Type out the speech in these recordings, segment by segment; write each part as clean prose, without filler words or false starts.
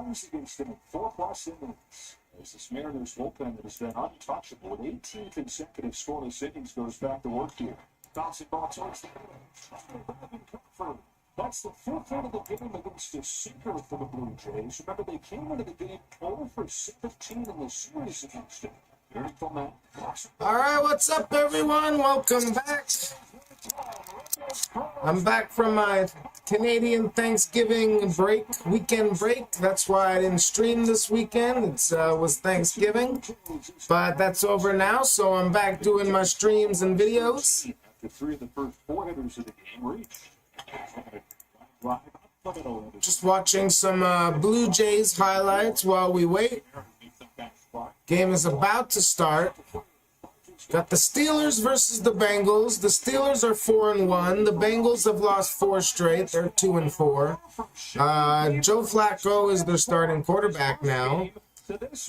runs against him in 4+ innings. As this Mariners bullpen that has been untouchable with 18 consecutive scoreless innings goes back to work here. Bouncing ball towards the middle. That's the fifth out of the game against a sinker for the Blue Jays. Remember, they came into the game 0 for 17 in the series against him. All right, what's up, everyone? Welcome back. I'm back from my Canadian Thanksgiving weekend break. That's why I didn't stream this weekend. It was Thanksgiving, but that's over now, so I'm back doing my streams and videos. After 3 of the first 4 hitters of the game reached. Just watching some Blue Jays highlights while we wait. Game is about to start. Got the Steelers versus the Bengals. The Steelers are 4-1. The Bengals have lost 4 straight. They're 2-4. Joe Flacco is their starting quarterback now.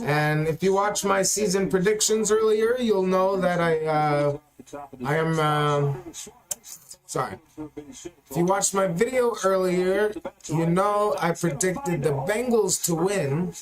And if you watch my season predictions earlier, you'll know that sorry. If you watched my video earlier, you know I predicted the Bengals to win.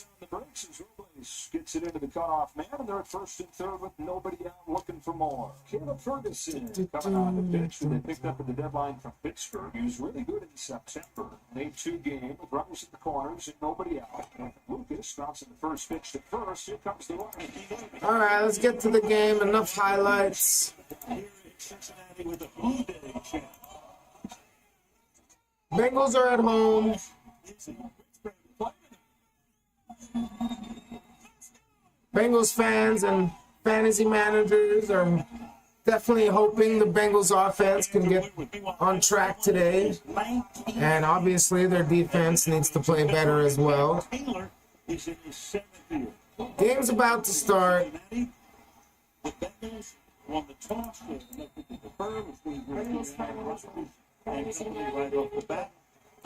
Gets it into the cutoff man, and they're at first and third with nobody out looking for more. Caleb Ferguson coming on the pitch, who they picked up at the deadline from Pittsburgh. He was really good in September. Made 2 games, runners at the corners, and nobody out. And Lucas bouncing the first pitch to first. Here comes the run. All right, let's get to the game. Enough highlights. Bengals are at home. Bengals fans and fantasy managers are definitely hoping the Bengals offense can get on track today. And obviously their defense needs to play better as well. Game's about to start.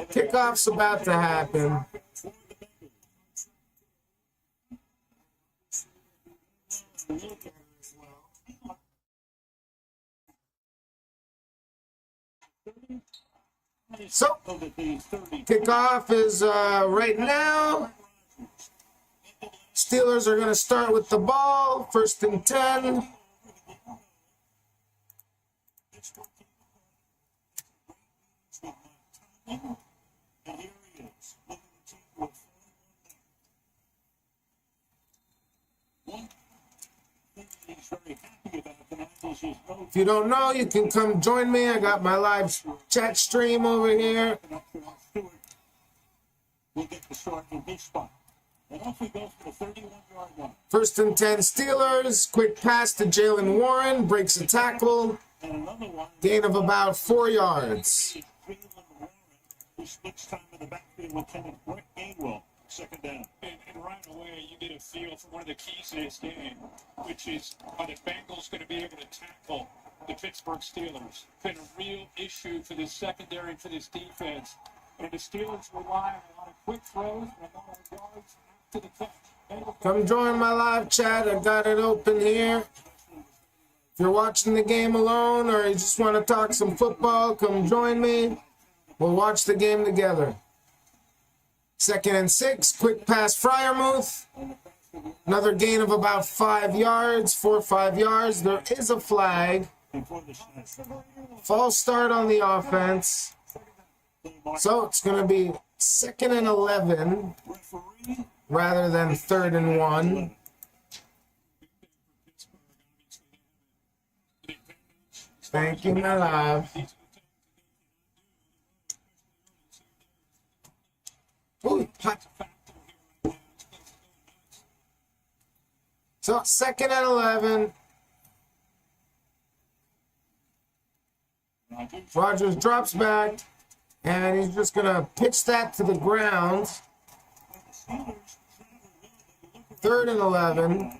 Kickoff's about to happen. So, kickoff is right now. Steelers are going to start with the ball, 1st and 10. If you don't know, you can come join me. I got my live chat stream over here. First and 10 Steelers. Quick pass to Jalen Warren. Breaks a tackle. Gain of about 4 yards. Second down. And right away, you get a feel for one of the keys to this game, which is, are the Bengals going to be able to tackle the Pittsburgh Steelers? Been a real issue for this secondary and for this defense. And the Steelers rely on a lot of quick throws and a lot of yards after the catch. Come join my live chat. I got it open here. If you're watching the game alone or you just want to talk some football, come join me. We'll watch the game together. 2nd and 6, quick pass Freiermuth. Another gain of about 5 yards, 4 or 5 yards. There is a flag. False start on the offense. So it's going to be 2nd and 11 rather than 3rd and 1. Thank you, my love. Ooh, so 2nd and 11. Rodgers drops back, and he's just going to pitch that to the ground. 3rd and 11.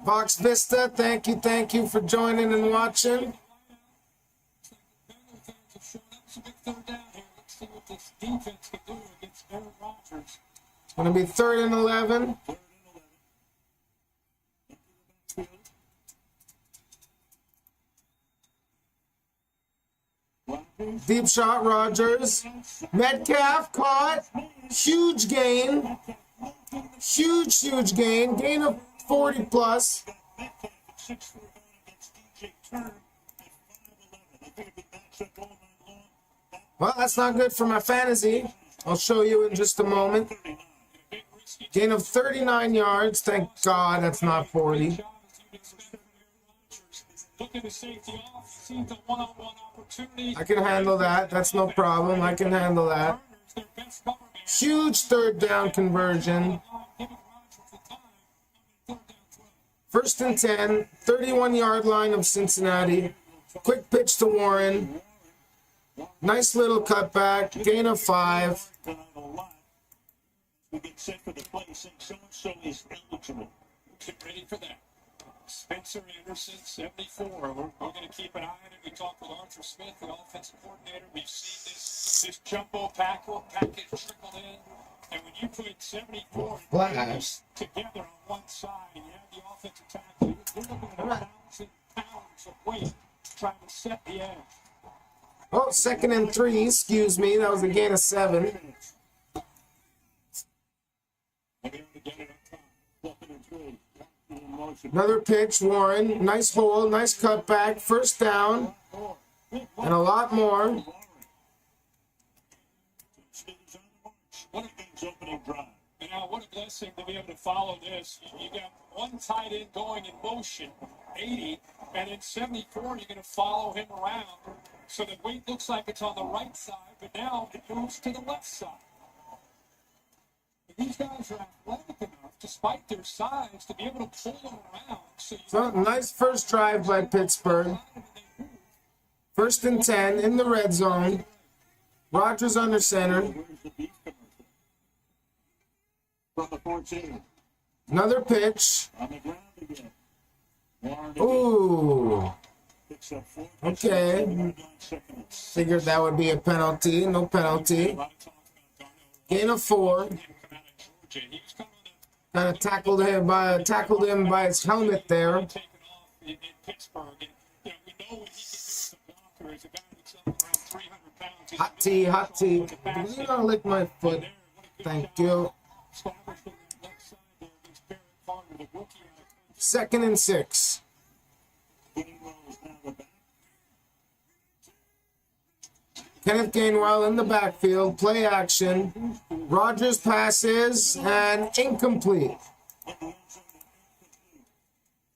Fox Vista, thank you for joining and watching. I'm Gonna be 3rd and 11. Deep shot, Rodgers. Metcalf caught. Huge gain. Huge gain. Gain of 40 plus. Well, that's not good for my fantasy. I'll show you in just a moment. Gain of 39 yards. Thank God that's not 40. I can handle that. That's no problem. I can handle that. Huge 3rd down conversion. 1st and 10. 31-yard line of Cincinnati. Quick pitch to Warren. Nice little cutback. Gain of 5. We get set for the play, saying so-and-so is eligible. Get ready for that. Spencer Anderson, 74. We're going to keep an eye on it. We talked with Arthur Smith, the offensive coordinator. We've seen this jumbo package trickle in. And when you put 74 together on one side, you have the offensive tackle. You're looking at 1,000 pounds of weight trying to set the edge. Oh, 2nd and 3. Excuse me. That was a gain of 7. Another pitch, Warren. Nice hole, nice cutback. 1st down. And a lot more. What a game's opening drive. And now, what a blessing to be able to follow this. You got one tight end going in motion, 80, and in 74, you're going to follow him around. So the weight looks like it's on the right side, but now it moves to the left side. These guys are athletic enough, despite their size, to be able to pull them around. So nice first drive by Pittsburgh. 1st and 10 in the red zone. Rodgers under center. Another pitch. Ooh. Okay. Figured that would be a penalty. No penalty. Gain of 4. Kind of tackled him by his helmet there. Hot tea. You're gonna lick my foot. Thank you. 2nd and 6. Kenneth Gainwell in the backfield. Play action. Rodgers passes and incomplete.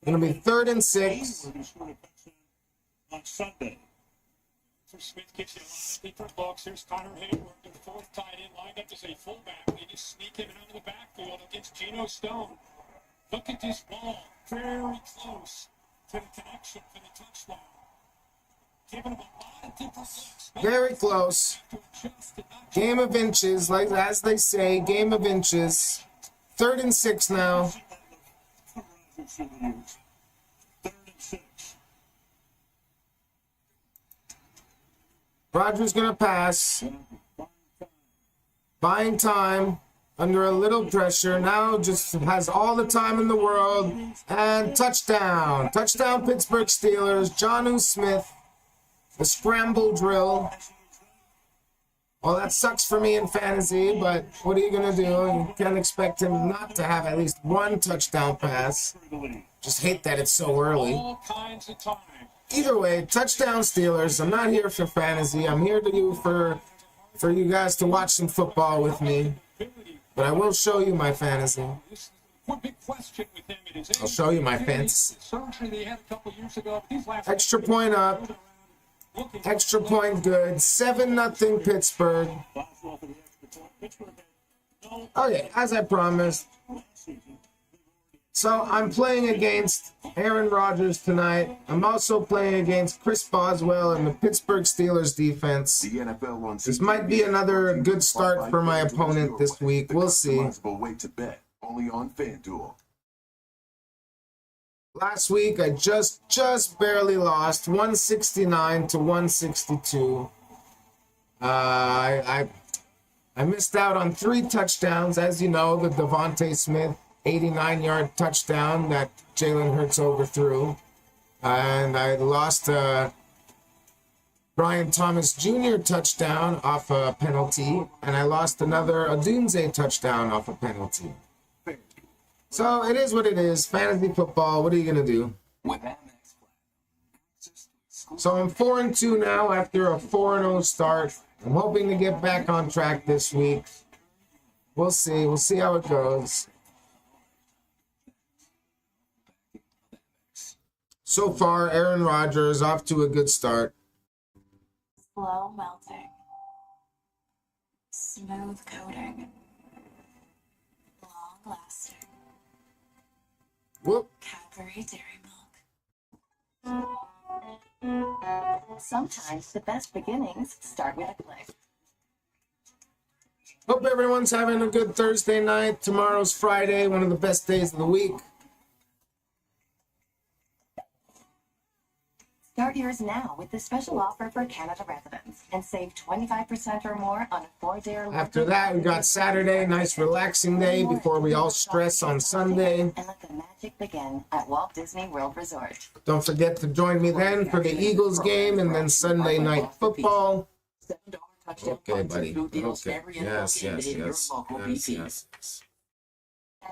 Gonna be 3rd and 6. On Sunday. Smith gets you a lot of different looks. Here's Connor Hayward, the 4th tight end, lined up as a fullback. They just sneak him out of the backfield against Geno Stone. Look at this ball. Very close to the connection for the touchdown. Giving him a lot of different looks. Very close. Game of inches, like as they say, game of inches. 3rd and 6 now. Rodgers gonna pass. Buying time. Under a little pressure. Now just has all the time in the world. And touchdown. Touchdown Pittsburgh Steelers. Jonnu Smith. The scramble drill. Well, that sucks for me in fantasy, but what are you going to do? You can't expect him not to have at least one touchdown pass. Just hate that it's so early. Either way, touchdown Steelers. I'm not here for fantasy. I'm here to do for you guys to watch some football with me. But I will show you my fantasy. I'll show you my fantasy. Extra point up. Extra point good. 7-0 Pittsburgh. Okay, as I promised. So I'm playing against Aaron Rodgers tonight. I'm also playing against Chris Boswell and the Pittsburgh Steelers defense. This might be another good start for my opponent this week. We'll see. Last week I just barely lost, 169 to 162. I I missed out on 3 touchdowns. As you know, the Devontae Smith 89-yard touchdown that Jalen Hurts overthrew. And I lost Brian Thomas Jr. touchdown off a penalty. And I lost another Odunze touchdown off a penalty. So it is what it is. Fantasy football. What are you going to do? So I'm 4-2 now after a 4-0 start. I'm hoping to get back on track this week. We'll see. We'll see how it goes. So far, Aaron Rodgers off to a good start. Slow melting. Smooth coating. Long lasting. Whoop. Cadbury Dairy Milk. Sometimes the best beginnings start with a click. Hope everyone's having a good Thursday night. Tomorrow's Friday, one of the best days of the week. Start yours now with the special offer for Canada residents and save 25% or more on a 4-day or After that, we got Saturday, nice relaxing day before we all stress on Sunday. And let the magic begin at Walt Disney World Resort. Don't forget to join me then for the Eagles game and then Sunday night football. Okay, buddy. Okay. Yes. I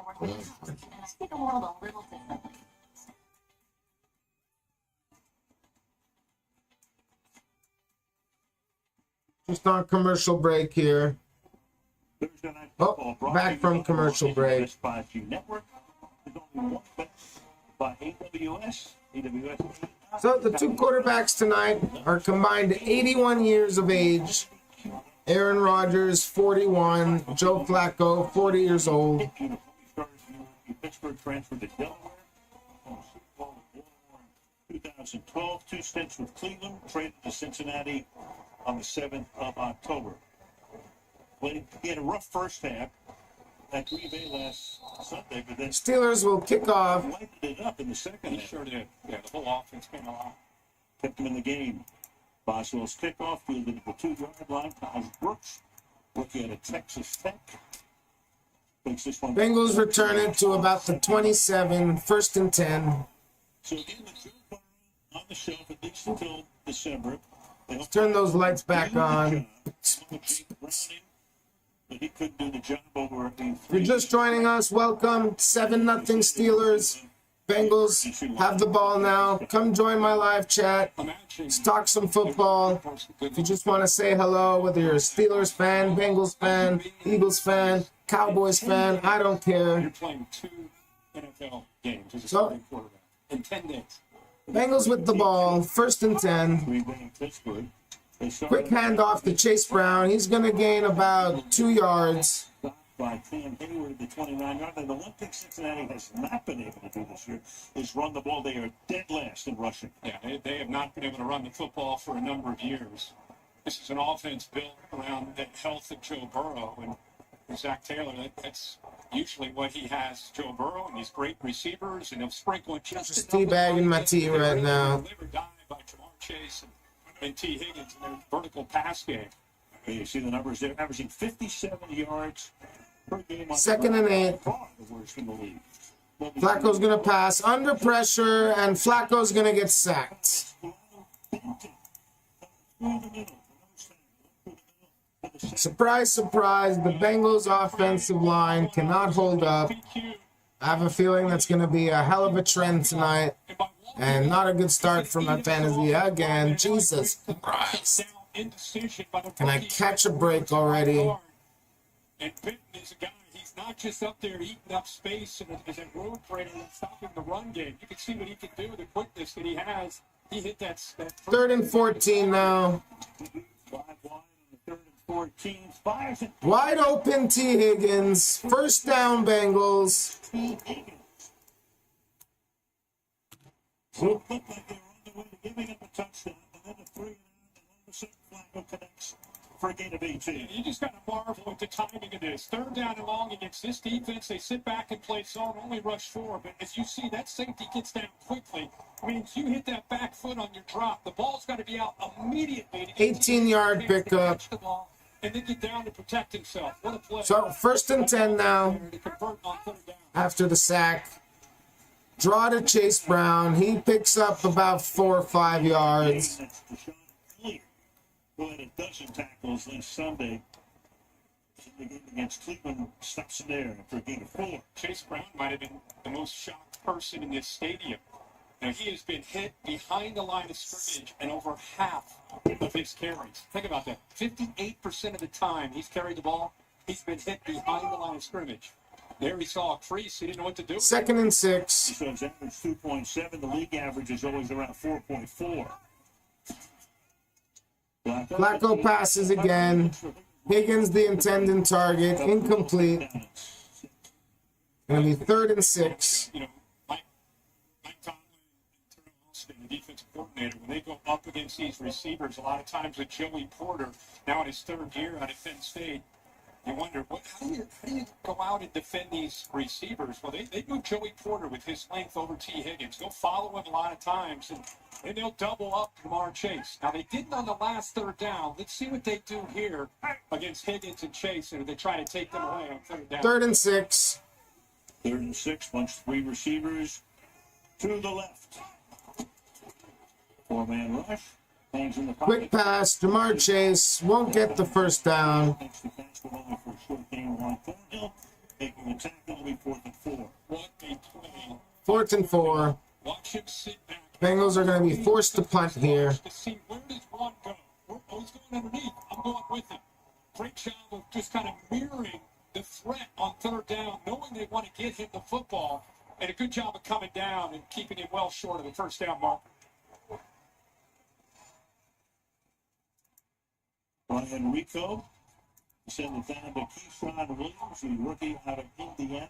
work with house, and I see the world a little differently. Just on commercial break here. Oh, back from commercial break. So the 2 quarterbacks tonight are combined 81 years of age. Aaron Rodgers, 41. Joe Flacco, 40 years old. Pittsburgh transferred to Delaware. 2012, 2 stints with Cleveland, traded to Cincinnati on the 7th of October. He had a rough first half at Green Bay last Sunday, but then Steelers will kick off. lightened it up in the second half. Sure did. Yeah, the whole offense came along. Kept him in the game. Boswell's kickoff fielded at the 2-yard line. Taj Brooks, rookie out of Texas Tech. Takes this one. Bengals return it to about the 27, 1st and 10. So again, with Joe Burrow on the shelf at least until December. Let's turn those lights back on. But he couldn't do the job over If you're just joining us, welcome. 7-0 Steelers. Bengals have the ball now. Come join my live chat. Let's talk some football. If you just want to say hello, whether you're a Steelers fan, Bengals fan, Eagles fan, Cowboys fan, I don't care. You're playing 2 NFL games as a So- starting quarterback in 10 days. Bengals with the ball, 1st and 10. Green Bay and Pittsburgh. They Quick handoff to Chase Brown. He's going to gain about 2 yards. by Cam Hayward at the 29-yard line. The one thing Cincinnati has not been able to do this year is run the ball. They are dead last in rushing. Yeah, they have not been able to run the football for a number of years. This is an offense built around the health of Joe Burrow and Zach Taylor. That's usually what he has, Joe Burrow, and these great receivers, and he'll sprinkle it Just teabagging my tea right now. Delivered dive by Jamar Chase and T. Higgins in their vertical pass game. You see the numbers there, averaging 57 yards per game. 2nd and 8. Far the worst in the league. Flacco's going to pass under pressure, and Flacco's going to get sacked. Surprise, surprise, the Bengals offensive line cannot hold up. I have a feeling that's going to be a hell of a trend tonight, and not a good start for my fantasy again. Jesus Christ. Can I catch a break already? And Pittman is a guy, he's not just up there eating up space and as a road trader and stopping the run game. You can see what he can do, the quickness that he has. He hit that 3rd and 14 now. 5 wide on the 3rd and 14. 5 and Wide open T. Higgins. 1st down, Bengals. So it looked like they were on the way to giving up a touchdown, and then the 3 and all of a sudden Flacco connects for a gain of 18. You just got to marvel at the timing of this. 3rd down and long against this defense. They sit back and play zone, only rush 4. But as you see, that safety gets down quickly. I mean, if you hit that back foot on your drop, the ball's got to be out immediately. To 18-yard pickup. catch the ball and then get down to protect himself. What a play. So, 1st and 10 now To convert on third down. after the sack. Draw to Chase Brown. He picks up about 4 or 5 yards. That's Deshaun Elliott, who had a dozen tackles last Sunday. The game against Cleveland stops there after a gain of 4. Chase Brown might have been the most shocked person in this stadium. Now, he has been hit behind the line of scrimmage and over half of his carries. Think about that. 58% of the time he's carried the ball, he's been hit behind the line of scrimmage. There he saw a crease. He didn't know what to do. 2nd and 6. So his average 2.7. The league average is always around 4.4. Flacco passes again. Higgins, the intended target. Incomplete. Going to be 3rd and 6. You know, Mike Tomlin and Terrell Austin, the defensive coordinator, when they go up against these receivers, a lot of times with Joey Porter, now in his 3rd year out at Penn State, you wonder, how do you go out and defend these receivers? Well, they move Joey Porter with his length over T. Higgins. They'll follow him a lot of times, and they'll double up Jamar Chase. Now, they didn't on the last 3rd down. Let's see what they do here against Higgins and Chase, and they try to take them away on 3rd down. 3rd and 6. 3rd and 6, bunch 3 receivers to the left. 4-man rush. Hangs in the pocket. Quick pass. Jamar Chase won't get the 1st down. Takes the pass only for a short gain along Thornhill. Making the tackle will be 4th and 4. What a play. 4th and 4. Watch him sit back. Bengals are going to be forced to punt here. To see where does one go? He's going underneath. I'm going with him. Great job of just kind of mirroring the threat on 3rd down, knowing they want to get him the football, and a good job of coming down and keeping him well short of the 1st down mark. Brian Rico send it down to Keyshawn Williams, the rookie out of Indiana,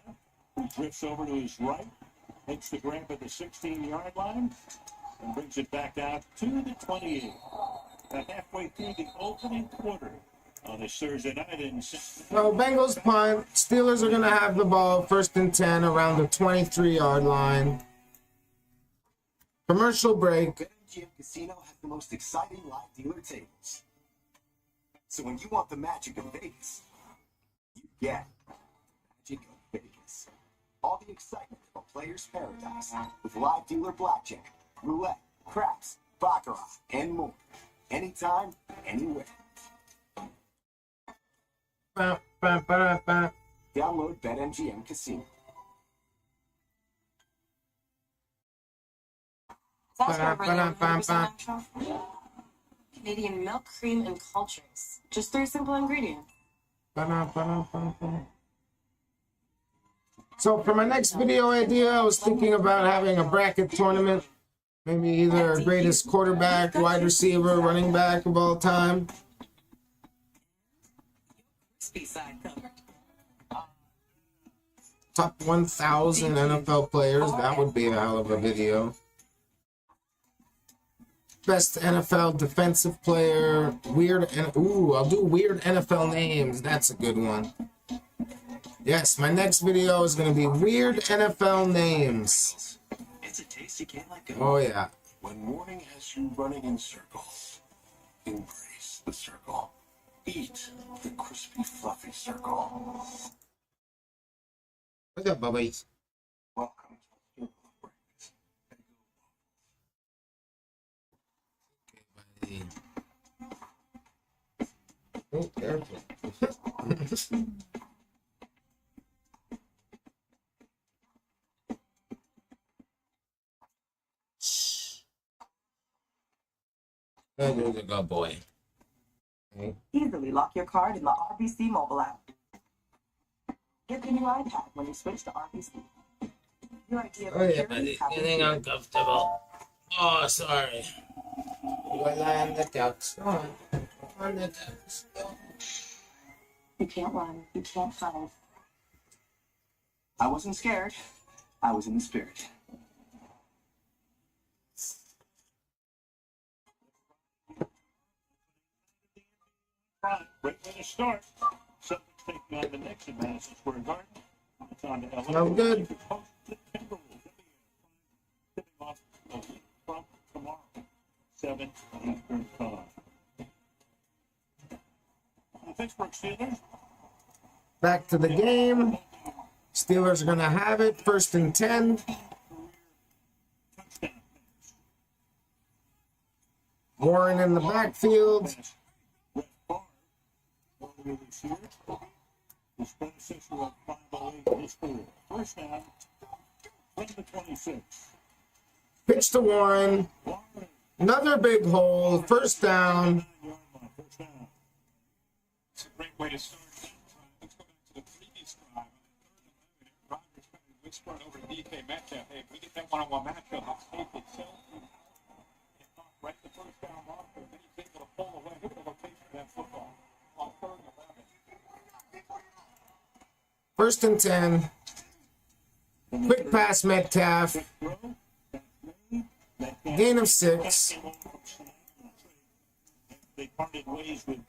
who drifts over to his right, makes the grab at the 16-yard line, and brings it back out to the 28. About halfway through the opening quarter on this Thursday night. So Bengals punt. Steelers are going to have the ball 1st and 10 around the 23-yard line. Commercial break. BetMGM Casino has the most exciting live dealer tables. So when you want the magic of Vegas, you get Magic of Vegas. All the excitement of a player's paradise with live dealer blackjack, roulette, craps, baccarat, and more. Anytime, anywhere. Ba, ba, ba, ba. Download BetMGM Casino. That's what Ba, really ba, ba, remembers ba. natural. Canadian milk, cream, and cultures. Just 3 simple ingredients. Ba, ba, ba, ba, ba. So for my next video idea, I was thinking about having a bracket tournament. Maybe either greatest quarterback, wide receiver, running back of all time. Crispy side covered. Top 1,000 NFL players. That would be a hell of a video. Best NFL defensive player. I'll do weird NFL names. That's a good one. Yes, my next video is going to be weird NFL names. It's a taste you can't let go. Oh, yeah. When morning has you running in circles, embrace the circle. Eat the crispy, fluffy circle. What's up, Bubbies? Welcome to breakfast. Oh, careful. That was a good boy. Okay. Easily lock your card in the RBC mobile app. Get the new iPad when you switch to RBC. Your idea of Oh, yeah, security buddy. happens Getting here. uncomfortable. Oh, sorry. You gotta lie on the couch. Go on. On the couch. Go. You can't run. You can't hide. I wasn't scared. I was in the spirit. Right where to start. Celtics taking on the Knicks in Madison Square Garden. It's on to LA. Sounds good. The Timberwolves. Tipping off from tomorrow. 7 Eastern time. I think Back to the game. Steelers are going to have it. 1st and 10. Warren in the backfield. Pitch to Warren. Another big hole. 1st down. It's a great way to start. Let's go back to the previous drive. Rodgers kind of whispered over to DK Metcalf. Hey, if we get that one-on-one matchup, let's take it. So, right the 1st down marker, then he's able to pull away. Look at the location of that football on 3rd and 11. 1st and 10. Quick pass, Metcalf. Gain of 6. They parted ways with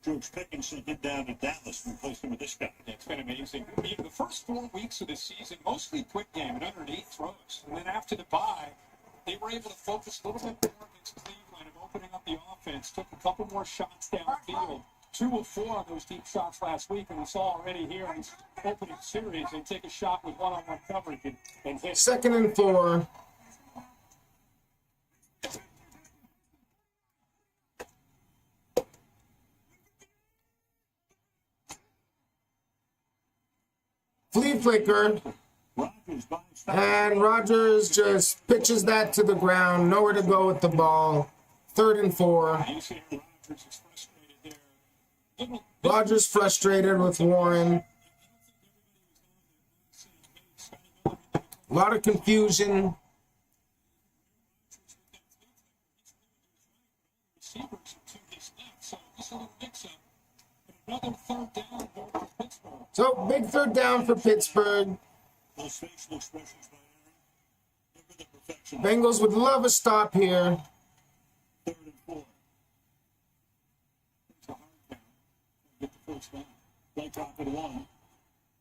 George Pickens and head down to Dallas and replaced him with this guy. It's been amazing. The first 4 weeks of the season, mostly quick game and under 8 throws. And then after the bye, they were able to focus a little bit more against Cleveland and opening up the offense. Took a couple more shots downfield. 2 of 4 of those deep shots last week. And we saw already here in this opening series, they take a shot with one-on-one coverage and hit. 2nd and 4. Flea flicker. And Rodgers just pitches that to the ground. Nowhere to go with the ball. 3rd and 4. You see Rodgers is frustrated there. Rodgers frustrated with Warren. A lot of confusion. Receivers to his left, so just a little mix-up. Another 3rd down for Pittsburgh. So, big 3rd down for Pittsburgh. Those facial expressions by Aaron. Look at the perfection. Bengals would love a stop here. 3rd and 4. It's a hard down. Get the 1st down. Play top of the 1.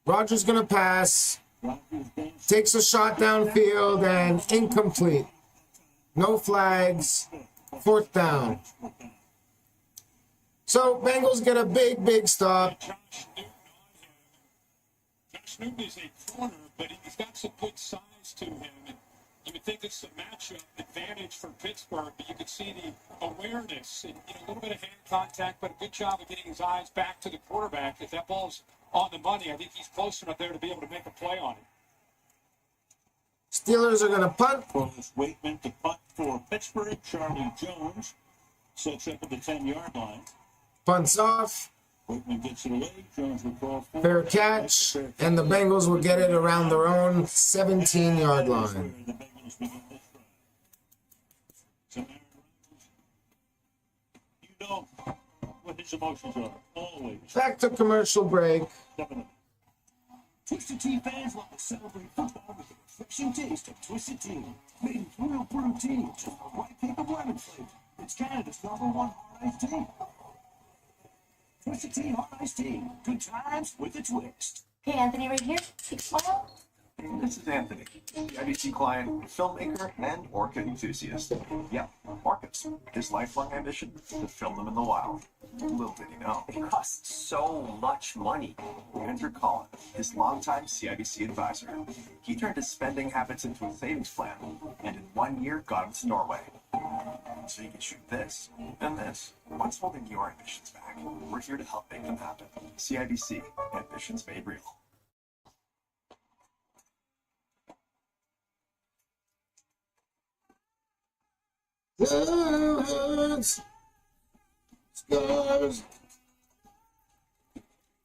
Rodgers gonna pass. Rodgers goes Takes a shot downfield and incomplete. No flags. 4th down. So Bengals get a big stop. Josh Newton is a corner, but he's got some good size to him. And you would think it's a matchup advantage for Pittsburgh, but you could see the awareness and a little bit of hand contact, but a good job of getting his eyes back to the quarterback. If that ball's on the money, I think he's close enough there to be able to make a play on it. Steelers are gonna punt. Forrest Wakeman to punt for Pittsburgh. Charlie Jones sets up at the 10-yard line. Punts off. Wakeman gets it away. Jones will call for Fair catch. And the Bengals will get it around their own 17-yard line. The Bengals begin this drive. So Aaron Rodgers, you know what his emotions are. Always. Back to commercial break. Definitely. Twisted Tea fans love to celebrate football with the refreshing taste of Twisted Tea. Made with real brewed tea, just the right kick of lemon flavor. It's Canada's #1 hard iced tea. Twisted Tea hard iced tea. Good times with a twist. Hey, Anthony, right here. Well, This is Anthony, the IBC client, filmmaker, and orca enthusiast. Yeah, orcas. His lifelong ambition to film them in the wild. Little did he know. It costs so much money. Andrew Collin, his longtime CIBC advisor. He turned his spending habits into a savings plan, and in 1 year got him to Norway. So you can shoot this and this. What's holding your ambitions back? We're here to help make them happen. CIBC, ambitions made real. Scars. Scars.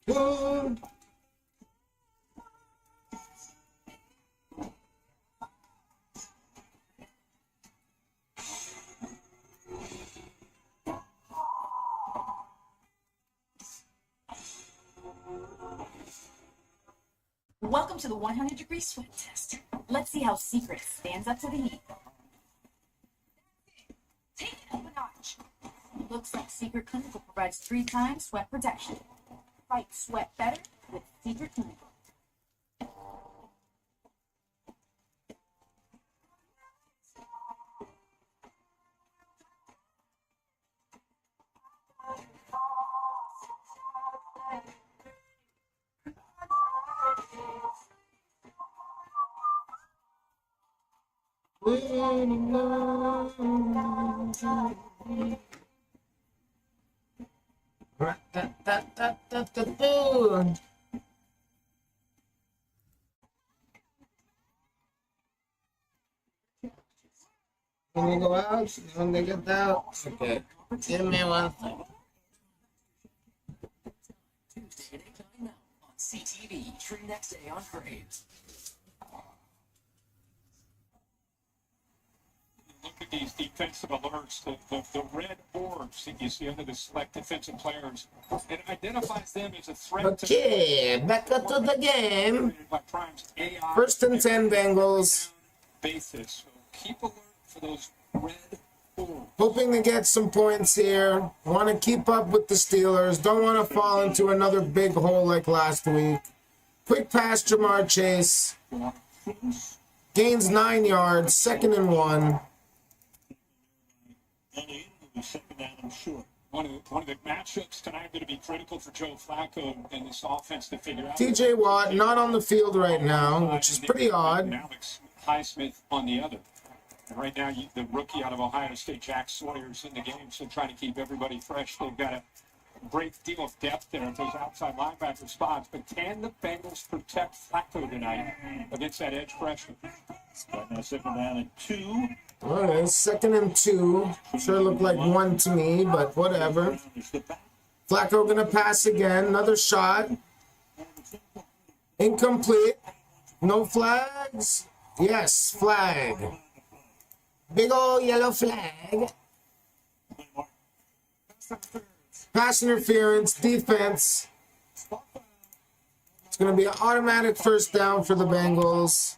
Good. welcome to the 100-degree sweat test. Let's see how Secret stands up to the heat. Take it up a notch. Looks like Secret Clinical provides 3 times sweat protection. Fight sweat better with Secret Clinical. When they go out, when they get out. Okay. Give me 1 second. Tuesday at 8 on CTV. Stream next day on Crave. Look at these defensive alerts, the red orbs that you see under the select defensive players. It identifies them as a threat. Okay, back up to the game. By Prime's AI 1st and 10 Bengals. Basis. So keep alert for those red orbs. Hoping to get some points here. Want to keep up with the Steelers. Don't want to fall into another big hole like last week. Quick pass, Jamar Chase. Gains 9 yards. 2nd and 1. One of the matchups tonight going to be critical for Joe Flacco and this offense to figure out. TJ Watt not on the field right now, which is pretty odd. Alex Highsmith on the other. And right now, the rookie out of Ohio State, Jack Sawyer's in the game, so trying to keep everybody fresh. They've got a great deal of depth there at those outside linebacker spots. But can the Bengals protect Flacco tonight against that edge pressure? Right now, 2nd down and 2. Okay, 2nd and 2. Sure looked like 1 to me, but whatever. Flacco gonna pass again. Another shot. Incomplete. No flags? Yes, flag. Big old yellow flag. Pass interference, defense. It's going to be an automatic 1st down for the Bengals.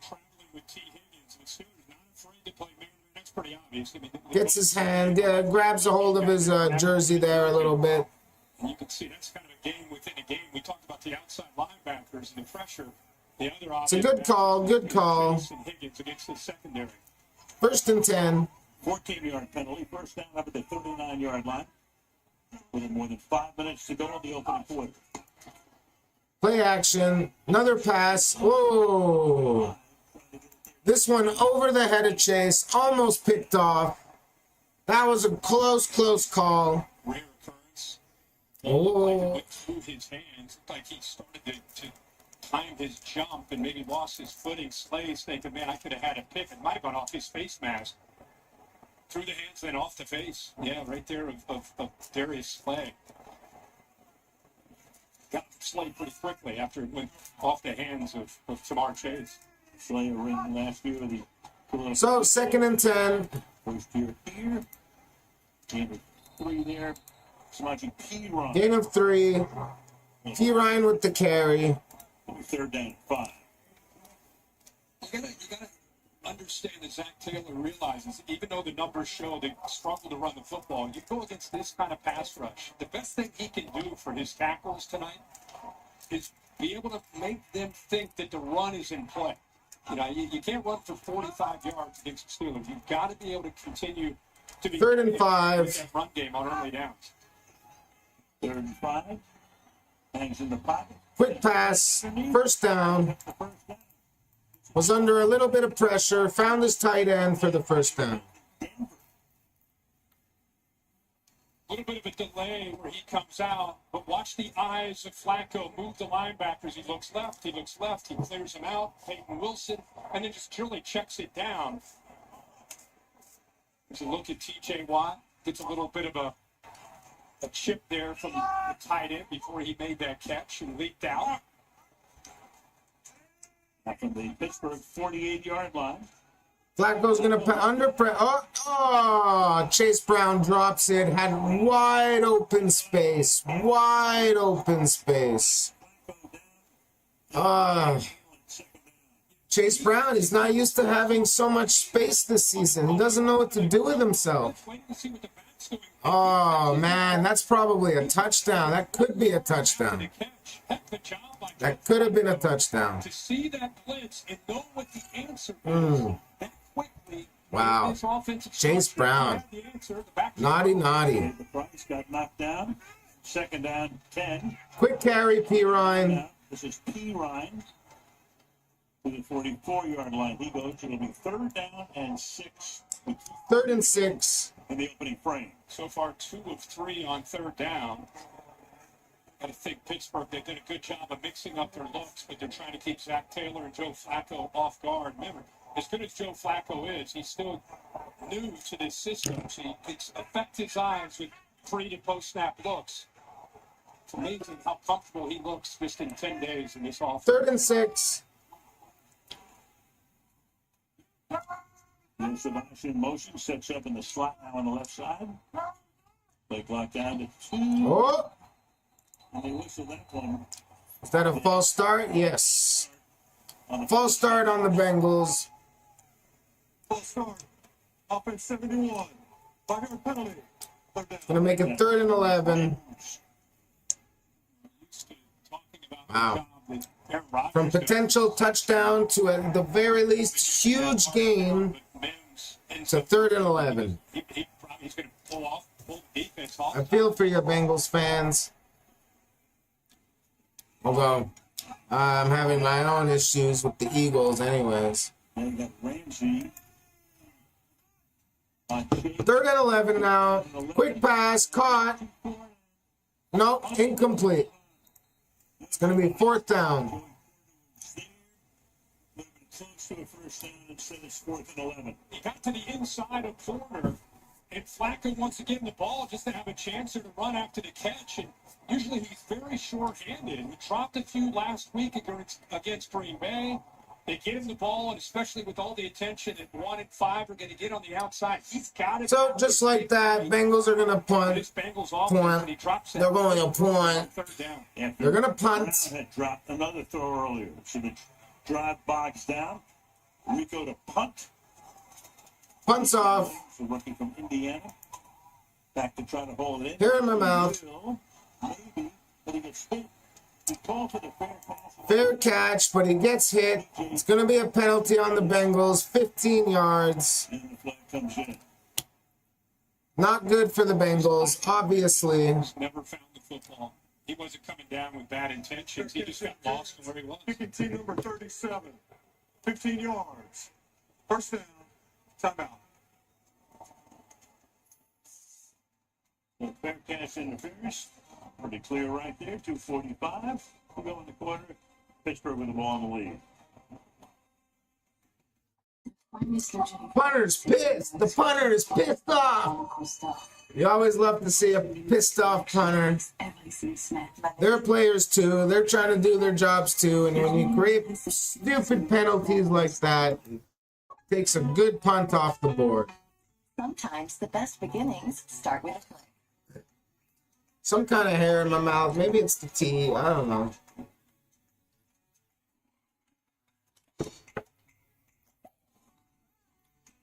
Gets his hand, grabs a hold of his jersey there a little bit. And you can see that's kind of a game within a game. We talked about the outside linebackers and the pressure. The other It's a good call, good call. Higgins against the secondary. 1st and 10. 14-yard penalty. 1st down up at the 39-yard line. With more than 5 minutes to go in the opening quarter. Play action. Another pass. Whoa. This one over the head of Chase. Almost picked off. That was a close call. Rare occurrence. Oh. Went through his hands. Looked like he started to time his jump and maybe lost his footing. Slay's thinking, man, I could have had a pick. It might have gone off his face mask. Through the hands, then off the face. Yeah, right there of Darius Slay. Got Slay pretty quickly after it went off the hands of Jamar Chase. Slay a ring last year. So 2nd and 10. 1st year here. Gain of 3 there. Samaji P. Ryan. Gain of 3. P. Ryan with the carry. 3rd down 5. You gotta understand that Zach Taylor realizes, even though the numbers show they struggle to run the football, you go against this kind of pass rush. The best thing he can do for his tackles tonight is be able to make them think that the run is in play. You know, you can't run for 45 yards against the Steelers. You've got to be able to continue to be 3rd and 5. That run game on early downs. 3rd and 5. Hangs in the pocket. Quick pass. 1st down. Was under a little bit of pressure. Found his tight end for the 1st down. A little bit of a delay where he comes out, but watch the eyes of Flacco move the linebackers. He looks left, he clears them out. Peyton Wilson, and then just really checks it down. There's a look at TJ Watt. Gets a little bit of a chip there from the tight end before he made that catch and leaked out. Back from the Pittsburgh 48-yard line. Flacco's going to under press. Oh, Chase Brown drops it. Had wide open space. Wide open space. Chase Brown, he's not used to having so much space this season. He doesn't know what to do with himself. Oh, man, that's probably a touchdown. That could be a touchdown. That could have been a touchdown. To see that blitz and know what the answer is that quickly. Wow. Chase Brown. Naughty. The Price got knocked down. 2nd down, 10. Quick carry, P. Ryan. This is P. Ryan. to the 44-yard line. He goes. It'll be 3rd down and 6. 3rd and 6. In the opening frame. So far, 2 of 3 on 3rd down. I think Pittsburgh, they've done a good job of mixing up their looks, but they're trying to keep Zach Taylor and Joe Flacco off guard. Remember, as good as Joe Flacco is, he's still new to this system, so it affects his eyes with pre- to post-snap looks. It's amazing how comfortable he looks just in 10 days in this offense. 3rd and 6. Savage in motion, sets up in the slot now on the left side. Play clock down to 2. Oh, And they whistle that one. is that a false start? Yes. False start on the Bengals. False start. Offense 71. Fire penalty. Gonna make it 3rd and 11. Wow. From potential touchdown to at the very least huge gain to 3rd and 11. He's going to pull defense off. I feel for you, Bengals fans. Although I'm having my own issues with the Eagles anyways. And you got Ramsey. 3rd and 11 now. Quick pass, caught. Nope, incomplete. It's going to be 4th down. Close to a first down instead of 4th and 11. He got to the inside of corner, and Flacco wants to get him the ball just to have a chance to run after the catch. And usually he's very short-handed. He dropped a few last week against Green Bay. They get him the ball, and especially with all the attention that 1 and 5 are going to get on the outside, he's got it. So just like that, Bengals are going to punt. This Bengals offense, and he drops that. They're going to punt. 3rd down. They're going to punt. Brown had dropped another throw earlier. So the drive box down. Rico to punt. Punts off. So rookie from Indiana. Back to try to hold it in. Hair in my mouth. Maybe, but he gets hit. He called for the fair pass. Fair catch, but he gets hit. It's going to be a penalty on the Bengals. 15 yards. And the flag comes in. Not good for the Bengals, obviously. Never found the football. He wasn't coming down with bad intentions. He just got lost in where he was. Kicking team number 37. 15 yards. First down. Timeout. So fair catch interference. Pretty clear right there. 2:45. We go in the quarter. Pittsburgh with the ball in the lead. Punter's pissed. The punter is pissed off. You always love to see a pissed off punter. They're players too. They're trying to do their jobs too. And when you create stupid penalties like that, it takes a good punt off the board. Sometimes the best beginnings start with a click. Some kind of hair in my mouth. Maybe it's the tea. I don't know.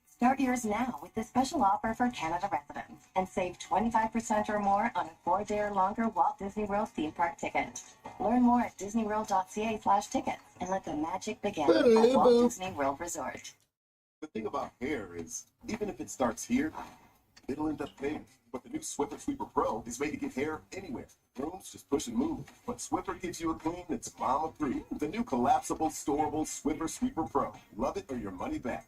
Start yours now with the special offer for Canada residents and save 25% or more on a 4-day or longer Walt Disney World theme park ticket. Learn more at disneyworld.ca/tickets and let the magic begin at Walt Disney World Resort. The thing about hair is, even if it starts here, it'll end up there. But the new Swiffer Sweeper Pro is made to get hair anywhere. Brooms just push and move. But Swiffer gives you a clean that's mama-free. The new collapsible, storable Swiffer Sweeper Pro. Love it or your money back.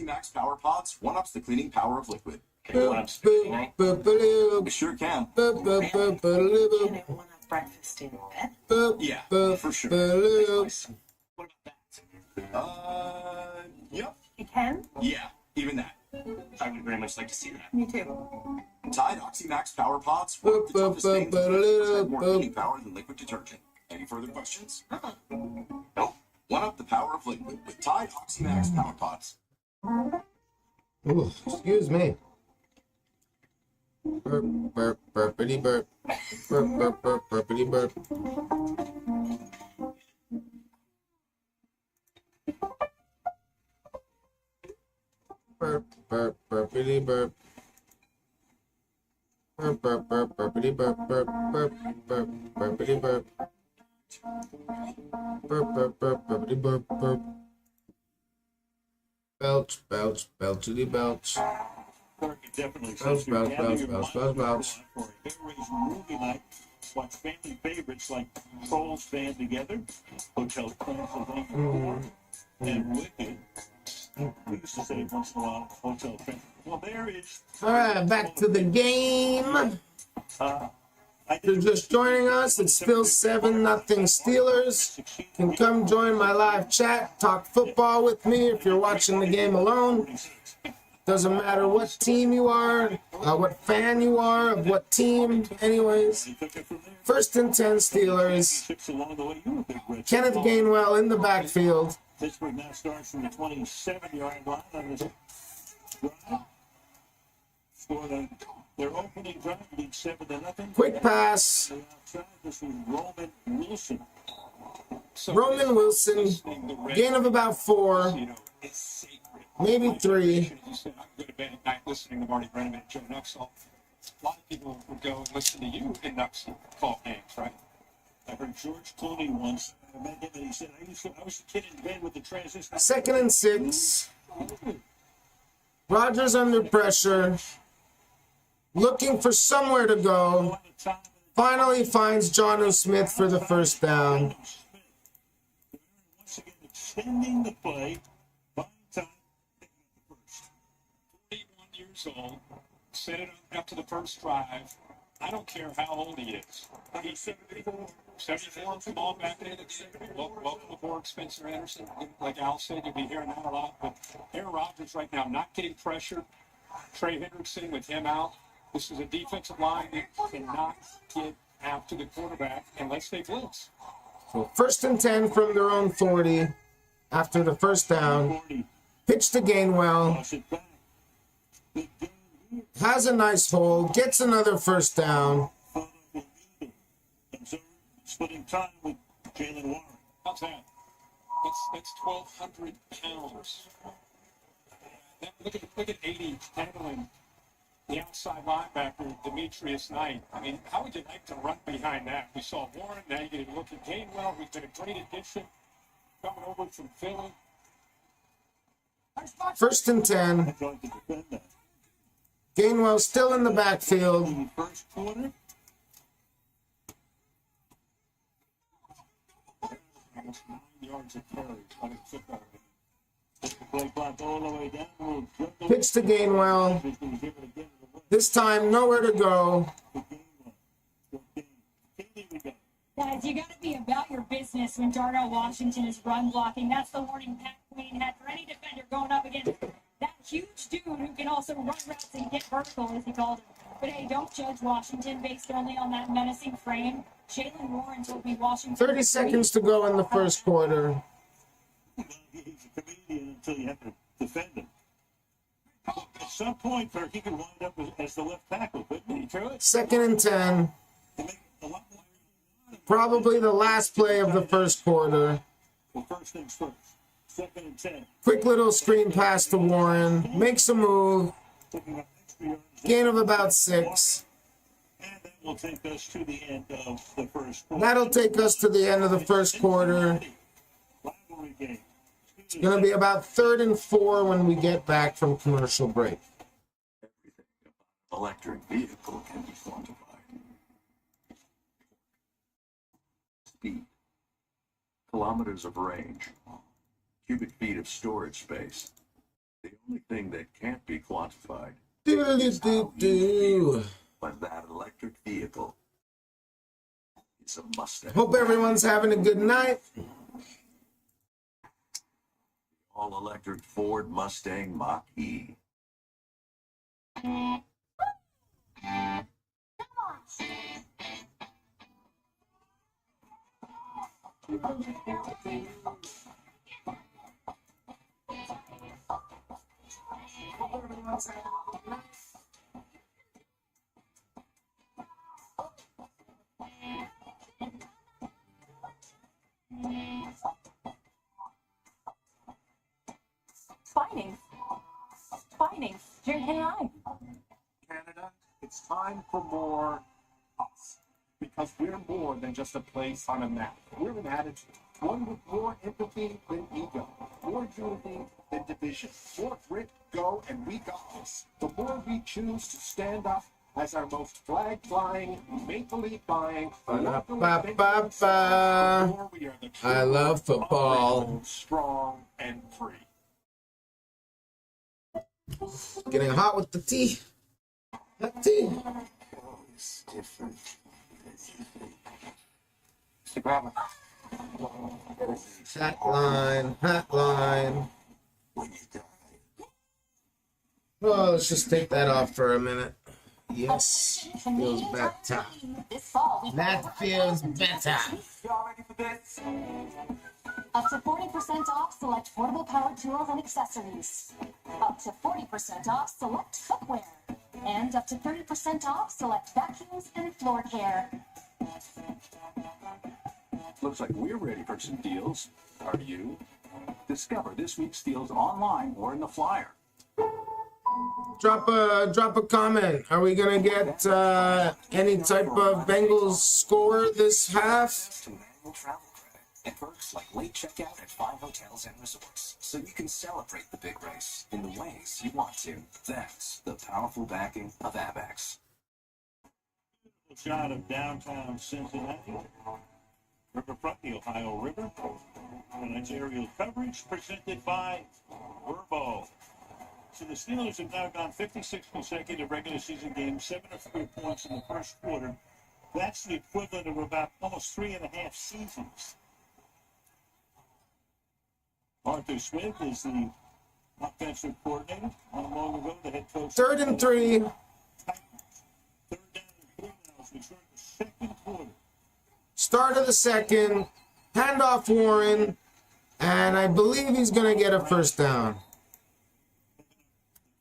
Max Power Pods one-ups the cleaning power of liquid. Boop, boop, boop, boop, You sure can. boop, boop, boop, boop, Can boop, it one-up breakfast in bed? boop, Yeah, boop, for sure. boop. What about that? Yep. It can? Yeah, even that. I would very much like to see that. Me too. Tide OxyMax Power Pods Boop, the toughest boop, things boop, and boop, have more boop. cleaning power than liquid detergent. Any further questions? Nope. One up the power of liquid with Tide OxyMax Power Pods. Ooh, excuse me. Burp, burp, burpity burp. Burp, burp, burp, burpity burp. Burp, burp, burpity burp. Burp, burp, burp, burpity burp, burp, burp, burp, burpity burp. Burp, burp, burp, burpity burp, burp. Belch, belch, belchity belch. Definitely Belch, belch, belch, belch, belch, belch. for a hair raise movie night Watch family favorites like Trolls Band Together, Hotel Transylvania 4, and Wicked. We used to say once in a while, Hotel Transylvania. Well, there is. All right, back to the game. If you're just joining us, it's still 7-0 Steelers. You can come join my live chat, talk football with me if you're watching the game alone. Doesn't matter what team you are, what fan you are, of what team. Anyways, 1st and 10 Steelers. Kenneth Gainwell in the backfield. Pittsburgh now starts from the 27-yard line on this drive. Scored their opening drive, lead 7-0. Quick pass. This is Roman Wilson. Roman Wilson, gain of about 4, maybe 3. You said, I'm going to bed at night listening to Marty Brennan and Joe Nuxall. A lot of people would go and listen to you in Nuxall call games, right? I heard George Clooney once. I met him and he said, I was a kid in bed with the transistor. 2nd and 6. Rodgers under pressure. Looking for somewhere to go. Finally finds Jonnu Smith for the first down. Once again, extending the play. By time, picking up the first. 41 years old, set it up to the first drive. I don't care how old he is. He's 74 from all back in the day. Welcome aboard, Spencer Anderson. Like Al said, you'll be hearing that a lot. But Aaron Rodgers right now not getting pressure. Trey Hendrickson with him out. This is a defensive line that cannot get after the quarterback unless they blitz. So 1st and 10 from their own 40 after the first down. Pitch to Gainwell. Has a nice hole. Gets another first down. Splitting time with Jalen Warren. How's that? That's 1,200 pounds. Look at 80 handling the outside linebacker, Demetrius Knight. I mean, how would you like to run behind that? We saw Warren, now you get a look at Gainwell, who's been a great addition, coming over from Philly. 1st and 10. Gainwell still in the backfield. First quarter. Almost 9 yards of carry. Play clock all the way down. Pitch to Gainwell. This time, nowhere to go. Guys, you got to be about your business when Darnell Washington is run blocking. That's the warning Pat Queen had for any defender going up against that huge dude who can also run routes and get vertical, as he called him. But hey, don't judge Washington based only on that menacing frame. Jalen Warren told me Washington. 30 seconds to go in the first quarter. He's a comedian until you have to defend him. At some point, he could wind up as the left tackle, couldn't he? 2nd and 10. Probably the last play of the first quarter. Well, first things first. 2nd and 10. Quick little screen pass to Warren. Makes a move. Gain of about 6. And that will take us to the end of the first quarter. That'll take us to the end of the first quarter. Rivalry game. It's going to be about 3rd and 4 when we get back from commercial break. Everything about an electric vehicle can be quantified. Speed, kilometers of range, cubic feet of storage space. The only thing that can't be quantified is how you feel when that electric vehicle is a Mustang. Hope everyone's having a good night. All-electric Ford Mustang Mach-E. Finings. Drinking line. Canada, it's time for more us. Because we're more than just a place on a map. We're an attitude. One with more empathy than ego. More unity than division. More grit, go, and we got this. The more we choose to stand up as our most flag-flying, make-believe buying, Ba-da-ba-ba-ba. we are the I love football. unbreakable, strong, and free. Getting hot with the tea. Hot tea. It's different. Mr. Grabber. Hotline. Oh, let's just take that off for a minute. Yes, feels better. That feels better. Y'all ready for this? Up to 40% off select portable power tools and accessories. Up to 40% off select footwear. And up to 30% off select vacuums and floor care. Looks like we're ready for some deals. Are you? Discover this week's deals online or in the flyer. Drop a comment. Are we gonna get any type of Bengals score this half? To annual travel credit and perks like late checkout at 5 hotels and resorts, so you can celebrate the big race in the ways you want to. That's the powerful backing of Amex. Shot of downtown Cincinnati, riverfront, the Ohio River. And that's aerial coverage presented by Verbo. So the Steelers have now gone 56 consecutive regular season games, 7 or fewer points in the first quarter. That's the equivalent of about almost 3.5 seasons. Arthur Smith is the offensive coordinator. Not long ago, the head coach. 3rd and 3. 3rd down and 3 now as we start the second quarter. Start of the second. Handoff Warren. And I believe he's gonna get a first down.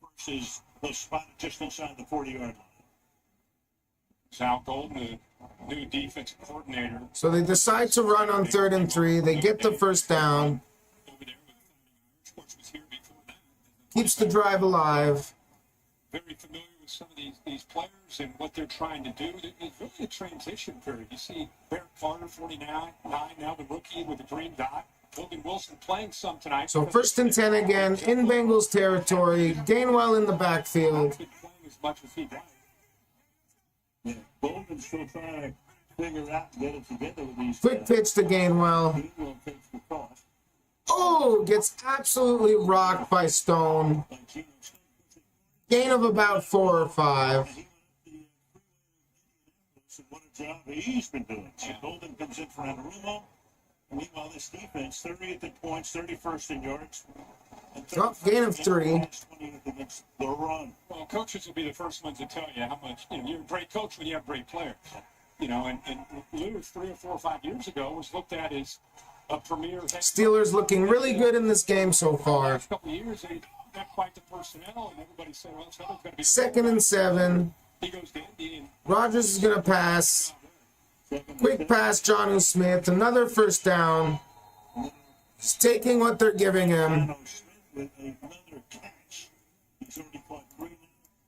Versus the spot just inside the 40-yard line. Sal Golden, the new defensive coordinator. So they decide to run on 3rd and 3. They get the first down. Over there with the Sports was here before that. Keeps the drive alive. Very familiar with some of these players and what they're trying to do. It's really a transition period. You see Barrett Carter, 49, now the rookie with the green dot. Logan Wilson playing some tonight. So 1st and 10 again in Bengals territory. Gainwell in the backfield. Been playing as much as he does. Yeah, Bolden's still trying to figure out and get it together with these Quick pitch to Gainwell. Gainwell takes the cross. Oh, gets absolutely rocked by Stone. Gain of about 4 or 5. What a job he's been doing. So Bolden comes in for Anarumo. Meanwhile, this defense, 30th in points, 31st in yards. Oh, gain of 3. 20th against the run. Well, coaches will be the first ones to tell you how much, you're a great coach when you have great players. And Lou 3 or 4 or 5 years ago was looked at as a premier. Steelers looking really good in this game so The far. last couple of years, they got quite the personnel, and everybody said, well, someone's going to be. 2nd and 7. He goes to Indy, and Rodgers is going to pass. Quick pass, Jonnu Smith. Another first down. He's taking what they're giving him. Jonnu Smith with another catch. He's already caught 3 now,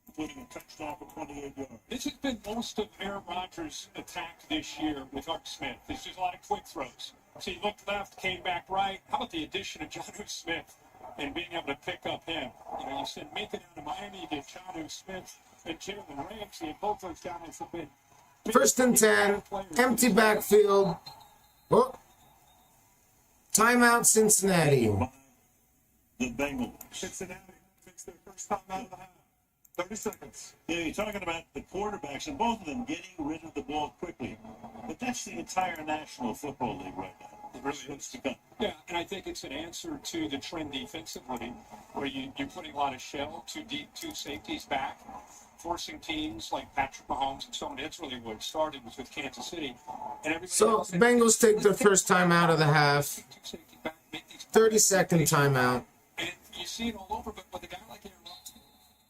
including a touchdown for 28 yards. this has been most of Aaron Rodgers' attack this year with Art Smith. There's just a lot of quick throws. So he looked left, came back right. How about the addition of Jonnu Smith and being able to pick up him? You send Minka down to Miami, you get Jonnu Smith and Jalen Ramsey, and both those guys have been. 1st and 10. Empty backfield. Oh. Timeout, Cincinnati. The Bengals. Cincinnati takes their first time out of the half. 30 seconds. Yeah, you're talking about the quarterbacks and both of them getting rid of the ball quickly. But that's the entire National Football League right now. It really is to come. Yeah, and I think it's an answer to the trend defensively, where you're putting a lot of shell, two safeties back, forcing teams like Patrick Mahomes and so on. That's really what it started was with Kansas City. And everybody So else, Bengals take their first time out of the half. two safety back, make these 30-second timeout. And you see it all over, but with a guy like Aaron Rodgers,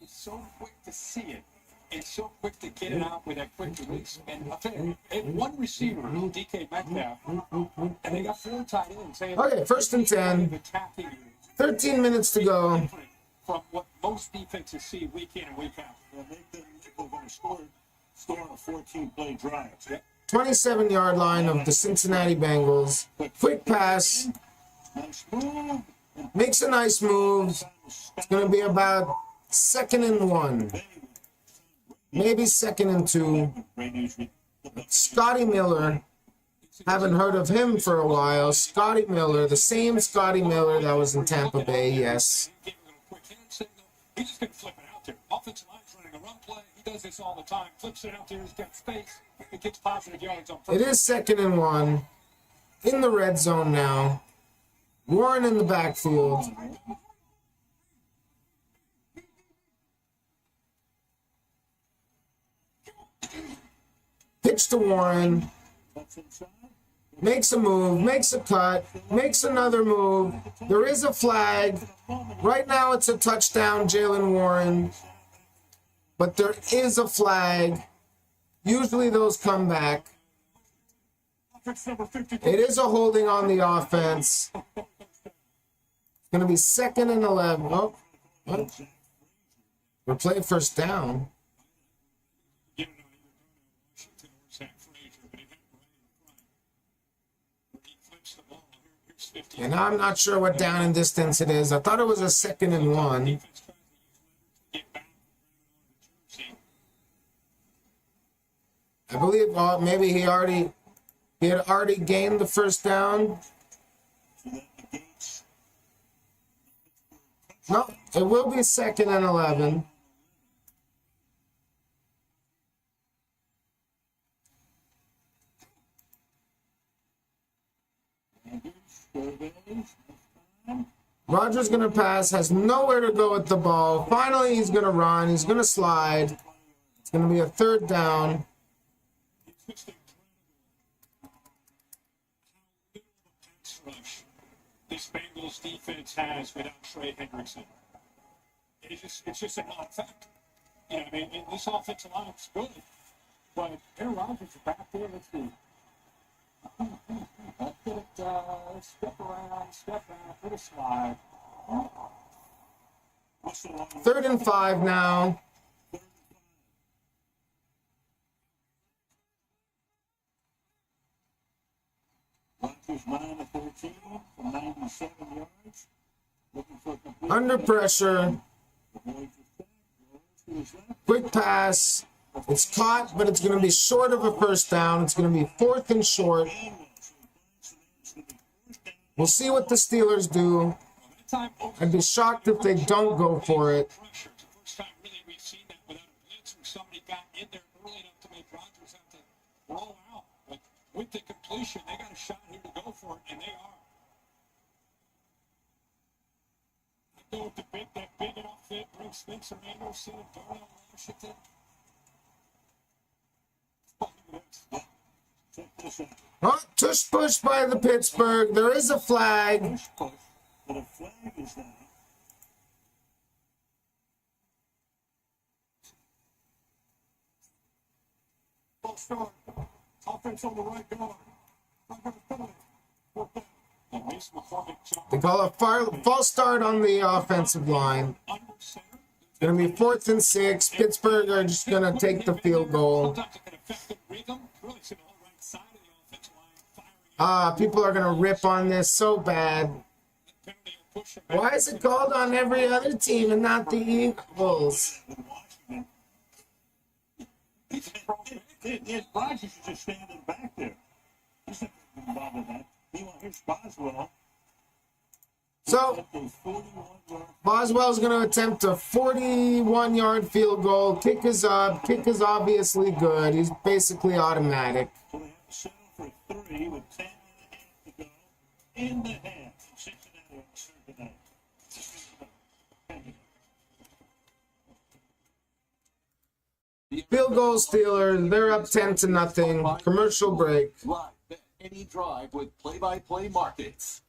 he's so quick to see it and so quick to get it out with that quick release. And I'll tell you, one receiver, DK Metcalf, and they got 4 tight ends. Okay, 1st and 10. Attacking you. 13 minutes to go. From what most defenses see week in and week out. Well, they're going to score on a 14-play drive. Yep. 27-yard line of the Cincinnati Bengals. Quick pass. Nice move. Makes a nice move. It's going to be about 2nd and 1. maybe 2nd and 2. Great news. Scotty Miller. Haven't heard of him for a while. Scotty Miller, the same Scotty Miller that was in Tampa Bay, yes. Give him a little quick hand signal. He's just going to flip it out there. Offensive line's running a run play. He does this all the time. Flips it out there. He's got space. It gets positive yards on first. It is 2nd and 1. In the red zone now. Warren in the backfield. Pitch to Warren. Makes a move, makes a cut, makes another move. There is a flag. Right now it's a touchdown, Jalen Warren. But there is a flag. Usually those come back. It is a holding on the offense. It's going to be 2nd and 11. Oh, what? We're playing first down. And I'm not sure what down and distance it is. I thought it was a 2nd and 1. I believe maybe he had already gained the first down. No, it will be 2nd and 11. Rodgers going to pass, has nowhere to go with the ball. Finally, he's going to run. He's going to slide. It's going to be a 3rd down. This Bengals defense has without Trey Hendrickson. It's just a non-fact. You know, I mean, this offensive line is good, but Aaron Rodgers is back there. Let's see. Let's get it, step around, step back, put a slide. 3rd and 5 now. Rodgers 9 of 13 for 97 yards. Under pressure. Quick pass. It's caught, but it's going to be short of a first down. It's going to be 4th and short. We'll see what the Steelers do. I'd be shocked if they don't go for it. It's the first time really we've seen that without a blitz where somebody got in there early enough to make Rodgers have to roll out. But with the completion, they got a shot here to go for it, and they are. I go with that big outfit, bring Spencer Anderson, Darnell Washington. Oh, tush push by the Pittsburgh. There is a flag. But a flag is down. False start. Offense on the right guard. They call a false start on the offensive line. It's going to be 4th and 6. Pittsburgh are just going to take the field goal. People are going to rip on this so bad. Why is it called on every other team and not the Eagles? Rodgers is just standing back there. He's not going to bother that. Here's Boswell. So, Boswell's going to attempt a 41-yard field goal. Kick is up. Kick is obviously good. He's basically automatic. So they have to settle for 3 with 10 and a half to go in the half. Cincinnati on Saturday night. Field goal Steelers. They're up 10-0. Commercial break. Live bet any drive with play-by-play markets.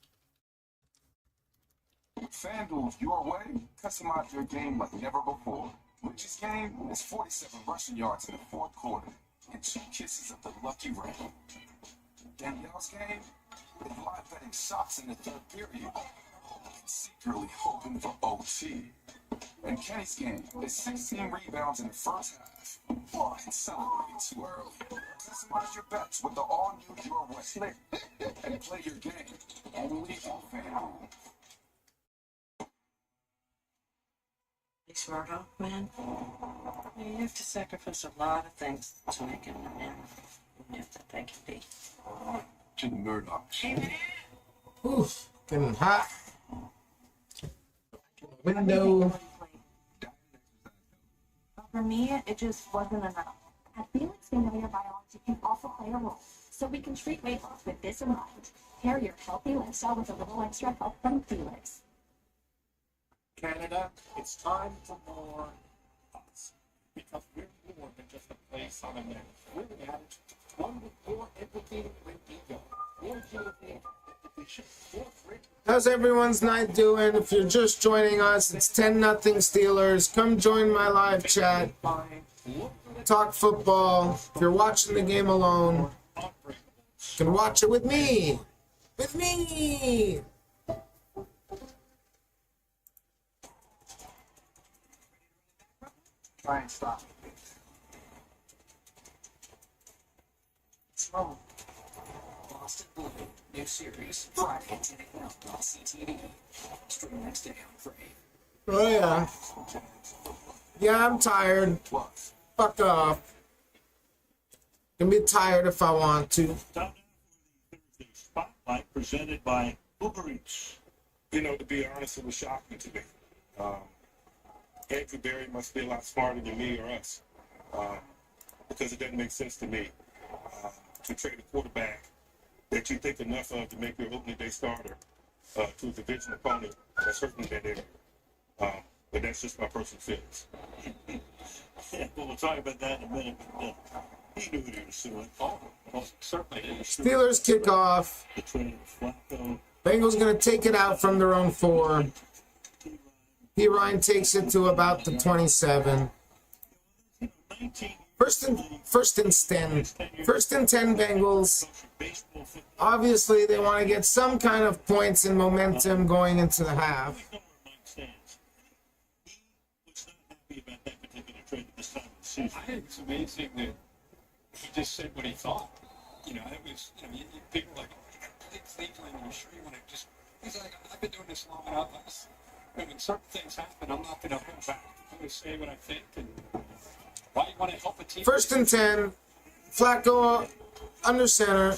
FanDuel's your way. Customize your game like never before. Richest game is 47 rushing yards in the 4th quarter and 2 kisses of the lucky rain. Danielle's game is live betting shots in the 3rd period and secretly hoping for OT. And Kenny's game is 16 rebounds in the first half and celebrating too early. Customize your bets with the all-new Your Way and play your game only on FanDuel. It's Murdo, man. You have to sacrifice a lot of things to make it the man that they can be. To the Murdochs. Oof, getting hot. Window. For me, it just wasn't enough. At Felix, we know your biology can also play a role, so we can treat weight loss with this in mind. Pair your healthy lifestyle with a little extra help from Felix. Canada, it's time for more us. Because we're more than just a place on a map. We're the attitude. One with more empathy than ego. More unity, more freedom. How's everyone's night doing? If you're just joining us, it's 10-0 Steelers. Come join my live chat. Talk football. If you're watching the game alone, you can watch it with me. With me. Try and stop. Boston Blue, new series, Friday at 10 a.m. on CTV. Stream next day on Free. Oh, yeah. Yeah, I'm tired. Fuck off. Can be tired if I want to. Thursday Spotlight presented by Uber Eats. You know, to be honest, it was shocking to me. Andrew Berry must be a lot smarter than me or us, because it doesn't make sense to me to trade a quarterback that you think enough of to make your opening day starter to a division opponent that's hurting that area. But that's just my personal feelings. Yeah, well, we'll talk about that in a minute. But, he knew what he was doing. Oh, well, certainly. Steelers kick off. The trade of Flacco. Bengals going to take it out from their own 4. P. Ryan takes it to about the 27. 19 First and 10. First and 10 Bengals. baseball football. Obviously, they want to get some kind of points and momentum going into the half. I know where Mike stands. He was not happy about that particular trade at this time of the season. I think it's amazing that he just said what he thought. You know, it was, you know, people were like, oh, you got to play Cleveland, and you sure you want to just, he's like, I've been doing this long enough. When certain things happen, I'm not going to hold back. I'm going to say what I think, and why you want to help a team. First and 10. Flacco under center.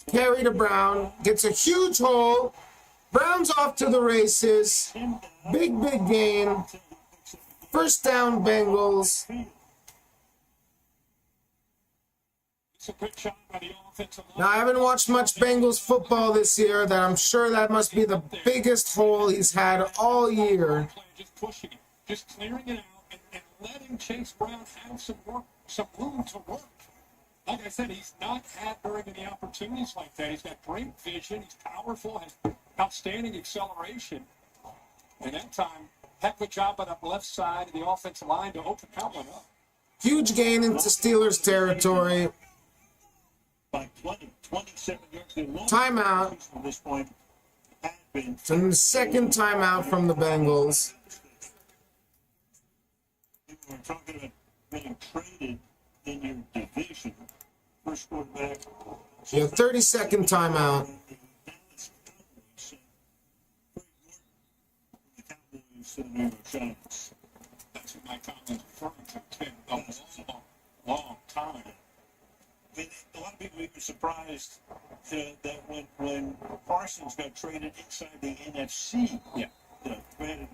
Carry to Brown. Gets a huge hole. Brown's off to the races. Big gain. First down, Bengals. It's a good shot by the offensive line. Now, I haven't watched much Bengals football this year. That I'm sure that must be the biggest hole he's had all year. Just pushing it, just clearing it out, and letting Chase Brown have some work, some room to work. Like I said, he's not had very many opportunities like that. He's got great vision. He's powerful, has outstanding acceleration. And that time, heck of a job on the left side of the offensive line to open that one up. Huge gain into Steelers territory. By 27 yards. The longest Timeout. from this point had been And the second timeout from the Bengals. We're talking about being traded in your division. First quarterback. Yeah, 30-second timeout. The New York Giants. That's what my comment referring to. It's been a long time. I mean, a lot of people were surprised that when Parsons got traded inside the NFC, granted,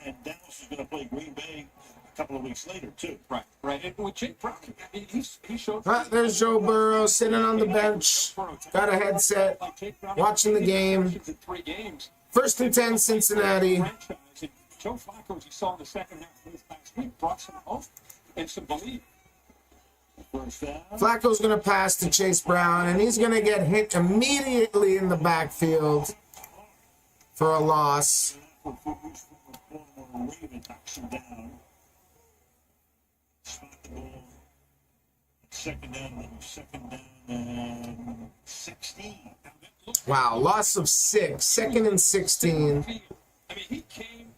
and Dallas was going to play Green Bay a couple of weeks later too. Right. And with Jake Brown, I mean, he showed. There's Joe Burrow sitting on the bench. Got a headset. Watching the game. 3 games. First and 10, Cincinnati. Franchise. And Joe Flacco, as you saw in the second half of this last week, brought some hope and some belief. Flacco's going to pass to Chase Brown, and he's going to get hit immediately in the backfield for a loss. Second down and 16. Wow, loss of 6. Second and 16. I mean, he came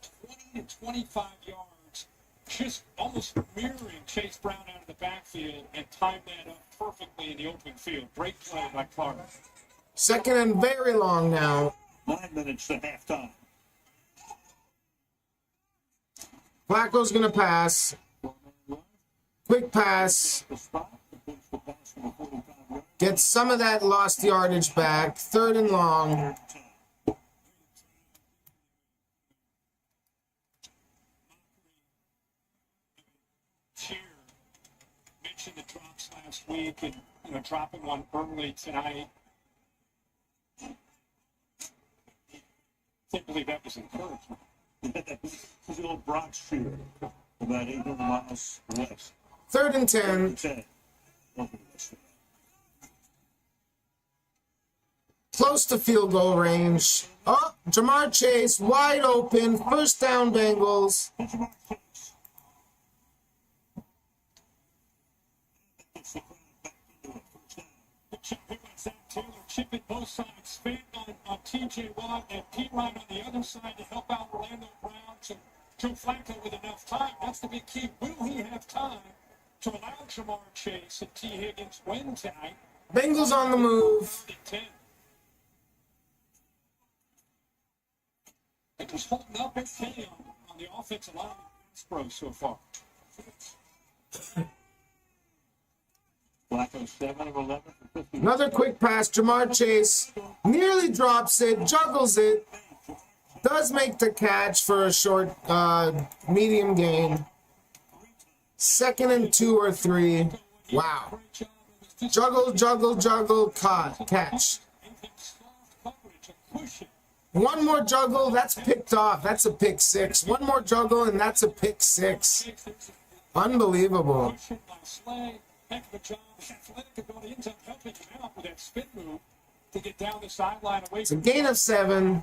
20 to 25 yards, just almost mirroring Chase Brown out of the backfield and timed that up perfectly in the open field. Great play by Clark. Second and very long now. 9 minutes to halftime. Flacco's going to pass. Quick pass. Gets some of that lost yardage back. 3rd and long. Mentioned the drops last week and dropping one early tonight. Can't believe that was encouragement. It's a little Bronx cheer, about 800 miles west. 3rd and 10. 10. Close to field goal range. Oh, Jamar Chase wide open. 1st down, Bengals. Taylor chipping both sides, spanned on T.J. Watt and P-Ryan on the other side to help out Orlando Brown. So Joe Flacco with enough time. That's the big key. Will he have time to allow Jamar Chase and T. Higgins win tonight? Bengals on the move. 10. It was holding up okay on the offensive line of so far. Flacco 7 of 11 for 50. Another quick pass. Jamar Chase nearly drops it, juggles it. Does make the catch for a short, medium gain. 2nd and 2 or 3. Wow. Juggle, caught, catch. One more juggle, that's picked off. That's a pick 6. One more juggle, and that's a pick 6. Unbelievable. Heck of a job. Athletic ability ends up helping him out with that spin move to get down the sideline away. It's a gain of 7.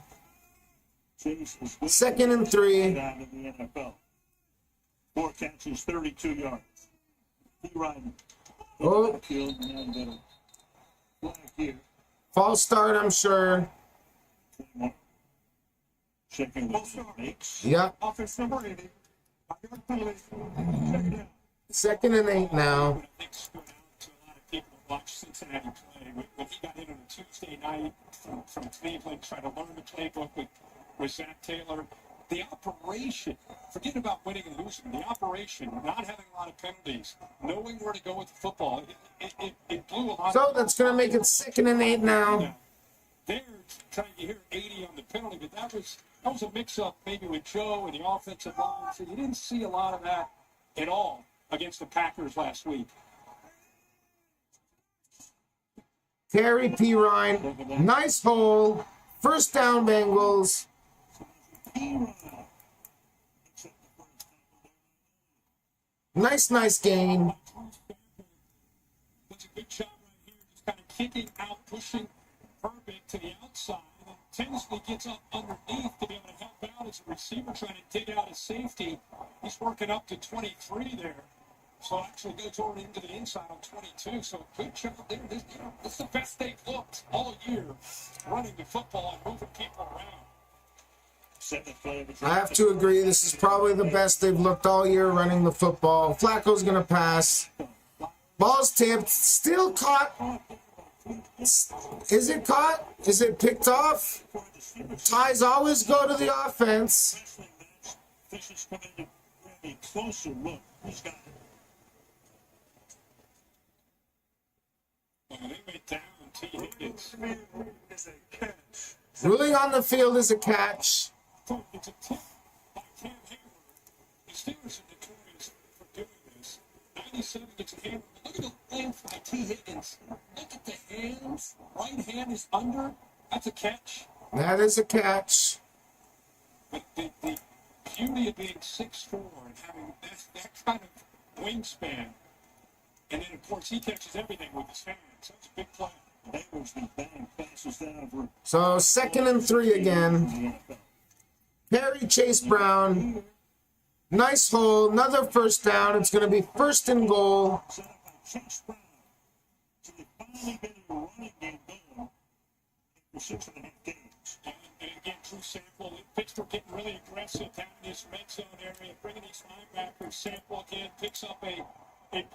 2nd and 3. In the NFL. 4 catches, 32 yards. P-Ryan. Oh. Flag here. False start, I'm sure. Checking with makes. Yep. Offense number 80. 2nd and 8 now. To a lot of people who watch Cincinnati play. When he got in on a Tuesday night from Cleveland, trying to learn the playbook with Zach Taylor, the operation, forget about winning and losing, the operation, not having a lot of penalties, knowing where to go with the football, it blew a lot. So that's going to make it 2nd and 8 now. They're trying to hear 80 on the penalty, but that was a mix-up maybe with Joe and the offensive line. So you didn't see a lot of that at all against the Packers last week. Terry P-Ryan. Nice hole. 1st down, Bengals. Nice gain. That's a good job right here. Just kind of kicking out, pushing Herbig to the outside. And Tinsley gets up underneath to be able to help out as a receiver trying to dig out a safety. He's working up to 23 there. So actually goes over into the inside on 22. So good job there. This is the best they've looked all year, running the football and moving people around. I have to agree. This is probably the best they've looked all year running the football. Flacco's going to pass. Ball's tipped. Still caught. Is it caught? Is it picked off? Ties always go to the offense. Fish is coming to a closer look. He's got it. They went down. T. Higgins. Ruling on the field is a catch. It's a tip by Cam Hayward. The Steelers are notorious for doing this. 97 gets a hand. Look at the length by T. Higgins. Look at the hands. Right hand is under. That's a catch. That is a catch. But the beauty of being 6'4" and having that kind of wingspan. And then, of course, he catches everything with his hands. So it's a big play. Bengals the bang passes down for. So 2nd and 3 again. Perry Chase Brown. Nice hole. Another 1st down. It's going to be 1st and goal. Set up by Chase Brown. So they've finally been in a running game going for 6.5 games. And again, Drew Sample, Pittsburgh getting really aggressive down in this red zone area, bringing these linebackers. Sample again picks up a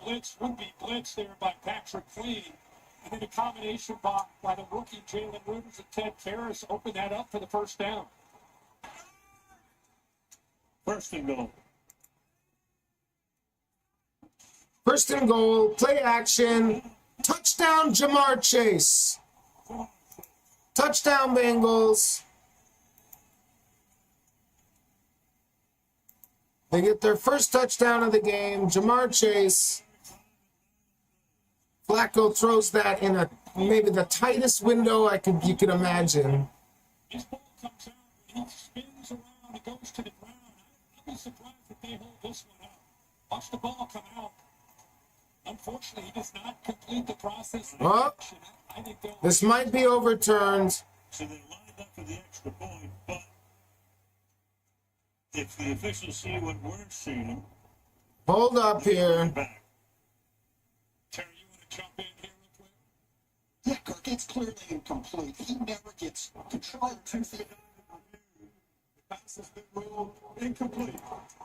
blitz, would-be blitz there by Patrick Queen. And then a combination by the rookie Jalen Rivers and Ted Karras opened that up for the 1st down. 1st and goal. First and goal, play action, touchdown Jamar Chase. Touchdown Bengals. They get their first touchdown of the game. Jamar Chase. Flacco throws that in a maybe the tightest window you could imagine. His ball comes out, he spins around, it goes to the ground. I'd be surprised if they hold this one out. Watch the ball come out. Unfortunately, he does not complete the process. Oh, I think this might be overturned. So they lined up for the extra point, but if the officials see what we're seeing, Hold up here. back. Terry, you want to jump in here real quick? Yeah, Kirk, it's clearly incomplete. He never gets control of 2 feet. The pass has been ruled incomplete.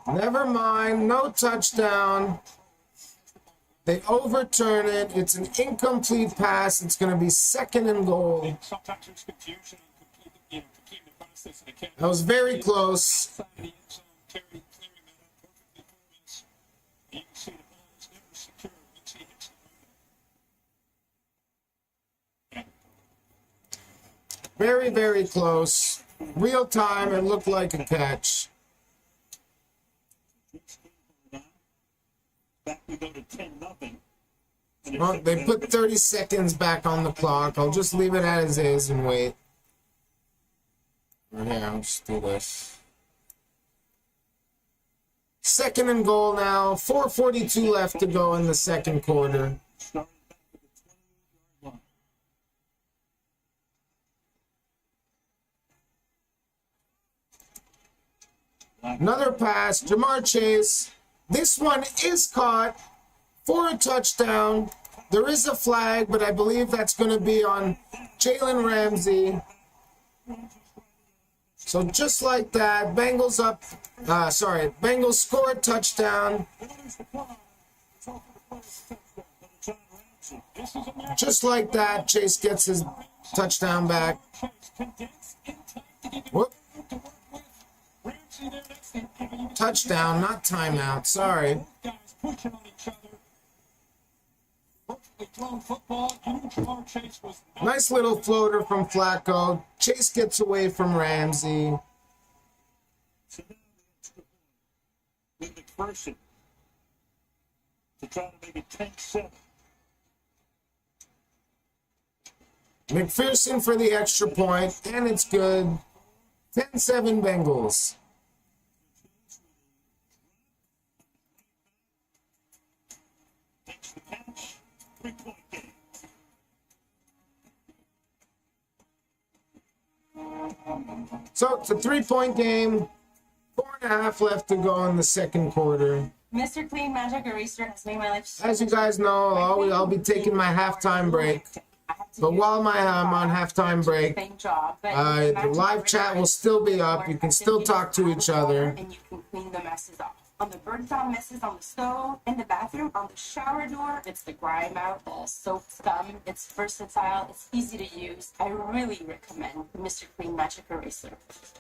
Never mind. No touchdown. They overturn it. It's an incomplete pass. It's going to be second and goal. Sometimes there's confusion on completing the process. And it That was very close. outside the end zone, Terry clearing that up perfectly for us. You can see the ball is never secure once he hits the ground. Very, very close. Real time. It looked like a catch. Back we go to 10-0. Well, they put 30 seconds back on the clock. I'll just leave it as is and wait. Here, I'll just do this. Second and goal now. 4:42 left to go in the second quarter. Starting back at the 20-yard line. Another pass. Jamar Chase. This one is caught for a touchdown. There is a flag, but I believe that's going to be on Jalen Ramsey. So just like that, Bengals up. Bengals score a touchdown. Just like that, Chase gets his touchdown back. Whoop. Touchdown, not timeout. Sorry. Nice little floater from Flacco. Chase gets away from Ramsey. So now with McPherson to try to make it 10-7. McPherson for the extra point, and it's good. 10-7 Bengals. Takes the catch, 3-point game. So it's a 3-point game. 4.5 left to go in the second quarter. Mr. Clean Magic Eraser has made my life so As you guys know, I'll be taking my halftime break. But while I'm on halftime break, the live chat will still be up. You can still talk to each other. And you can clean the messes up. On the bird found messes on the stove, in the bathroom, on the shower door, it's the grime out, the soap scum. It's versatile, it's easy to use. I really recommend the Mr. Clean Magic Eraser.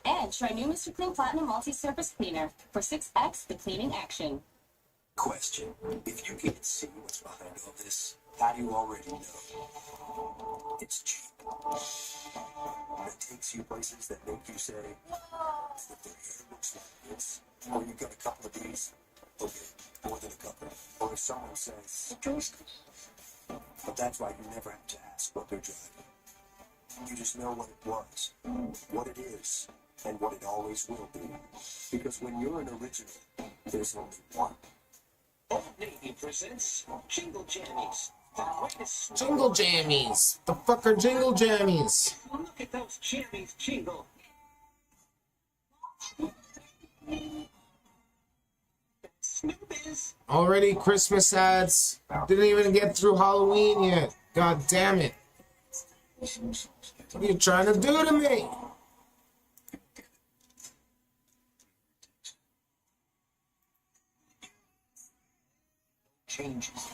And try new Mr. Clean Platinum Multi-Surface Cleaner for 6x the cleaning action. Question. If you can't see what's behind all this, how do you already know? It's cheap. It takes you places that make you say, if their hair looks like this, or you've got a couple of these, okay, more than a couple. Or if someone says, but that's why you never have to ask what they're driving. You just know what it was, what it is, and what it always will be. Because when you're an original, there's only one. Old Navy presents Jingle Jammies. The greatest. Jingle jammies. The fuck are jingle jammies? Look at those jammies jingle. Snoopers. Already Christmas ads. Didn't even get through Halloween yet. God damn it. What are you trying to do to me? Changes.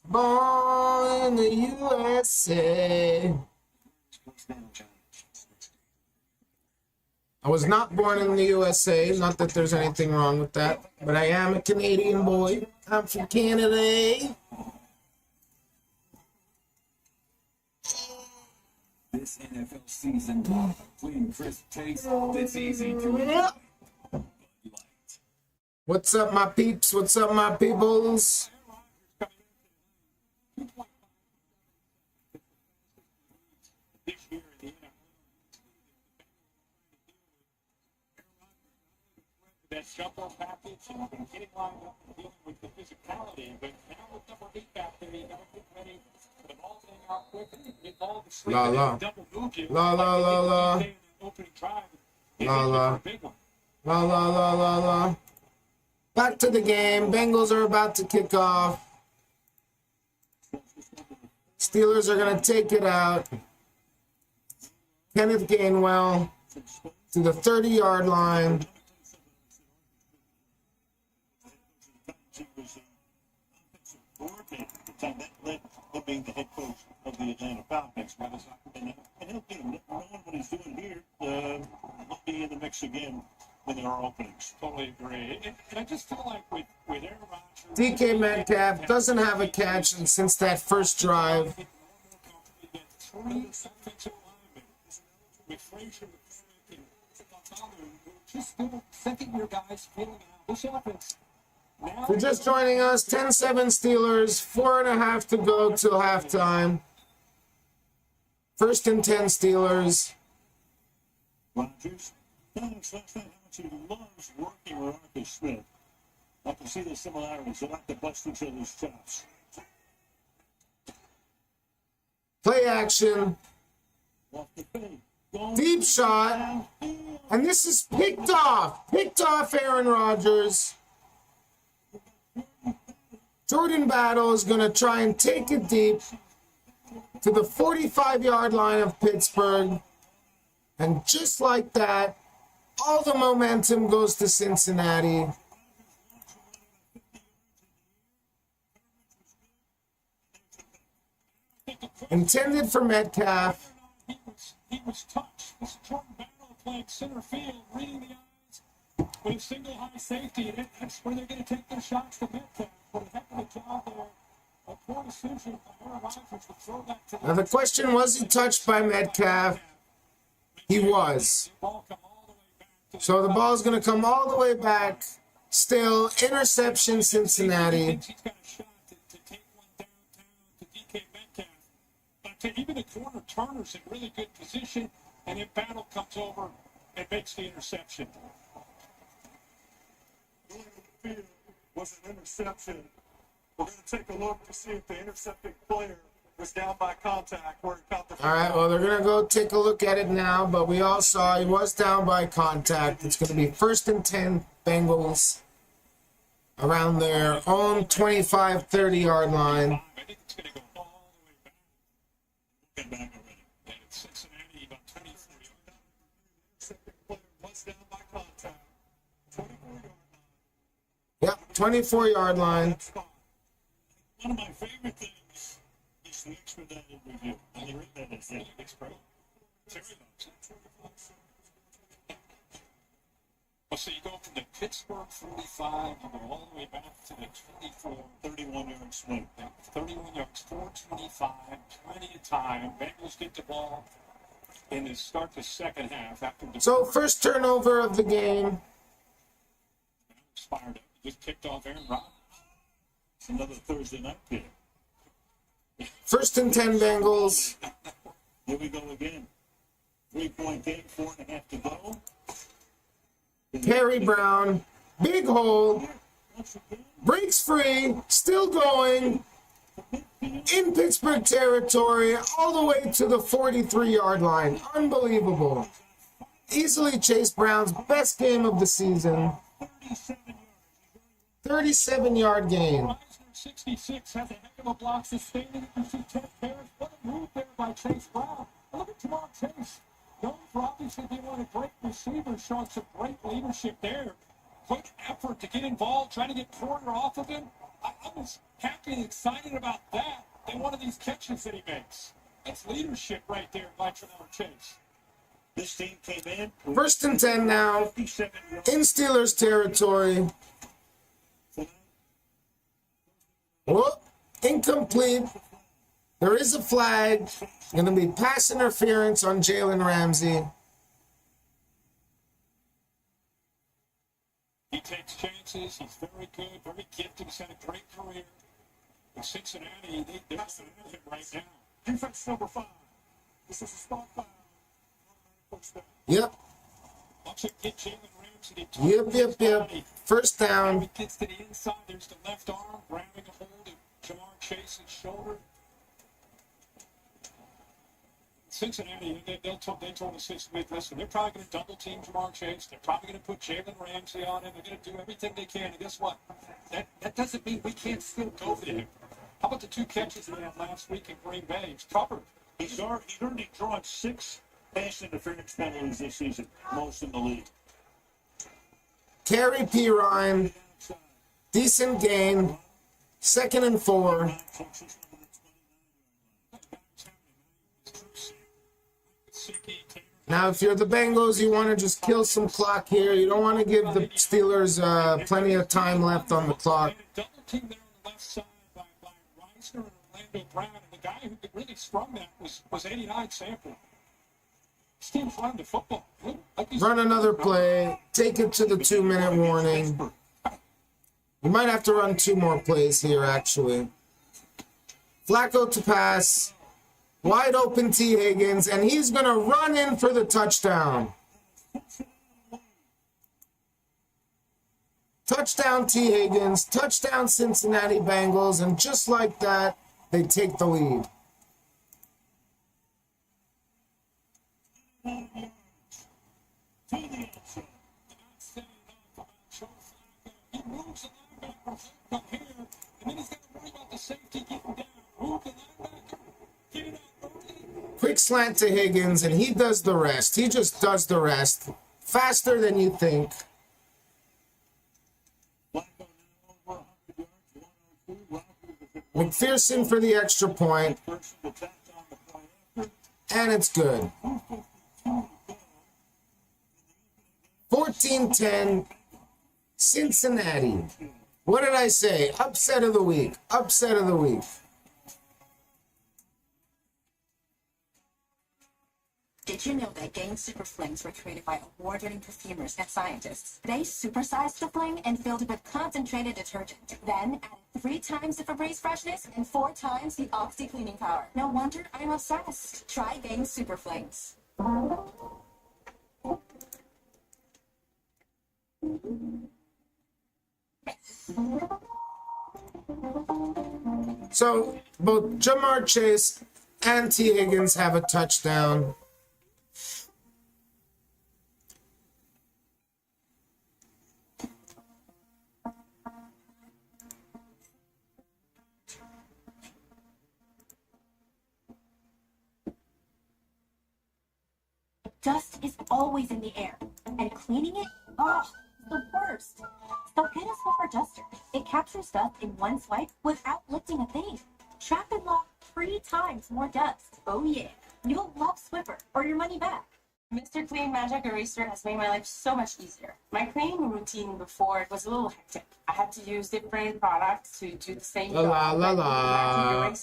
Born in the USA. I was not born in the USA. Not that there's anything wrong with that, but I am a Canadian boy. I'm from Canada. This NFL season, clean, crisp taste that's easy to enjoy. What's up, my peeps? What's up, my peoples? That shuffle package and getting lined up and dealing with the physicality, but now with number 8 back there, you gotta get ready for the ball getting out quick and get ball to sleep and then double move you. La la la la. Opening drive. La la. Big one. La la la la la. Back to the game. Bengals are about to kick off. Steelers are going to take it out. Kenneth Gainwell to the 30-yard line. Him being the head coach of the Atlanta Falcons. And he'll be knowing what he's doing here, he'll be in the mix again when there are openings. Totally agree. And I just feel like with Aaron Rodgers, DK Metcalf doesn't have a catch since that first drive. Second-year guys feeling out this offense. If you're just joining us, 10-7 Steelers, 4.5 to go till halftime. First and 10 Steelers. Rodgers, last night how much he loves working with Arthur Smith. I can see the similarities. They like to bust each other's chops. Play action. Off the fade. Deep shot. And this is picked off. Picked off Aaron Rodgers. Jordan Battle is going to try and take it deep to the 45-yard line of Pittsburgh. And just like that, all the momentum goes to Cincinnati. Intended for Metcalf. He was touched. This is Jordan Battle playing center field, reading the eyes with a single high safety. And that's where they're going to take their shots to Metcalf. But a heck of a job there. A poor decision by Aaron Rodgers to throw that to Now the question, was he touched by Metcalf? He was. So the ball's going to come all the way back. Still, interception Cincinnati. He's got a shot to take one downtown to DK Metcalf. But even the corner Turner's in really good position, and then Battle comes over and makes the interception. Was an interception. We're going to take a look to see if the intercepting player was down by contact where he caught the. All right, well, they're going to go take a look at it now, but we all saw he was down by contact. It's going to be first and 10 Bengals around their own 25, 30-yard line. I think it's going to go all the way back. Get back already. And it's Cincinnati about 24 yards. Intercepting player was down by contact. 24-yard line. Yep, 24-yard line. One of my favorite things is the expedited review. I mean, that is it. It's great. Well, so you go from the Pittsburgh 45, you go all the way back to the 24, 31-yard swing. 31 yards, 425, plenty of time. Bengals get the ball and they start the second half after the So first turnover of the game. fired up. Just kicked off Aaron Rodgers. It's another Thursday night game. First and 10 Bengals. Here we go again. 3-point game, 4.5 to go. Perry Brown, big hole, breaks free, still going, in Pittsburgh territory, all the way to the 43-yard line. Unbelievable. Easily Chase Brown's best game of the season. 37-yard gain. 66 has a heck of a block sustaining. You see Ted Harris. What a move there by Chase Brown. Look at Jamar Chase. Known for obviously being one of the great receivers, showing some great leadership there. Quick effort to get involved, trying to get Porter off of him. I was happy and excited about that than one of these catches that he makes. That's leadership right there by Jamar Chase. This team came in. First and 10 now 57 in Steelers territory. Whoop, incomplete. There is a flag. Going to be pass interference on Jalen Ramsey. He takes chances. He's very good, very gifted. He's had a great career. In Cincinnati, they're not at him right now. Defense number 5. This is a spot foul. Yep. Looks like get Jalen Ramsey to Yep. First down. He gets to the inside. There's the left arm grabbing a hold of Jamar Chase's shoulder. Cincinnati, they told us this week, listen, they're probably going to double team Jamar Chase. They're probably going to put Jalen Ramsey on him. They're going to do everything they can. And guess what? That doesn't mean we can't still go to him. How about the 2 catches he had last week in Green Bay? He's covered. He's already drawn 6 pass interference penalties this season, most in the league. Carry Pirine. Decent gain. 2nd and 4. Now, if you're the Bengals, you want to just kill some clock here. You don't want to give the Steelers plenty of time left on the clock. Double team there on the left side by Reisner and Orlando Brown. And the guy who really sprung that was 89 Sample. This team's running the football. Run another play. Take it to the 2-minute warning. You might have to run 2 more plays here, actually. Flacco to pass. Wide open T. Higgins, and he's going to run in for the touchdown. Touchdown T. Higgins, touchdown Cincinnati Bengals, and just like that, they take the lead. Quick slant to Higgins, and he does the rest. He just does the rest. Faster than you think. McPherson for the extra point. And it's good. 14-10, Cincinnati. What did I say? Upset of the week. Upset of the week. Did you know that Gain Super Flings were created by award-winning perfumers and scientists? They supersized the fling and filled it with concentrated detergent. Then added 3 times the Febreze freshness and 4 times the Oxy cleaning power. No wonder I'm obsessed. Try Gain Super Flings. So both Jamar Chase and T. Higgins have a touchdown. Dust is always in the air, and cleaning it, oh, the worst. So get a Swiffer Duster. It captures dust in one swipe without lifting a thing. Trap and lock 3 times more dust. Oh yeah, you'll love Swiffer or your money back. Mr. Clean Magic Eraser has made my life so much easier. My cleaning routine before was a little hectic. I had to use different products to do the same job. La la la.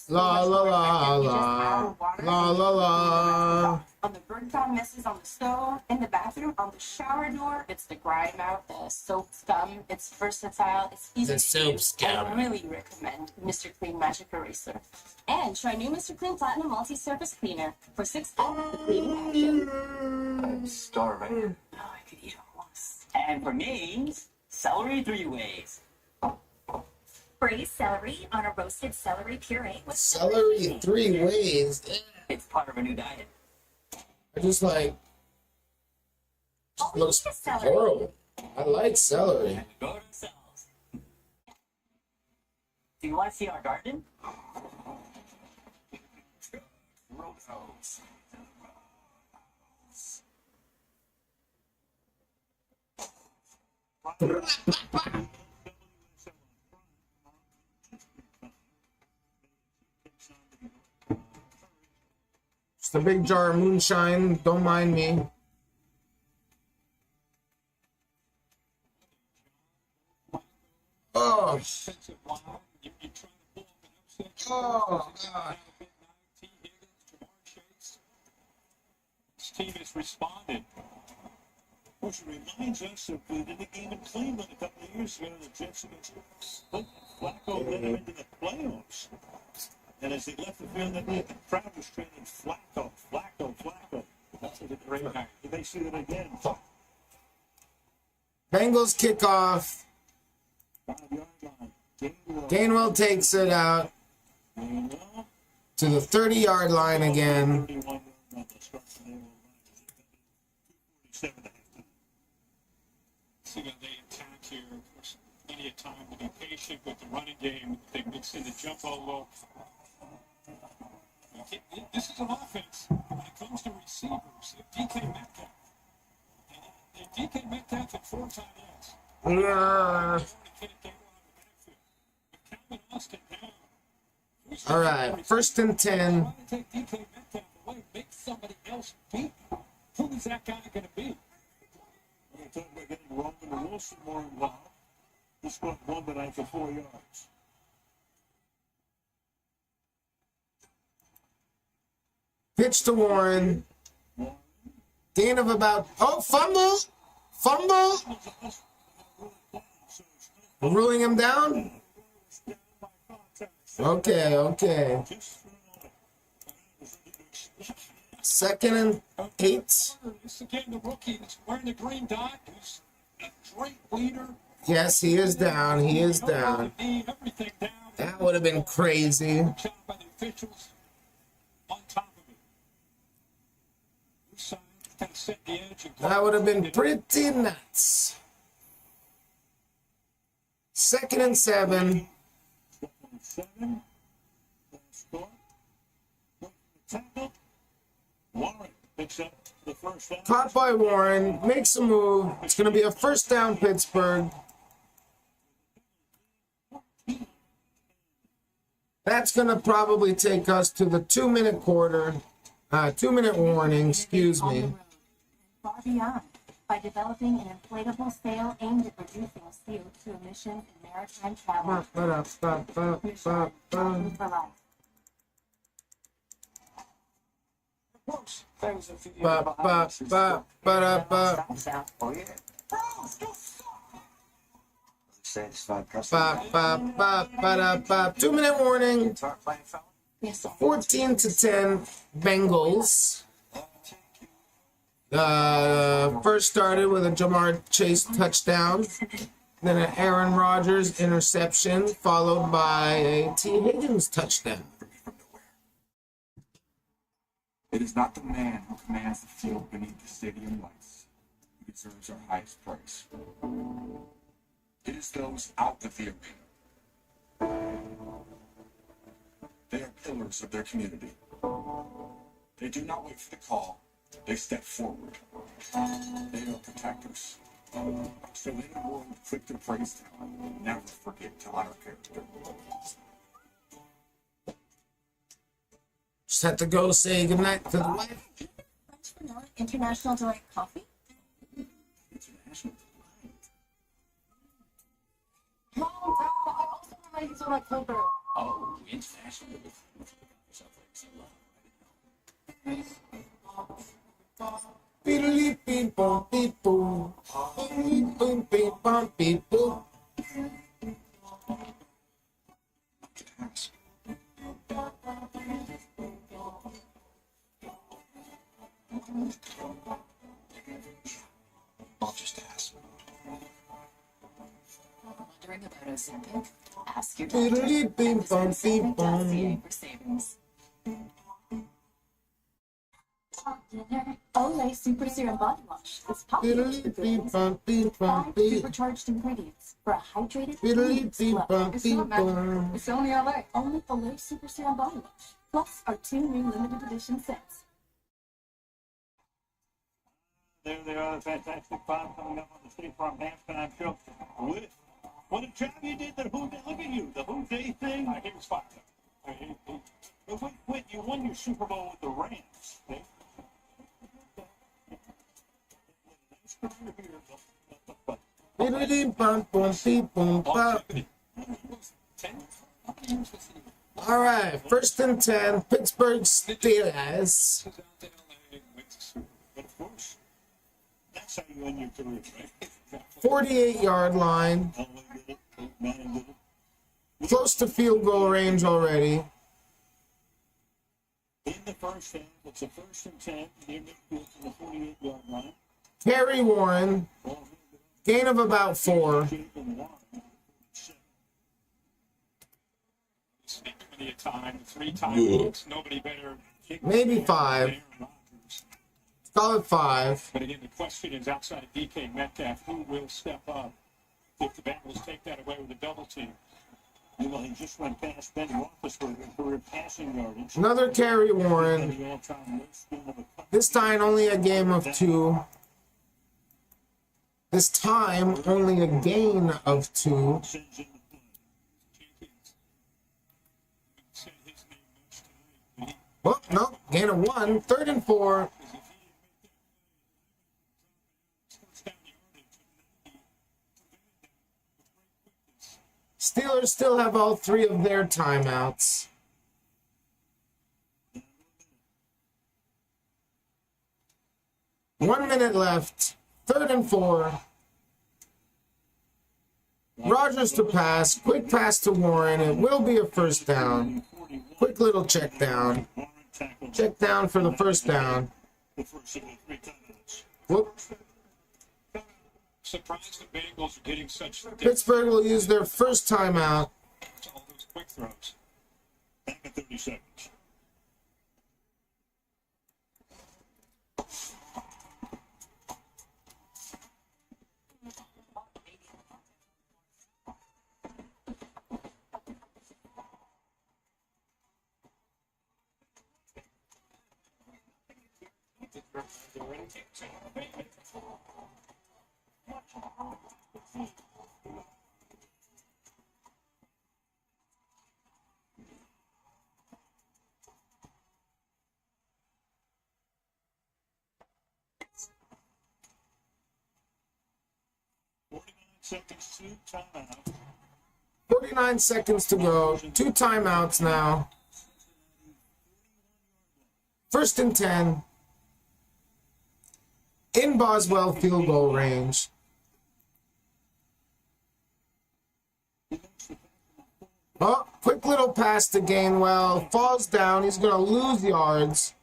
La la la la. La la la. On the bird found messes on the stove, in the bathroom, on the shower door, it's the grime out, the soap scum. It's versatile. It's easy. The soap scum. I really recommend Mr. Clean Magic Eraser. And try new Mr. Clean Platinum Multi-Surface Cleaner for 6 times the cleaning action. I'm starving. Oh, I could eat all once. And for me, celery 3 ways. Braised celery on a roasted celery puree with Celery 3 ways. It's part of a new diet. I just like. Oh, Looks we need a celery. horrible. I like celery. Go to themselves. Do you want to see our garden? Just a big jar of moonshine. Don't mind me. Oh. Offensive line. You trying to pull up an upset. Oh, God. This team has responded. Which reminds us of the game in Cleveland a couple of years ago. The Jets against Flacco led them into the playoffs. And as they left the field, the crowd was chanting Flacco, Flacco, Flacco. That's a great night. You may see that again. Bengals kickoff. 5-yard line. Gainwell takes it out to the 30-yard line again. 31 run to start the game. 247 See how they attack here. Of course, plenty of time to be patient with the running game. They mix in the jumbo look. This is an offense when it comes to receivers. DK Metcalf. And DK Metcalf at 4 tight ends. All right, 1st and 10. Trying to take DK Metcalf away, make somebody else beat. Who is that guy going to be? We're talking about getting Roman and Wilson more involved. This one tonight for 4 yards. Pitch to Warren. Gain of about... Oh, fumble! Fumble! We're ruling him down? Okay, okay. 2nd and 8. This again, the rookie that's wearing the green dot, who's a great leader. Yes, he is down. He is down. Everything down. That would have been crazy. Job by the officials on top of it. This side kind of set the edge. That would have been pretty nuts. 2nd and 7. 7. Score. Tackle. Warren picks up the first down. Caught by Warren. Makes a move. It's going to be a 1st down, Pittsburgh. That's going to probably take us to the 2-minute quarter. 2-minute warning, excuse me. Far beyond by developing an inflatable sail aimed at reducing CO2 emissions in maritime travel. Mission Driving for Life. Oh, yeah. Satisfied 2-minute warning. Start playing, fella. 14 to 10 Bengals. First started with a Jamar Chase touchdown, then an Aaron Rodgers interception, followed by a T. Higgins touchdown. It is not the man who commands the field beneath the stadium lights who deserves our highest praise. It is those out of the arena. They are pillars of their community. They do not wait for the call. They step forward. They are protectors. So in a world quick to praise talent, never forget to honor character. Just had to go say goodnight to the wife. French vanilla international delight coffee. International Mom, Dad, I also want my hazelnut cold brew. Oh, international. Beep beep boom beep boom. Beep boom beep bum beep boom. I'll just ask. Wondering about Ozempic? Ask your Beep beep bum beep bum. for savings. Olay Super Serum Body Wash is popular with Beep bum beep bum 5 beep. supercharged ingredients for a hydrated, Beep luminous beep glow. bum beep bum. It's only LA. Only Olay Super Serum Body Wash. Plus our 2 new limited edition scents. There they are, the Fantastic Five coming up on the State Farm Halftime Show. With what a job you did, the Who Day. Look at you, the Who Day thing. He was fine. I mean, But wait, you won your Super Bowl with the Rams. Okay? All right, 1st and 10, Pittsburgh Steelers. Of course, that's how you end your career, right? 48-yard line. Close to field goal range already. In the first half, it's a 1st and 10 near midfield to the 48-yard line. Terry Warren, gain of about 4. Plenty of time, 3 times, nobody better. Maybe 5. Call it 5. But again, the question is outside of DK Metcalf, who will step up if the Bengals take that away with a double team? Well, he just went past Ben Roethlisberger for passing yardage. Another Terry Warren. This time only a game of 2. This time only a gain of 2. Oh, no, gain of 1. 3rd and 4. Steelers still have all 3 of their timeouts. One minute left. 3rd and 4. Rodgers to pass. Quick pass to Warren. It will be a 1st down. Quick little check down. Check down for the 1st down. Whoop. Surprised the Bengals are getting such. Pittsburgh will use their 1st timeout. All those quick throws. Back at 30 seconds. Seconds to timeout. 49 seconds to go. 2 timeouts now. 1st and 10. In Boswell field goal range. Oh, quick little pass to Gainwell. Falls down. He's going to lose yards.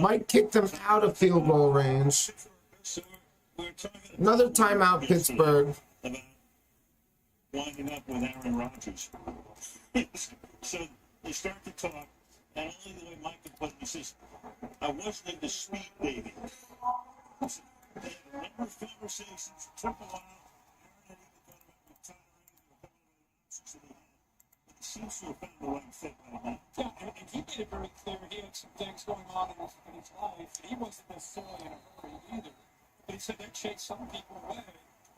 Might kick them out of field goal range. Another timeout, Pittsburgh. Winding up with Aaron Rodgers. So you start to talk, and only the way Mike can put it, he says, I wasn't into speed dating. They had a number of conversations, took a while. Aaron had even thought about retiring, he seems to have found the right fit right now. Yeah, and he made it very clear he had some things going on in his life, and he wasn't necessarily in a hurry either. But he said that chased some people away,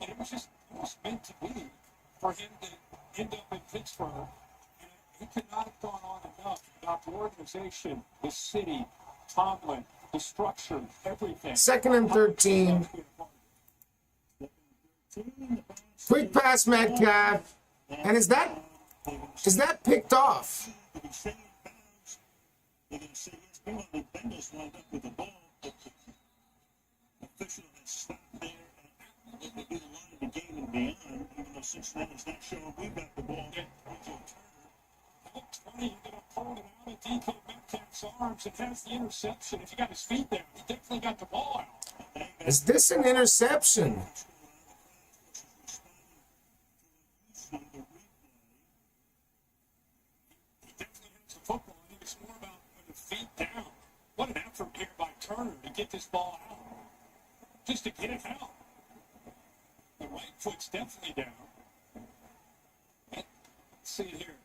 and it was meant to be for him to end up in Pittsburgh. And he could not have gone on enough about the organization, the city, Tomlin, the structure, everything. 2nd and 13. Quick pass, Metcalf. And is that picked off? They're going to say yes, meanwhile, the Bengals wind up with the ball, but the official has stopped there, and they do the line of the game and beyond, even though Cincinnati's not showing we got the ball. It's funny, you're going to pull it out of DK Metcalf's arms and has the interception. If you got his feet there, he definitely got the ball out. Is this an interception? He definitely has the football. I think it's more about when the feet down. What an effort here by Turner to get this ball out. Just to get it out. The right foot's definitely down. Let's see it here.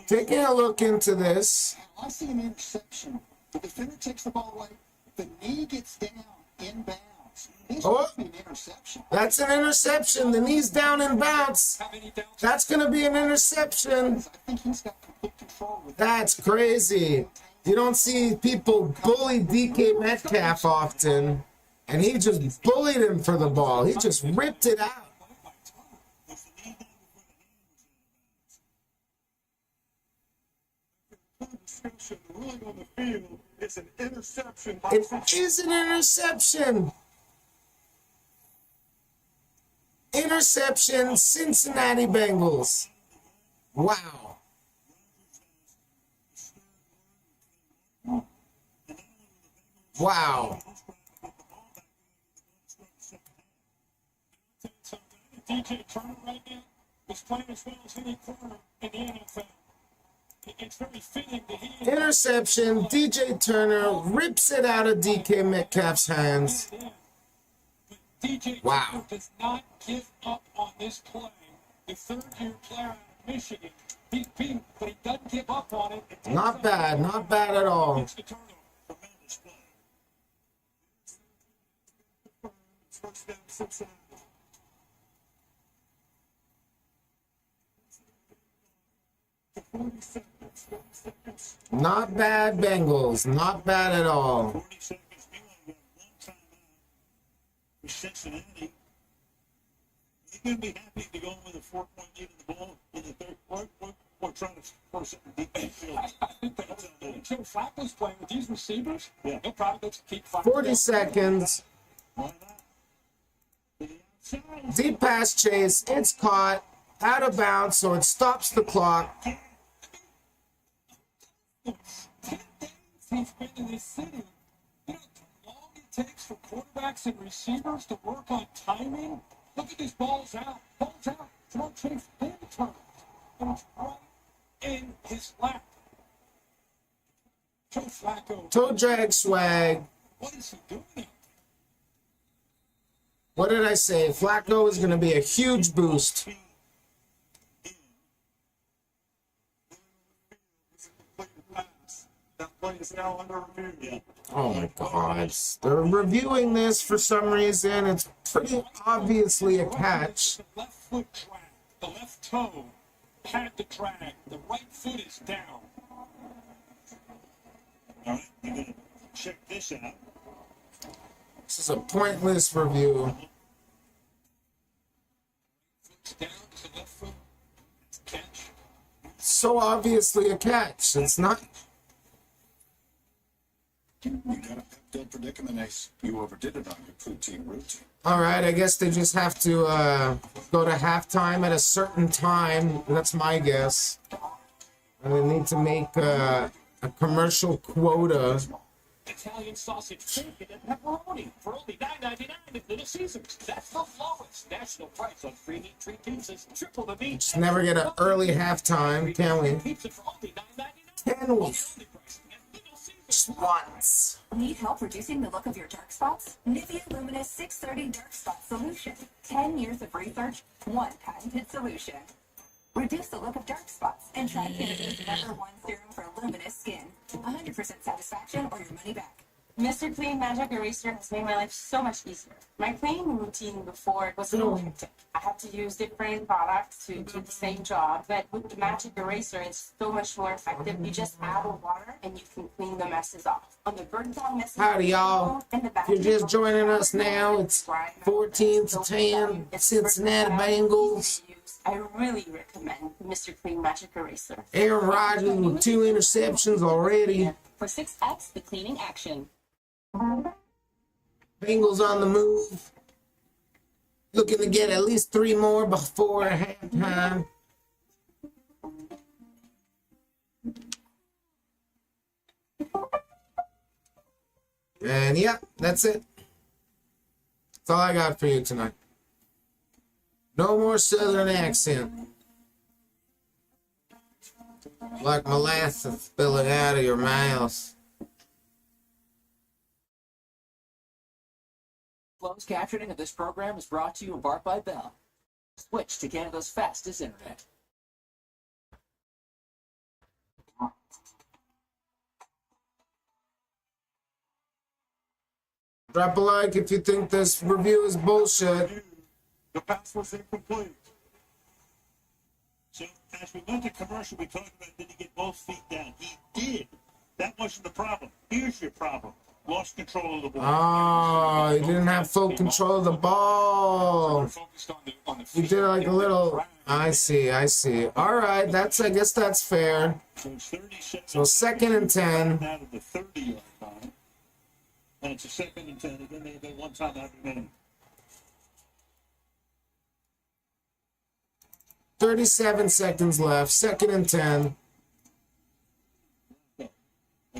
Taking a look into this. I see an interception. The defender takes the ball away. The knee gets down inbounds. This must be an interception. That's an interception. The knee's down in bounce. That's going to be an interception. I think he's got complete control with That's crazy. You don't see people bully DK Metcalf often, and he just bullied him for the ball. He just ripped it out. It's an interception. It is an interception. Interception, Cincinnati Bengals. Wow. Wow. DJ Turner right now is playing as well as any corner in the NFL. It's very fitting that he Interception, DJ Turner rips it out of DK Metcalf's hands. DJ Wow. Turner does not give up on this play. The third-year player out of Michigan. He's beat, but he doesn't give up on it. Not bad, not bad at all. It's the turnover. Tremendous play. First down, Cincinnati. Not bad, Bengals. Not bad at all. 40 seconds. Meanwhile, we have one timeout for Cincinnati. They're going to be happy to go with a 4-point lead in the ball in the third. We're trying to force it deep in the field. I think that Joe Flacco's playing with these receivers. Yeah. He'll probably keep fighting. 40 seconds. Why not? Deep pass chase. It's caught. Out of bounds, so it stops the clock. 10 days he's been in this city. You know how long it takes for quarterbacks and receivers to work on timing? Look at these balls out. Balls out. Throw chase in turn. And it's right in his lap. Joe Flacco. Toe drag swag. What is he doing there? What did I say? Flacco is going to be a huge boost. That play is now under review. Oh my God. They're reviewing this for some reason. It's pretty obviously a catch. The left foot drag. The left toe had the drag. The right foot is down. All right, you're going to check this out. This is a pointless review. Foot's down to the left foot. It's a catch. So obviously a catch. It's not. You got a dead predicament, Ace. You overdid it on your poutine routine. All right, I guess they just have to go to halftime at a certain time. That's my guess. And they need to make a commercial quota. Italian sausage, bacon, and pepperoni for only $9.99 at Little Caesars. That's the lowest national price on free meat treat pizzas. Triple the meat. Just never get an early halftime, can we? Pizza for only $9.99. Can we? Just once. Need help reducing the look of your dark spots? Nivea Luminous 630 Dark Spot Solution. 10 years of research, one patented solution. Reduce the look of dark spots and try Canada's #1 serum for luminous skin. 100% satisfaction or your money back. Mr. Clean Magic Eraser has made my life so much easier. My cleaning routine before was a little hectic. I had to use different products to do the same job, but with the Magic Eraser, it's so much more effective. You just add the water and you can clean the messes off. On the bird-dog messes, Howdy, y'all. If you're just joining us now, it's 14 to 10, Cincinnati Bengals. I really recommend Mr. Clean Magic Eraser. Aaron Rodgers with 2 interceptions already. For 6x the cleaning action. Bengals on the move. Looking to get at least 3 more before halftime. And yeah, that's it. That's all I got for you tonight. No more southern accent. Like molasses spilling out of your mouth. Closed captioning of this program is brought to you in part by Bell. Switch to Canada's fastest internet. Drop a like if you think this review is bullshit. The pass was incomplete. So as we went to commercial, we talked about did he get both feet down? He did. That wasn't the problem. Here's your problem. Lost control of the ball. Oh, he didn't have full control of the ball. He did like a little. I see. All right, I guess that's fair. So 2nd and 10. Out of the 30-yard line. And it's a 2nd and 10. And then they have that one time out remaining. 37 seconds left. 2nd and 10.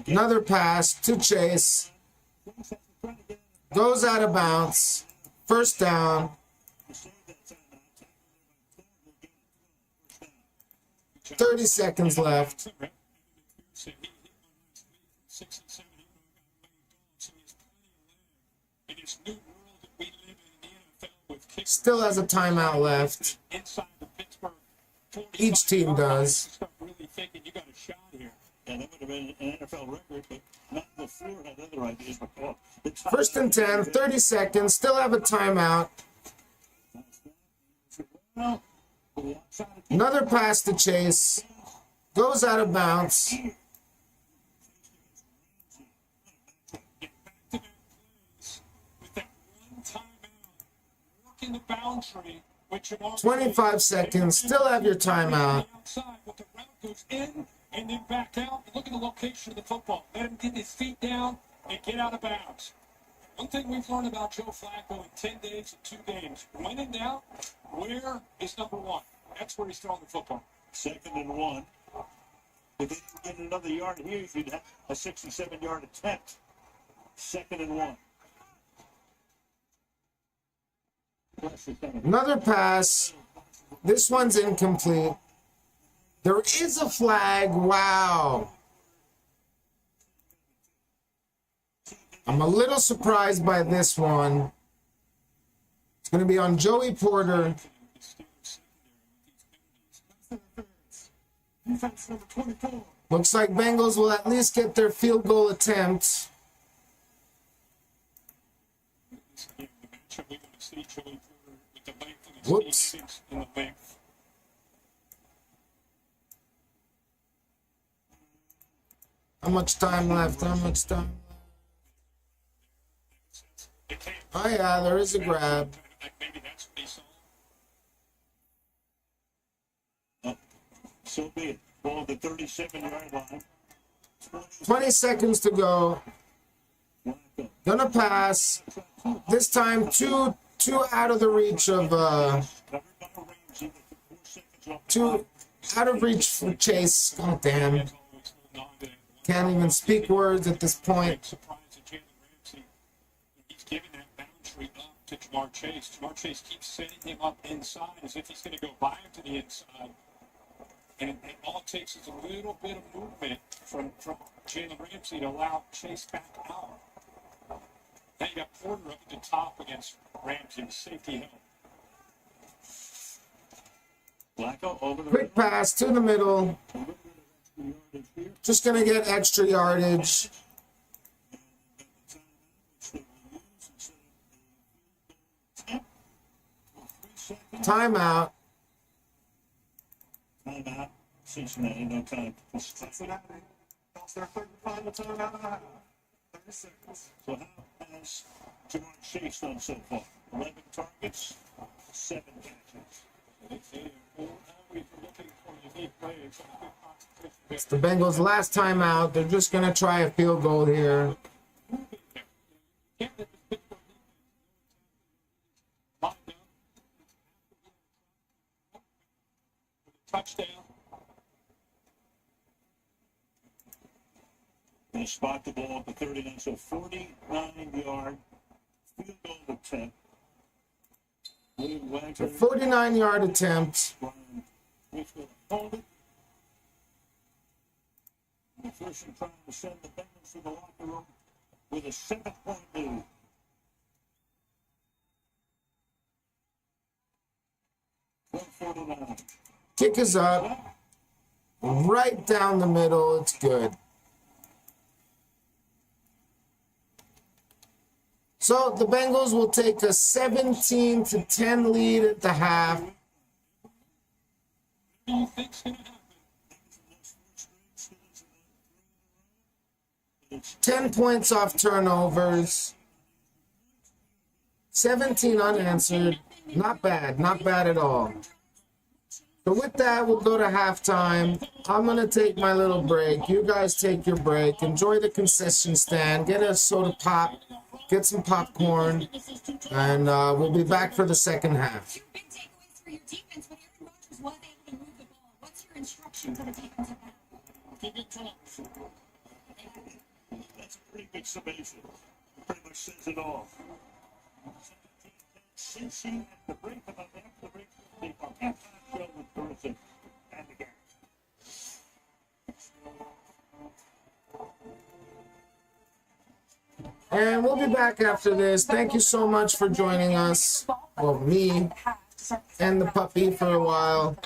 Another pass to Chase. Goes out of bounds. 1st down. 30 seconds left. Still has a timeout left. Each team does. And that would have been an NFL record, but not LaFleur had other ideas. But 1st and 10, 30 seconds. Still have a timeout. Another pass to Chase. Goes out of bounds. In the boundary, 25 seconds. Still have your timeout. The route goes in and then back out. Look at the location of the football. Let him get his feet down and get out of bounds. One thing we've learned about Joe Flacco in 10 days and 2 games, when in doubt, where is number one? That's where he's throwing the football. 2nd and 1. If they didn't get another yard here, you'd have a 67-yard attempt. 2nd and 1. Another pass. This one's incomplete. There is a flag. Wow. I'm a little surprised by this one. It's going to be on Joey Porter. Looks like Bengals will at least get their field goal attempt. Whoops. How much time left? How much time? Oh yeah, there is a grab. So be it. Ball at the 37-yard line. 20 seconds to go. Gonna pass. This time two out of the reach of two out of reach for Chase. Oh damn. Can't even speak words at this point. He's giving that boundary up to Jamar Chase. Jamar Chase keeps setting him up inside as if he's going to go by him to the inside. And all it takes is a little bit of movement from Jalen Ramsey to allow Chase back out. Now you got Porter up at the top against Ramsey, safety help. Flacco over the Quick pass to the middle. Just gonna get extra yardage. Timeout. Timeout. Cincinnati, no time. Cincinnati. That's their third final timeout and a half. 30 seconds. So how has Jamar Chase done so far? 11 targets, 7 catches. It's the Bengals' last timeout. They're just gonna try a field goal here. Touchdown. They spot the ball at the 39, so 49-yard field goal attempt. A 49-yard attempt. Hold it. McPherson trying to send the Bengals to the locker room with a 7-point lead. Kick is up. Right down the middle. It's good. So the Bengals will take a 17-10 lead at the half. do you think's going to happen? 10 points off turnovers. 17 unanswered. Not bad. Not bad at all. So with that, we'll go to halftime. I'm going to take my little break. You guys take your break. Enjoy the concession stand. Get a soda pop. Get some popcorn. And we'll be back for the second half. Big takeaways for your defense, but Aaron Rodgers was able to move the ball. What's your instruction for the defensive back? Keep it tough. That's a pretty good summation. Pretty much says it all. Cincy at the break, about after the break, they are halftime show with Burleson and the game. And we'll be back after this. Thank you so much for joining us. Well, me and the puppy for a while.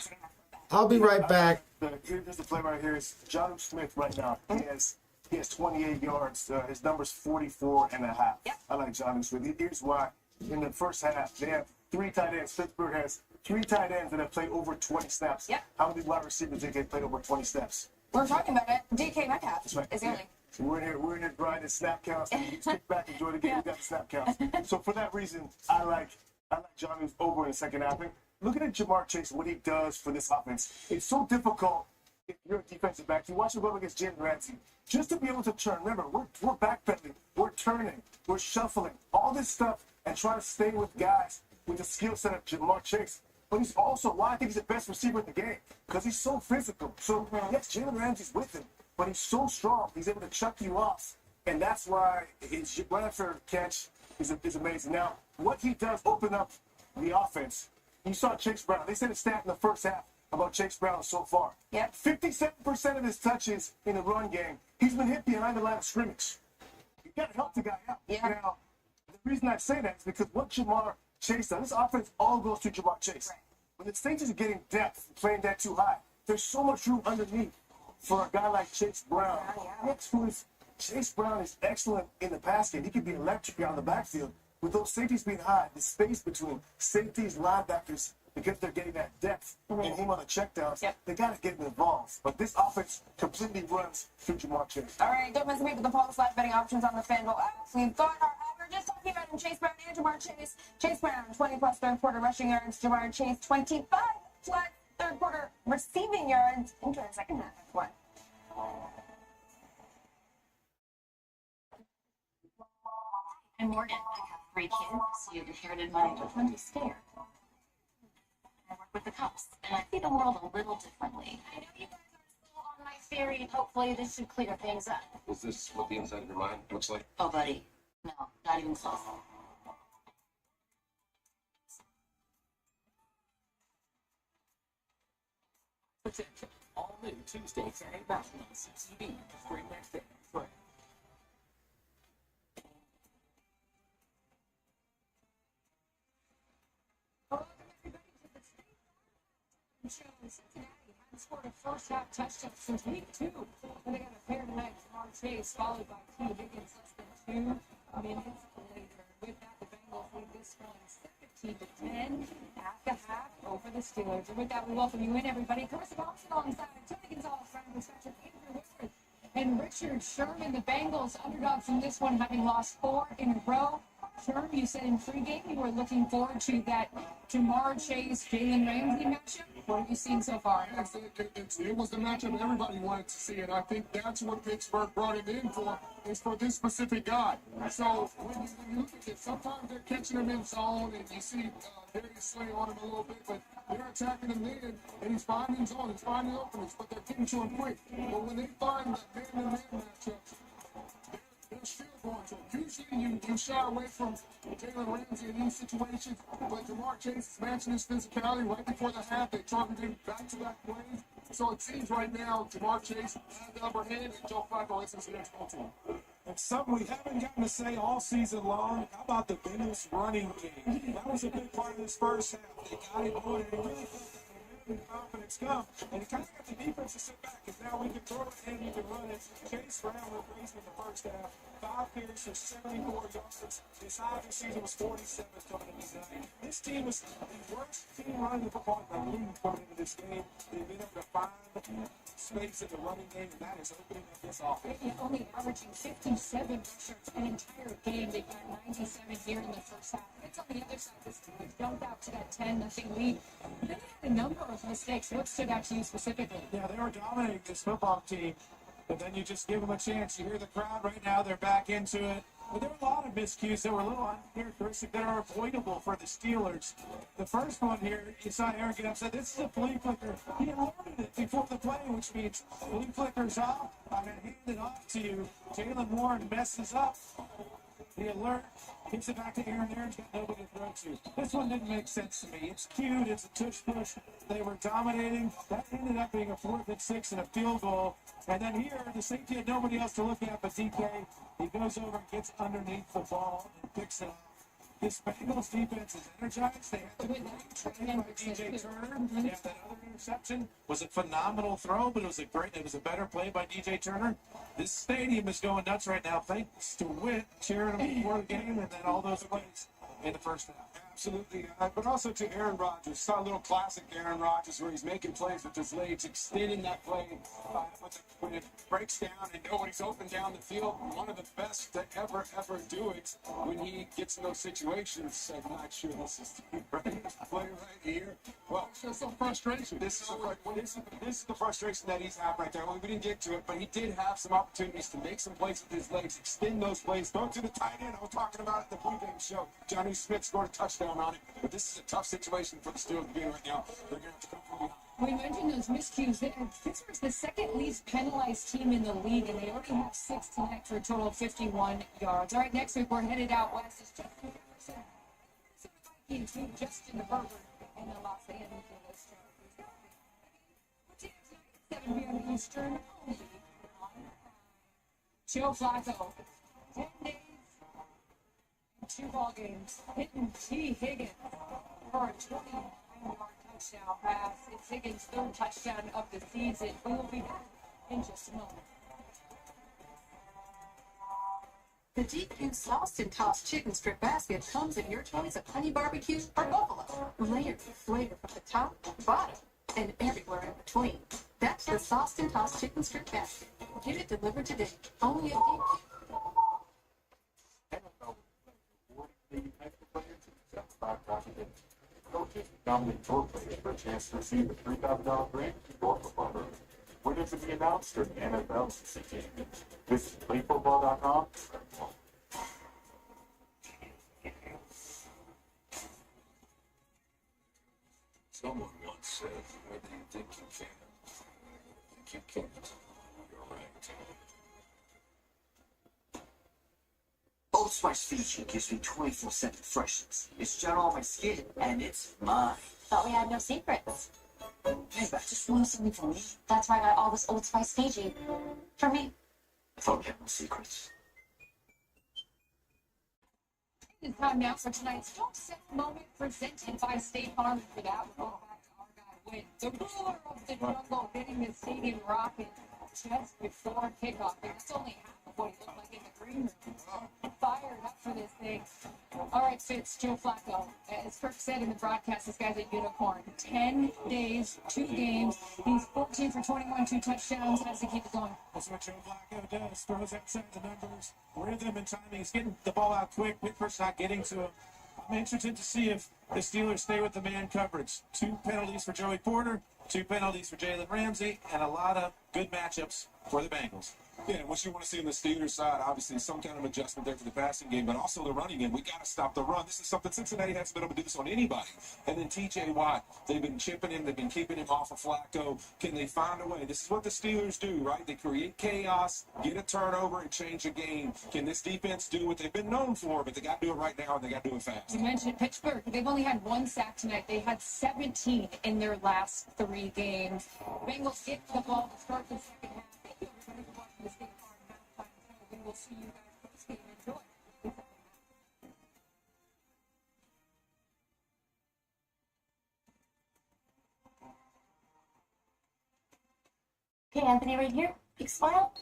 I'll be right back. Here's the play right here. It's John Smith right now. He has 28 yards. His number's 44 and a half. Yep. I like John Smith. Here's why. In the first half, they have 3 tight ends. Pittsburgh has 3 tight ends that have played over 20 snaps. Yep. How many wide receivers think they played over 20 snaps? We're talking about it. DK Metcalf That's right. is the only. So we're in here grinding snap counts. Just kick back, enjoy the game. We got the snap counts. So for that reason, I like Johnny's over in the second half. And looking at Jamar Chase, what he does for this offense, it's so difficult if you're a defensive back. You watch him go against Jalen Ramsey, just to be able to turn. Remember, we're backpedaling, we're turning, we're shuffling, all this stuff, and trying to stay with guys with the skill set of Jamar Chase. But he's also why I think he's the best receiver in the game, because he's so physical. So yes, Jalen Ramsey's with him, but he's so strong. He's able to chuck you off, and that's why his right after catch is amazing. Now, what he does open up the offense. You saw Chase Brown. They said a stat in the first half about Chase Brown so far. Yep. 57% of his touches in the run game, he's been hit behind the line of scrimmage. You got to help the guy out. Yeah. Now, the reason I say that is because what Jamar Chase does, this offense all goes to Jamar Chase. Right. When the Saints is getting depth, playing that too high, there's so much room underneath for a guy like Chase Brown. Next to his, Chase Brown is excellent in the pass game. He can be electric out of the backfield. With those safeties being high, the space between safeties, linebackers, because they're getting that depth and him on the checkdowns, they got to get him involved. But this offense completely runs through Jamar Chase. All right, don't miss a beat with the Pulse Live betting options on the FanDuel app. We've got our averages talking about him, Chase Brown and Jamar Chase. Chase Brown, 20-plus third-quarter rushing yards. Jamar Chase, 25-plus third-quarter receiving yards. Into the second half. One. I'm Morgan. I have 3 kids. You inherited my judgment of scare. I work with the cops, and I see the world a little differently. I know you guys are still on my theory, and hopefully this should clear things up. Is this what the inside of your mind looks like? Oh, buddy. No, not even close. Attention. All new Tuesday Saturday basketball on CCTV. Stream next day. Right. Welcome everybody to the State Show. Cincinnati hadn't scored a first-half touchdown since week 2. And they got a pair tonight. Jamar Chase followed by T. Higgins less than 2 minutes later. With that, the Bengals lead this one 17-10 at the half over the Steelers. And with that, we welcome you in, everybody. Carissa Thompson alongside Tony Gonzalez, Ryan Reception, Andrew Whitford, and Richard Sherman. The Bengals underdogs in this one, having lost 4 in a row. Sherman, you said in pregame you were looking forward to that Jamar Chase, Jalen Ramsey matchup. What have you seen so far? It was the matchup everybody wanted to see, and I think that's what Pittsburgh brought it in for, is for this specific guy. So when you look at it, sometimes they're catching him in zone, and you see Darius Slay on him a little bit, but they're attacking him in, and he's finding zone, he's finding openings, but they're getting to him quick. But when they find the man-to-man matchups, they're still going to him. Usually you shy away from Jalen Ramsey in these situations, but Jamar Chase is matching his physicality right before the half. They targeted him back-to-back plays. So it seems right now Jamar Chase has the upper hand, and Joe Flacco is his next team. And something we haven't gotten to say all season long, how about the Bengals running game? That was a big part of this first half. They got it going, and it really felt like the confidence come. And he kind of got the defense to sit back, because now we can throw it and you can run it. Chase Brown went crazy in the first half. 5 carries for 74 yards. His high of the season was 47 coming into tonight. This team was the worst team running the football in the league coming into this game. They've been able to find space in the running game, and that is opening up this offense. Only averaging 57 rushers an entire game. They've got 97 here in the first half. It's on the other side. This team has jumped out to that 10-0 lead. They had a number of mistakes. What stood out to you specifically? Yeah, they were dominating this football team, but then you just give them a chance. You hear the crowd right now. They're back into it. But there were a lot of miscues that were a little uncharacteristic that are avoidable for the Steelers. The first one here, you saw Aaron get upset. This is a flea flicker. He alerted it before the play, which means flea flicker's off. I'm going to hand it off to you. Jalen Warren messes up the alert, gives it back to Aaron. Aaron's got nobody to throw to. This one didn't make sense to me. It's cute. It's a tush push. They were dominating. That ended up being a 4th and 6 and a field goal. And then here, the safety had nobody else to look at but DK. He goes over and gets underneath the ball and picks it off. This Bengals defense is energized. They had the great training by DJ Turner. They had that other interception. Was a phenomenal throw, but it was a better play by DJ Turner. This stadium is going nuts right now, thanks to Witt cheering him before the game, and then all those plays in the first half. Absolutely, but also to Aaron Rodgers. Saw a little classic Aaron Rodgers where he's making plays with his legs, extending that play when it breaks down and nobody's open down the field. One of the best to ever do it when he gets in those situations. I'm not sure this is the right play right here. Well, there's some frustration. This is the frustration that he's had right there. Well, we didn't get to it, but he did have some opportunities to make some plays with his legs, extend those plays, throw it to the tight end. I was talking about it at the pregame show. Johnny Smith scored a touchdown on it, but this is a tough situation for the Steelers to be in right now. They're going to have to come from behind. We mentioned those miscues. Pittsburgh's the second least penalized team in the league, and they already have 6 tonight for a total of 51 yards. All right, next week we're headed out west. It's Justin Jefferson, Vikings meet Justin Herbert in the Los Angeles Chargers. 7 p.m. Eastern. Joe Flacco, 10 days and 2 ball games. Hitting T. Higgins for a 29-yard touchdown pass. It's Higgins' 3rd touchdown of the season. We will be back in just a moment. The DQ Sauced and Tossed Chicken Strip Basket comes in your choice of honey barbecue or buffalo. Layered with flavor from the top, bottom, and everywhere in between. That's the Sauced and Tossed Chicken Strip Basket. Get it delivered today. Only at DQ. Coaches nominate your players for a chance to receive a $3,000 grant to your football. Winners will be announced during the NFL season. Visit playfootball.com. Someone once said, whether you think you can, think you can't, you're right. Old Spice Fiji gives me 24/7 freshness. It's jet on my skin, and it's mine. Thought we had no secrets. Babe, I just want something for me. That's why I got all this Old Spice Fiji. For me. I thought we had no secrets. It's time now for tonight's Don't Set Moment presented by State Farm. For that, we'll go back to our guy, Witt, the ruler of the jungle, hitting the stadium rocket just before kickoff. That's only half of what he looked like in the green room. Fired up for this thing. All right, Fitz, Joe Flacco. As Kirk said in the broadcast, this guy's a unicorn. 10 days, 2 games. He's 14 for 21, 2 touchdowns. Has to keep it going. That's what Joe Flacco does. Throws outside the numbers. Rhythm and timing. He's getting the ball out quick. Whitford's not getting to him. I'm interested to see if the Steelers stay with the man coverage. 2 penalties for Joey Porter, 2 penalties for Jalen Ramsey, and a lot of good matchups for the Bengals. Yeah, and what you want to see on the Steelers side, obviously, some kind of adjustment there to the passing game, but also the running game. We got to stop the run. This is something Cincinnati hasn't been able to do this on anybody. And then T.J. Watt, they've been chipping him. They've been keeping him off of Flacco. Can they find a way? This is what the Steelers do, right? They create chaos, get a turnover, and change a game. Can this defense do what they've been known for? But they got to do it right now, and they got to do it fast. You mentioned Pittsburgh. They've only had 1 sack tonight. They had 17 in their last 3 games. Bengals get the ball to start the second half. Thank you, everybody, for watching the State Farm Halftime Show. We will see you guys post game. Enjoy. Okay, Anthony, right here. Big smile.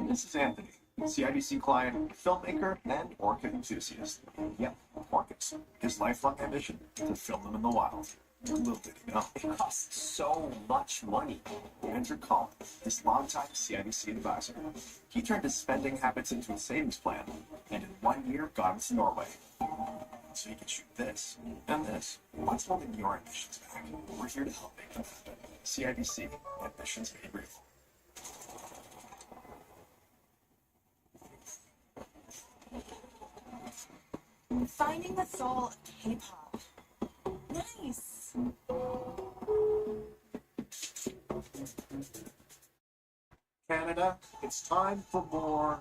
This is Anthony, CIBC client, filmmaker, and orchid enthusiast. Yep, orchids. His lifelong ambition to film them in the wild. Little did he know. It costs so much money. Andrew Collins, this longtime CIBC advisor. He turned his spending habits into a savings plan, and in 1 year got him to Norway. So he can shoot this and this. What's holding your ambitions back? We're here to help make them happen. CIBC, ambitions made real. Finding the soul of K-pop. Nice. Canada, it's time for more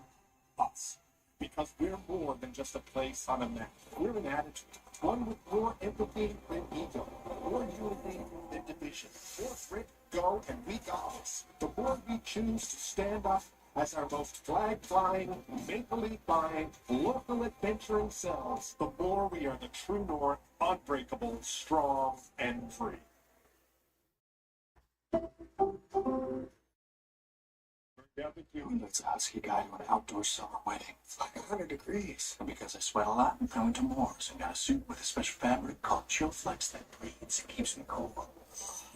us. Because we're more than just a place on a map. We're an attitude. One with more empathy than ego. More unity than division. More grit, go, and we got this. The more we choose to stand up as our most flag-flying, make-believe-buying, local adventuring selves, the more we are the true north, unbreakable, strong, and free. Let's ask a guy to an outdoor summer wedding. It's like 100 degrees. And because I sweat a lot, I went to Moore's and got a suit with a special fabric called Chill Flex that breathes and keeps me cool.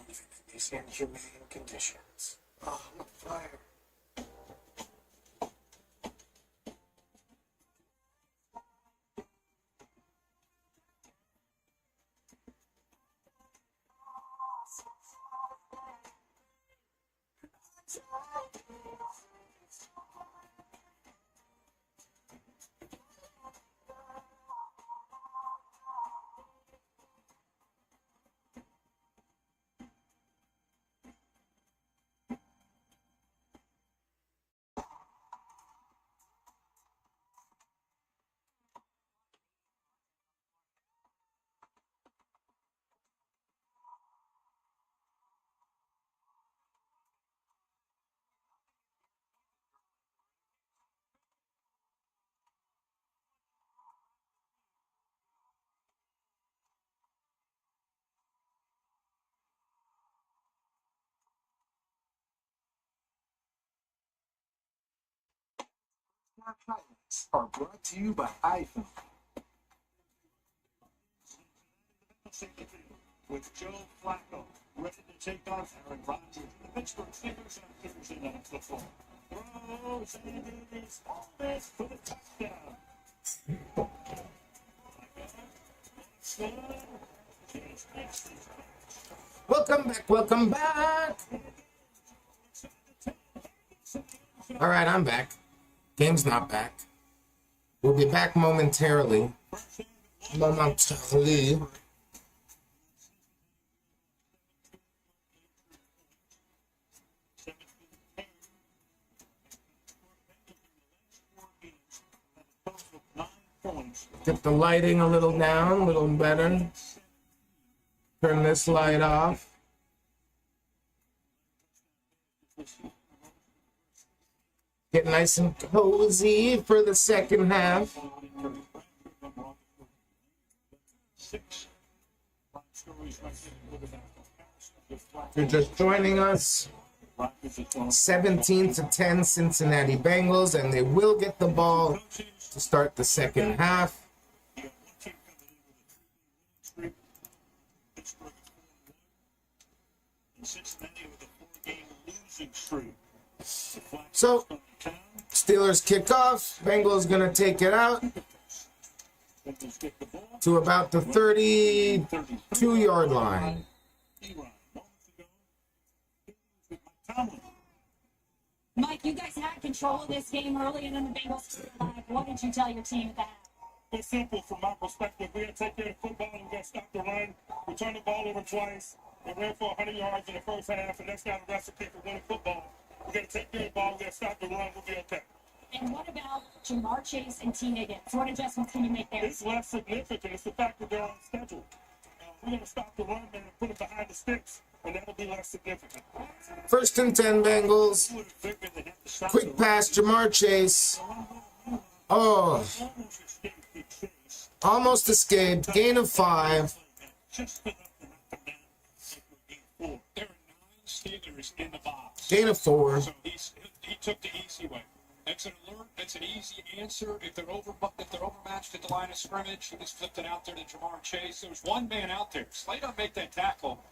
Even in these inhumane conditions. Oh, I'm on fire. Our highlights are brought to you by iPhone. With Joe Flacco ready to take on Aaron Rodgers. The Pittsburgh Steelers on Thursday Night Football. Throws and it is almost for the touchdown. Welcome back. All right, I'm back. Game's not back. We'll be back momentarily. Get the lighting a little down, a little better. Turn this light off. Get nice and cozy for the second half. If you're just joining us, 17-10 Cincinnati Bengals, and they will get the ball to start the second half. So, Steelers kick off. Bengals gonna take it out to about the 32-yard line. Mike, you guys had control of this game early, and then the Bengals came back. What did you tell your team at that? It's simple from my perspective. We got to take care of football and we got to stop the run. We turned the ball over twice. We ran for 100 yards in the first half, and that's not a recipe for winning football. We got to take care of the ball. We got to stop the run. We'll be okay. And what about Jamar Chase and T. Higgins? What adjustments can you make there? It's less significant. It's the fact that they're on schedule. We're going to stop the run and put it behind the sticks, and that'll be less significant. 1st and 10 Bengals. Quick pass, Jamar Chase. Oh. Almost escaped. Gain of 5. There are 9 Steelers in the box. Gain of 4. So he took the easy way. That's an alert. That's an easy answer. If they're overmatched at the line of scrimmage, he just flipped it out there to Jamar Chase. There was one man out there. Slay don't make that tackle.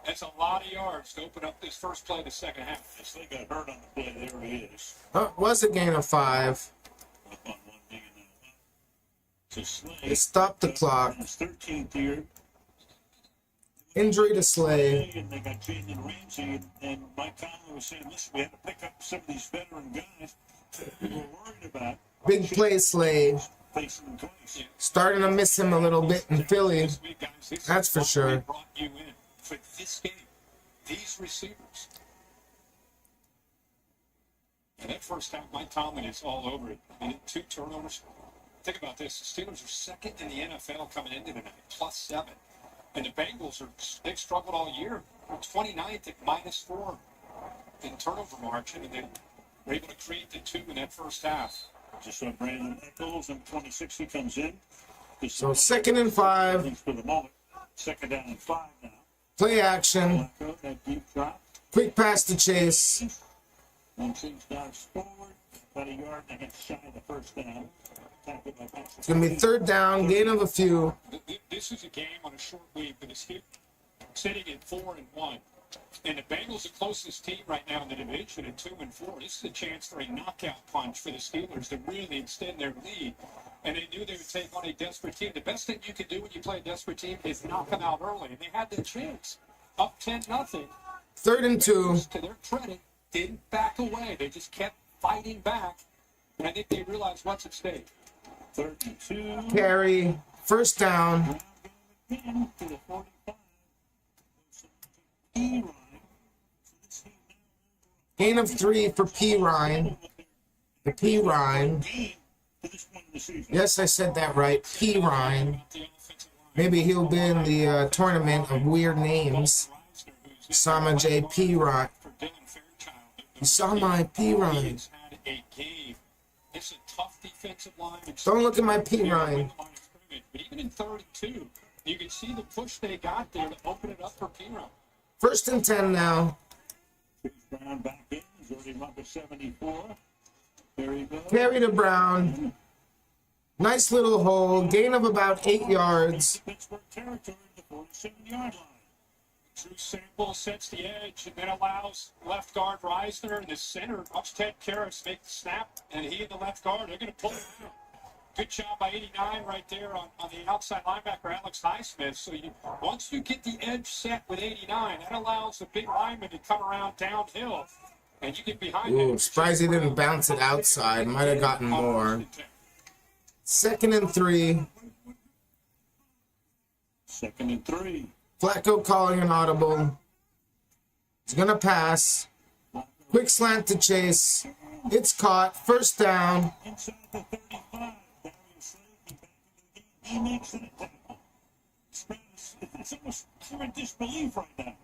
That's a lot of yards to open up this first play of the second half. Slay got hurt on the play. There he is. Oh, was a gain of 5. Up on 1 knee and then to Slay. They stopped the clock. His 13th year. Injury to Slay. And they got Jalen Ramsey, and Mike Conley was saying, listen, we had to pick up some of these veteran guys we were worried about. Big play Slay. Facing them twice. Starting to miss him a little bit in Philly. That's for sure. Brought you in for this game. These receivers. And that first half, Mike Tomlin is all over it. I mean, 2 turnovers. Think about this. The Steelers are second in the NFL coming into tonight, +7. And the Bengals they've struggled all year. 29th at -4 in turnover margin, and they were able to create the 2 in that first half. Just saw Brandon Echols, and 26, he comes in. So 2nd and 5. For the moment. 2nd down and 5 now. Play action. That deep drop. Quick pass to Chase. One Chase dives forward. About a yard and a half shy of the first down. It's going to be 3rd down. Gain of a few. This is a game on a short week with the Steelers sitting at 4-1. And the Bengals are the closest team right now in the division at 2-4. This is a chance for a knockout punch for the Steelers to really extend their lead. And they knew they would take on a desperate team. The best thing you can do when you play a desperate team is knock them out early. And they had the chance. Up 10-0. 3rd and 2. To their credit, didn't back away. They just kept fighting back. And I think they realized what's at stake. 3rd and 2. Carry. 1st down. Gain of 3 for P. Ryan. The P. Ryan. Yes, I said that right. P. Ryan. Maybe he'll be in the tournament of weird names. Sama J. P. Ryan. You saw my P. Ryan. It's a tough defensive line. Don't look at my P. Ryan. But even in 3rd and 2, you can see the push they got there to open it up for P. Ryan. 1st and 10 now. Brown back in. He's already up to 74. There he goes. Carry to Brown. Nice little hole. Gain of about 8 yards. Pittsburgh territory, the 47-yard line. Drew Sample sets the edge and then allows left guard Reisner and the center. Watch Ted Karras make the snap, and he and the left guard, they're going to pull it out. Good job by 89 right there on the outside linebacker, Alex Highsmith. So once you get the edge set with 89, that allows the big lineman to come around downhill. And you get behind him. Ooh, surprised he didn't bounce it outside. Might have gotten more. 2nd and 3. 2nd and 3. Flacco calling an audible. He's going to pass. Quick slant to Chase. It's caught. 1st down. Inside the 35. He makes it a tackle. It's almost pure disbelief right now.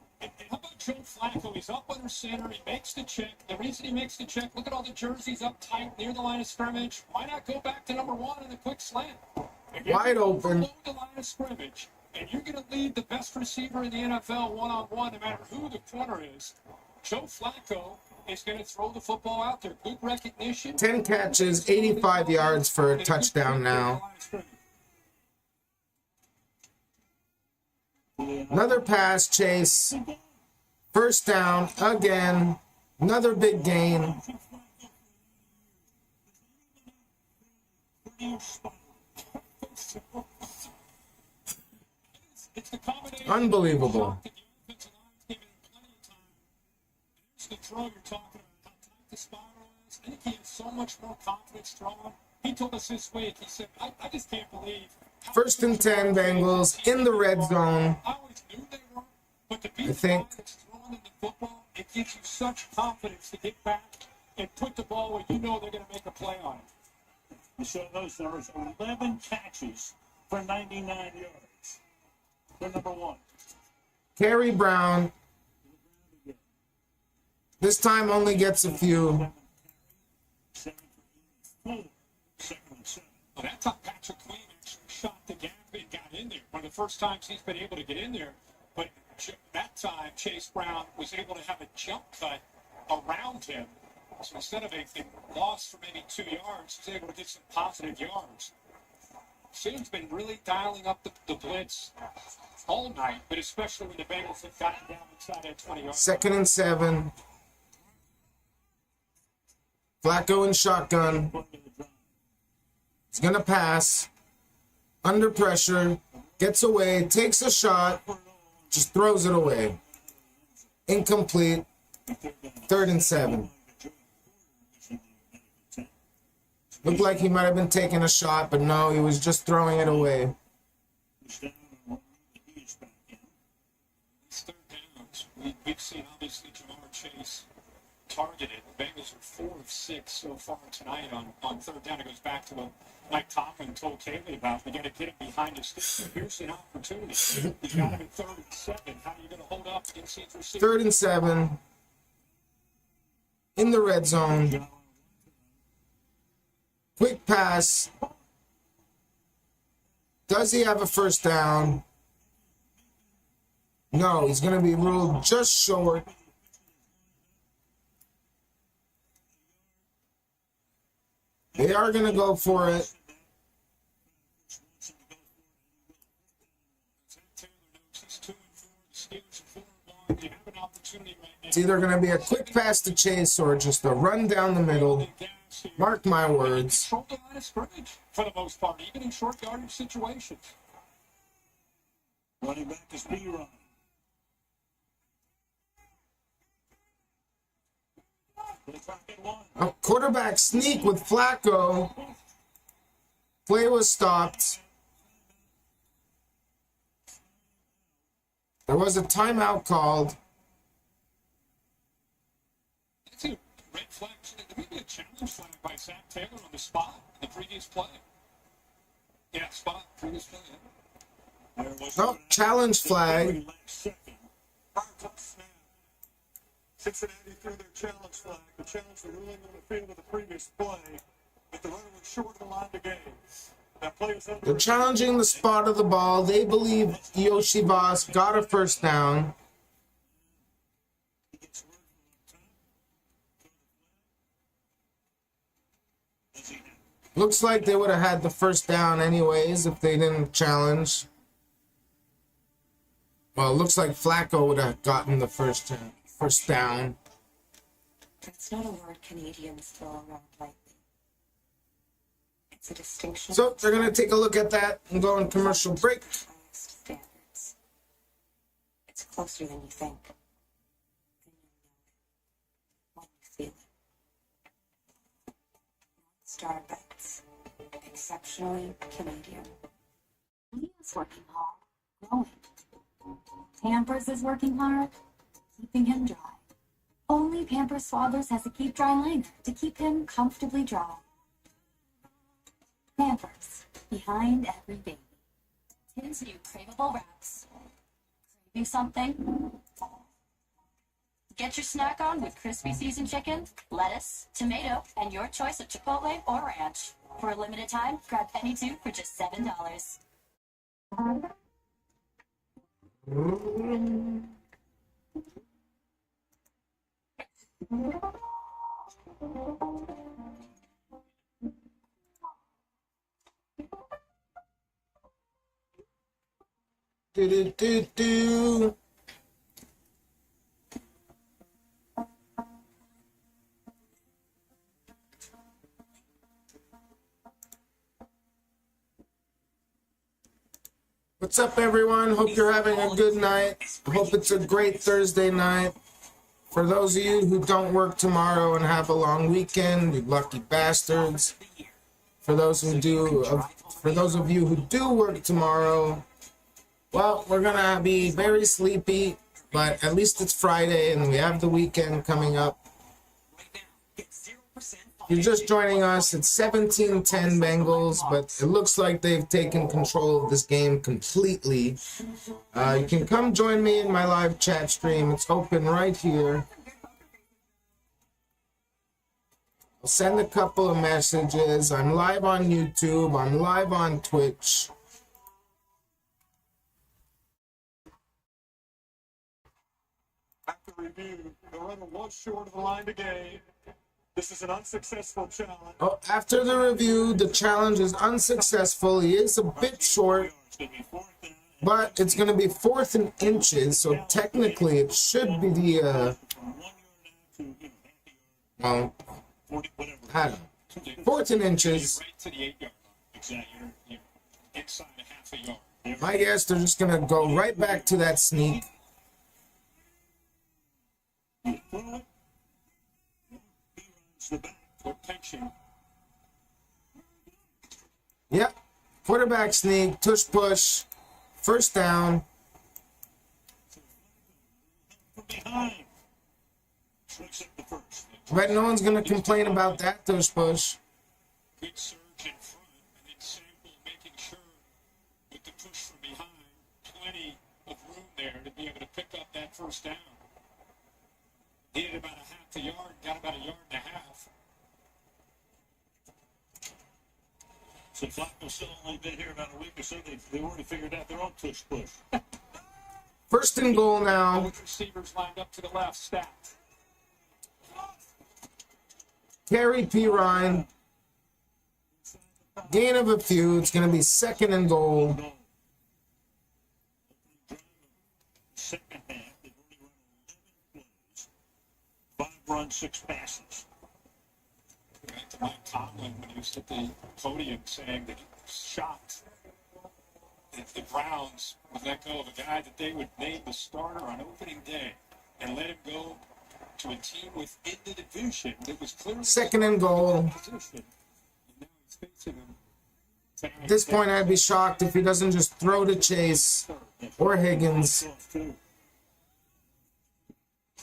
How about Joe Flacco? He's up under center. He makes the check. The reason he makes the check, look at all the jerseys up tight near the line of scrimmage. Why not go back to number 1 in the quick slant? Wide open. Below the line of scrimmage, and you're going to lead the best receiver in the NFL one-on-one, no matter who the corner is. Joe Flacco is going to throw the football out there. Good recognition. 10 catches, 85 yards for a touchdown now. Another pass, Chase. 1st down again. Another big gain. Unbelievable. The throw you're talking about, how tight the spot was. I think he has so much more confidence throwing. He told us this week, he said, I just can't believe. 1st and 10 Bengals in the red zone. I always knew they were, but to be I think. throwing in the football, it gives you such confidence to get back and put the ball where you know they're going to make a play on it. You saw those numbers, 11 catches for 99 yards. For number 1. Kerry Brown. This time only gets a few. Well, that time Patrick Queen actually shot the gap and got in there. One of the first times he's been able to get in there. But that time Chase Brown was able to have a jump cut around him. So instead of a loss for maybe 2 yards, he's able to get some positive yards. Sheen's been really dialing up the blitz all night, but especially when the Bengals have gotten down inside that 20 yards. 2nd and 7. Flacco in shotgun. He's going to pass. Under pressure. Gets away. Takes a shot. Just throws it away. Incomplete. 3rd and 7. Looked like he might have been taking a shot, but no, he was just throwing it away. Third downs. We've seen obviously Jamar Chase targeted. The Bengals are 4 of 6 so far tonight on third down. It goes back to what Mike Tomlin told Kaylee about. We got to get him behind his stick. Here's an opportunity. You got him in 3rd and 7. How are you going to hold up against these receivers? 3rd and 7. In the red zone. Quick pass. Does he have a first down? No, he's going to be ruled just short. They are going to go for it. It's either going to be a quick pass to Chase or just a run down the middle. Mark my words. Control the line of scrimmage for the most part, even in short yardage situations. Running back is B-Run. A quarterback sneak with Flacco. Play was stopped. There was a timeout called. That's a red flag. Maybe a challenge flag by Zach Taylor on the spot in the previous play. Yeah, spot, previous play. Yeah. No, challenge flag. Cincinnati threw their challenge flag. The challenge the ruling on the field of the previous play, but the runner was short of the line to gain. That play was under. They're challenging the spot of the ball. They believe Yoshi Voss got a first down. Looks like they would have had the first down anyways if they didn't challenge. Well, it looks like Flacco would have gotten the first down. It's not a word Canadians throw around lightly. It's a distinction. So they're going to take a look at that and go on commercial break. Standards. It's closer than you think. When you feel it. Star Bets. Exceptionally Canadian. Leo's working hard, growing. Pampers is working hard, keeping him dry. Only Pampers Swaddlers has a keep dry liner to keep him comfortably dry. Pampers, behind every baby. Tim's new craveable wraps. Craving something? Get your snack on with crispy seasoned chicken, lettuce, tomato, and your choice of Chipotle or ranch. For a limited time, grab any two for just $7. Do. What's up, everyone? Hope you're having a good night. Hope it's a great Thursday night. For those of you who don't work tomorrow and have a long weekend, you lucky bastards. For those of you who do work tomorrow, well, we're gonna be very sleepy, but at least it's Friday and we have the weekend coming up. If you're just joining us, it's 17-10 Bengals, but it looks like they've taken control of this game completely. You can come join me in my live chat stream. It's open right here. I'll send a couple of messages. I'm live on YouTube. I'm live on Twitch. After review, the runner was short of the line to gain. This is an unsuccessful challenge. Oh, after the review, the challenge is unsuccessful. He is a bit short, but it's going to be 4th and inches, so technically it should be the, well, I don't know. 4th and inches. Right to the 8-yard line. Exactly. You're inside a half a yard. My guess, they're just going to go right back to that sneak. Yep. Quarterback sneak, tush push, first down. But no one's going to complain about that tush push. Good surge in front, and then Sample making sure with the push from behind, plenty of room there to be able to pick up that first down. Needed about a half a yard, got about a yard and a half. So Flacco's still only been here about a week or so. They've already figured out their own push push. First and goal now. Both receivers lined up to the left, stacked. Carry P. Ryan. Gain of a few. It's going to be 2nd and goal. Second half, they've already run 11 plays, 5 runs, 6 passes. Back to Mike Tomlin when he was at the podium saying that he was shocked that the Browns would let go of a guy that they would name the starter on opening day and let him go to a team within the division that was clearly 2nd and goal. At this point, I'd be shocked if he doesn't just throw to Chase or Higgins.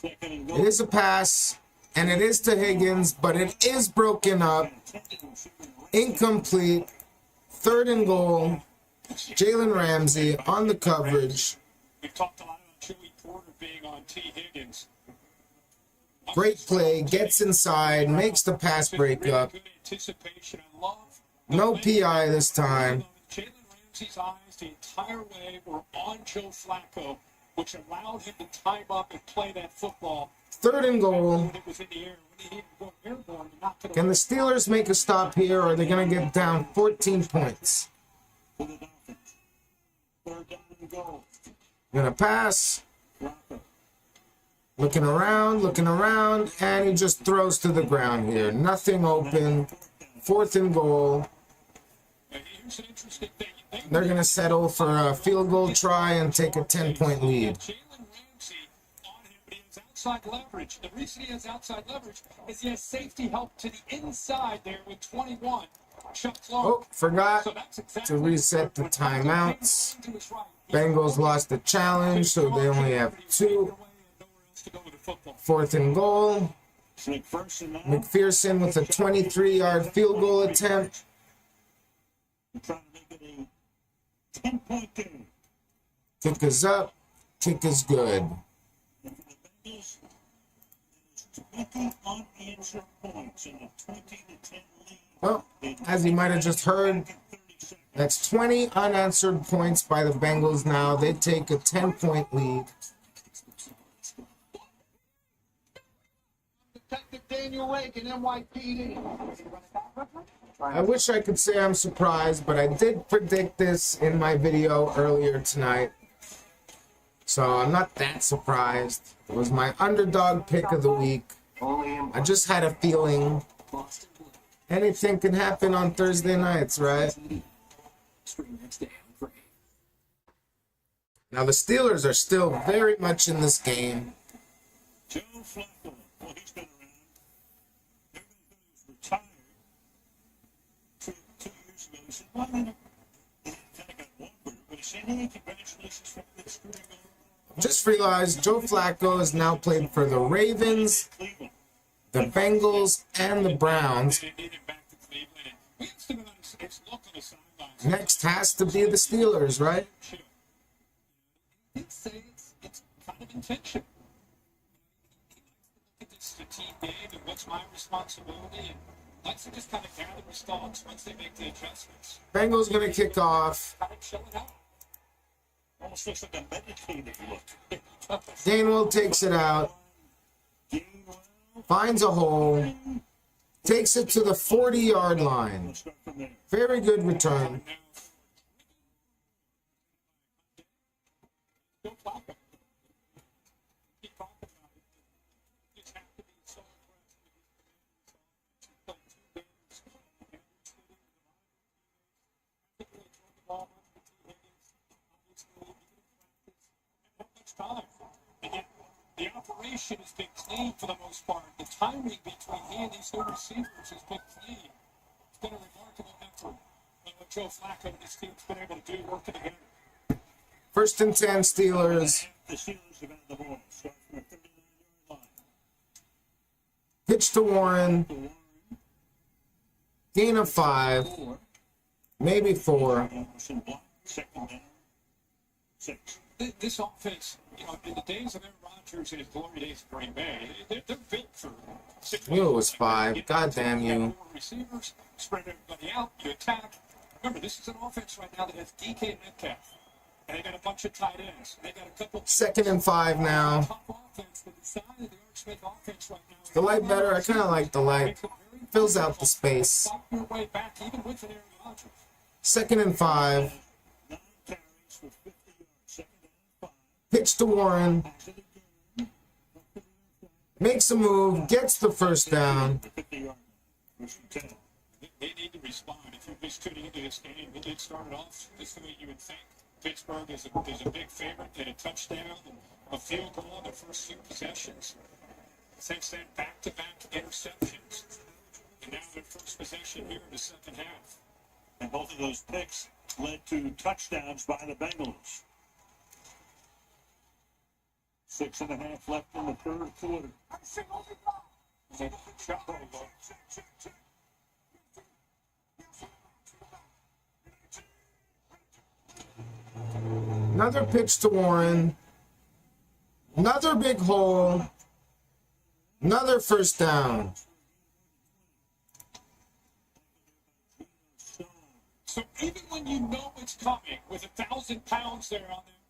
It is a pass, and it is to Higgins, but it is broken up. Incomplete. 3rd and goal. Jalen Ramsey on the coverage. We've talked a lot about Joey Porter being on T. Higgins. Great play. Gets inside. Makes the pass break up. Good anticipation. I love No PI this time. Jalen Ramsey's eyes the entire way were on Joe Flacco, which allowed him to time up and play that football. 3rd and goal. When it was in the air, when he didn't go airborne, not to the Can the Steelers make a stop here, or are they going to get down 14 points? Gonna pass. Looking around, and he just throws to the ground here. Nothing open. 4th and goal. Here's an interesting thing. They're going to settle for a field goal try and take a 10-point lead. Jalen Ramsey on him, but he has outside leverage. The reason he has outside leverage is he has safety help to the inside there with 21. Chuck Clark. Oh, forgot to reset the timeouts. Bengals lost the challenge, so they only have 2. 4th and goal. McPherson with a 23-yard field goal attempt. Kick is up. Kick is good. 20 unanswered points in a 20-10 lead. Well, as you might have just heard, that's 20 unanswered points by the Bengals now. They take a 10-point lead. Detective Daniel Reagan, NYPD. I wish I could say I'm surprised, but I did predict this in my video earlier tonight. So I'm not that surprised. It was my underdog pick of the week. I just had a feeling anything can happen on Thursday nights, right? Now the Steelers are still very much in this game. Joe Flacco, well, he's been around. Everybody thought he was retired 2 years ago. He said, well, you know, he kind of got longer, but he said, hey, congratulations for this career. Just realized Joe Flacco has now played for the Ravens, the Bengals, and the Browns. Next has to be the Steelers, right? He'd say it's kind of intentional. Look at this team game and what's my responsibility, and likes to just kind of gather his thoughts once they make the adjustments. Bengals gonna kick off. Kind of chill it out. Almost looks like a meditative look. Gainwell takes it out. Finds a hole. Takes it to the 40-yard line. Very good return. The operation has been clean for the most part. The timing between he and these new receivers has been clean. It's been a remarkable effort. And what Joe Flacco and his team's been able to do working together. 1st and 10 Steelers. The Steelers have had the ball. Start from the 39-yard line. Pitch to Warren. Gain of 5. Maybe 4. Second down. 6. This offense, you know, in the days of Aaron Rodgers and his glory days in Green Bay, they're built for Knew it was 5. God damn you. Receivers, spread everybody out, you attack. Remember, this is an offense right now that has DK and Metcalf. And they got a bunch of tight ends. They got a couple. 2nd and 5 now. Top offense, but the side of the Art Smith offense right now. The light better. I kind of like the light. Fills out the space. Your way back, even with an Aaron Rodgers. 2nd and 5. Pitch to Warren. Makes a move. Gets the 1st down. They need to respond. If you're just tuning into this game, it did start it off just the way you would think. Pittsburgh is a big favorite. They had a touchdown and a field goal in their first few possessions. Since then, back-to-back interceptions. And now their first possession here in the second half. And both of those picks led to touchdowns by the Bengals. 6.5 left in the third quarter. Another pitch to Warren. Another big hole. Another 1st down. So even when you know it's coming, with 1,000 pounds there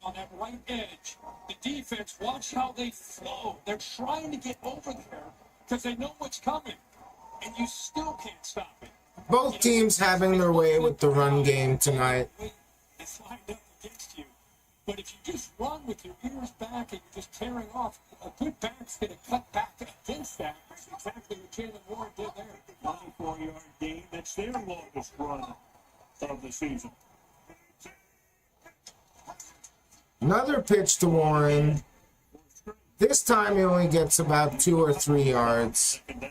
on that right edge, the defense, watch how they flow. They're trying to get over there because they know what's coming, and you still can't stop it. Both teams having their way with the run game tonight. It's lined up against you. But if you just run with your ears back and you're just tearing off, a good back's going to cut back against that. That's exactly what Jalen Warren did there. 94-yard gain. That's their longest run of the season. Another pitch to Warren. This time he only gets about 2 or 3 yards. It's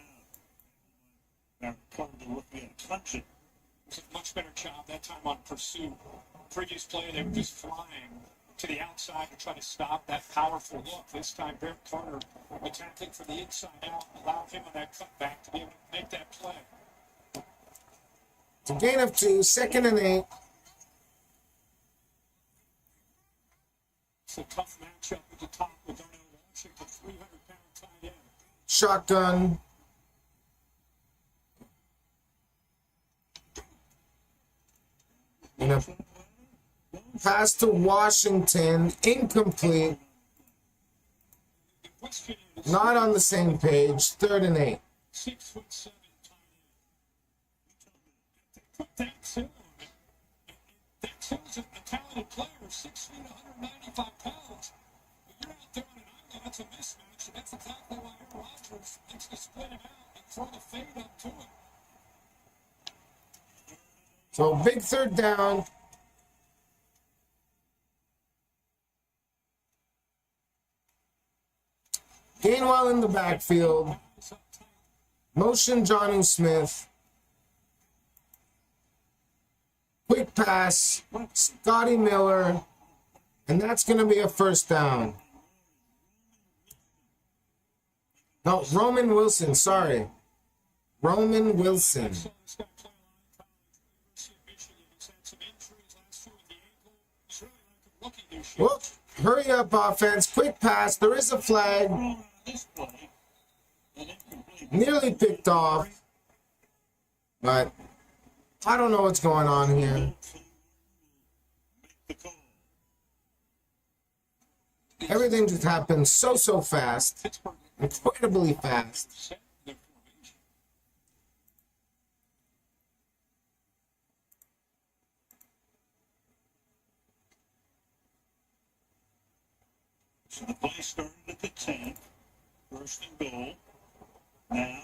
a much better job that time on pursuit. Previous play, they were just flying to the outside to try to stop that powerful look. This time, Barrett Carter attacking from the inside out, allowed him on that cutback to be able to make that play. It's a gain of 2, 2nd and 8. It's a tough matchup at the top with Darnell Washington, 300-pound tight end. Shotgun. And a pass to Washington, incomplete. Not on the same page. 3rd and 8. 6'7" tight end. Put that to him. That Till's a talented player, 6 feet, 195 pounds. But you're out there on an island, that's a mismatch, and that's exactly why Aaron Rodgers needs to split him out and throw the fade up to him. So big 3rd down. Gainwell in the backfield. Motion Johnny Smith. Quick pass. Scotty Miller. And that's going to be a 1st down. No, Roman Wilson. Sorry. Roman Wilson. Whoop. Hurry up, offense. Quick pass. There is a flag. Nearly picked off. But I don't know what's going on here. Everything just happened so fast. Incredibly fast. So the play started at the 10, first and goal. Now,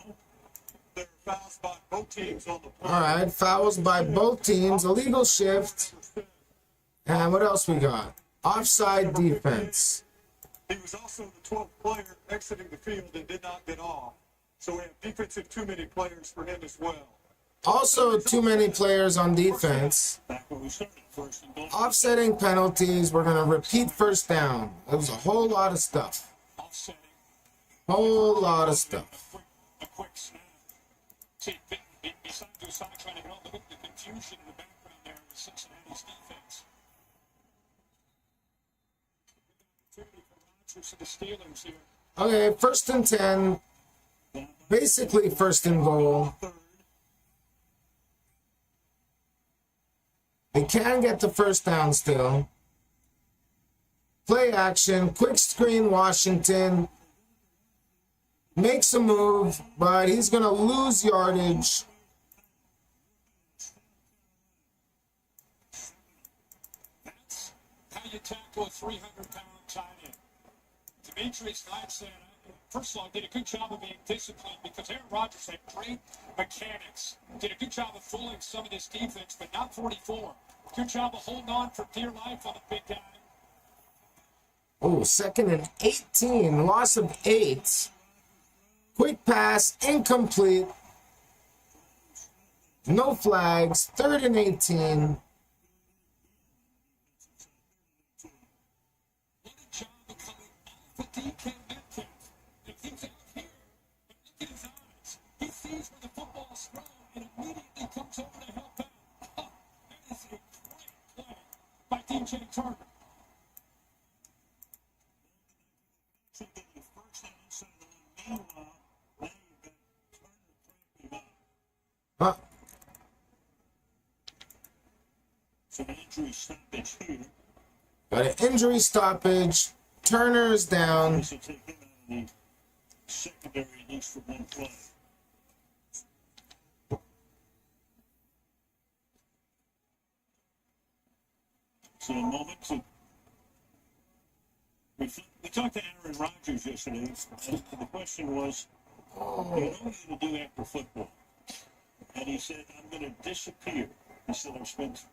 there are fouls by both teams on the play. All right, fouls by both teams. Illegal shift. And what else we got? Offside defense. He was also the 12th player exiting the field and did not get off. So we have defensive too many players for him as well. Also, too many players on defense. Offsetting penalties. We're going to repeat first down. It was a whole lot of stuff. Whole lot of stuff. A quick snap. See, beside Josiah trying to help, look at the confusion in the background there with Cincinnati's defense. To the Steelers here. Okay, first and 10. Basically first and goal. They can get the first down still. Play action, quick screen Washington. Makes a move, but he's going to lose yardage. That's how you tackle a 300-pound tight end. Demetrius Knight said, first of all, did a good job of being disciplined because Aaron Rodgers had great mechanics. Did a good job of fooling some of this defense, but not 44. Good job of holding on for dear life on a big guy. Oh, second and 18. Loss of 8. Quick pass, incomplete. No flags. Third and 18. But DK Metcalf, if he's out here, but look at his eyes. He sees where the football's thrown and immediately comes over to help out. Oh, that is a great play by DJ Turner. Huh. So an injury stoppage here. Got an injury stoppage. Turner is down. This will take him out of the secondary, at least for one play. So a moment to. We talked to Aaron Rodgers yesterday, and the question was, what are you going to do after football? And he said, I'm going to disappear. He said, I've spent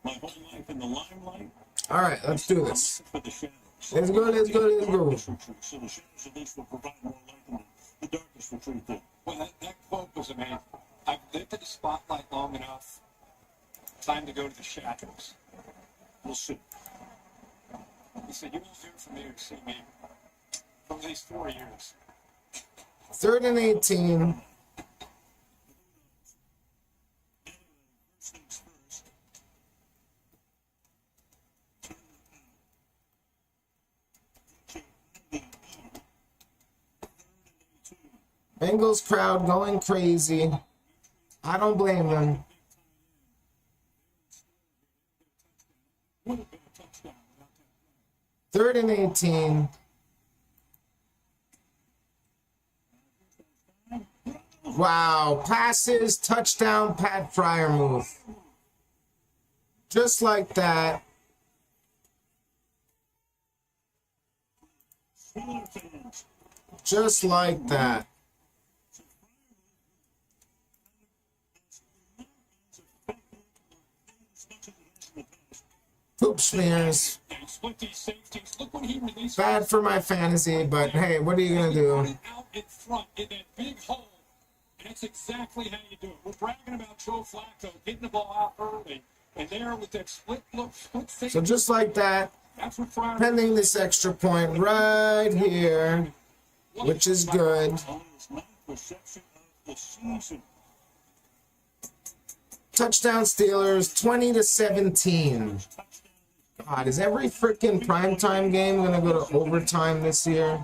my whole life in the limelight. All right, let's do this. For the shadows. Let's go, let's go, let's go. So the shadows at least will provide more light than the darkness retreat there. Well, that quote was amazing. I've lived in the spotlight long enough. Time to go to the shadows. We'll see. He said, you won't hear from me or see me for at least 4 years. Third and 18. Bengals crowd going crazy. I don't blame them. Third and 18. Wow. Passes, touchdown, Pat Fryermuth. Just like that. Just like that. Poop smears. Bad for my fantasy, but hey, what are you going to do? Out in front in that big hole. And that's exactly how you do it. We're bragging about Joe Flacco getting the ball out early. And there with that split look, split safety. So just like that, pending this extra point right here, which is good. Touchdown Steelers, 20-17. God, is every freaking primetime game going to go to overtime this year?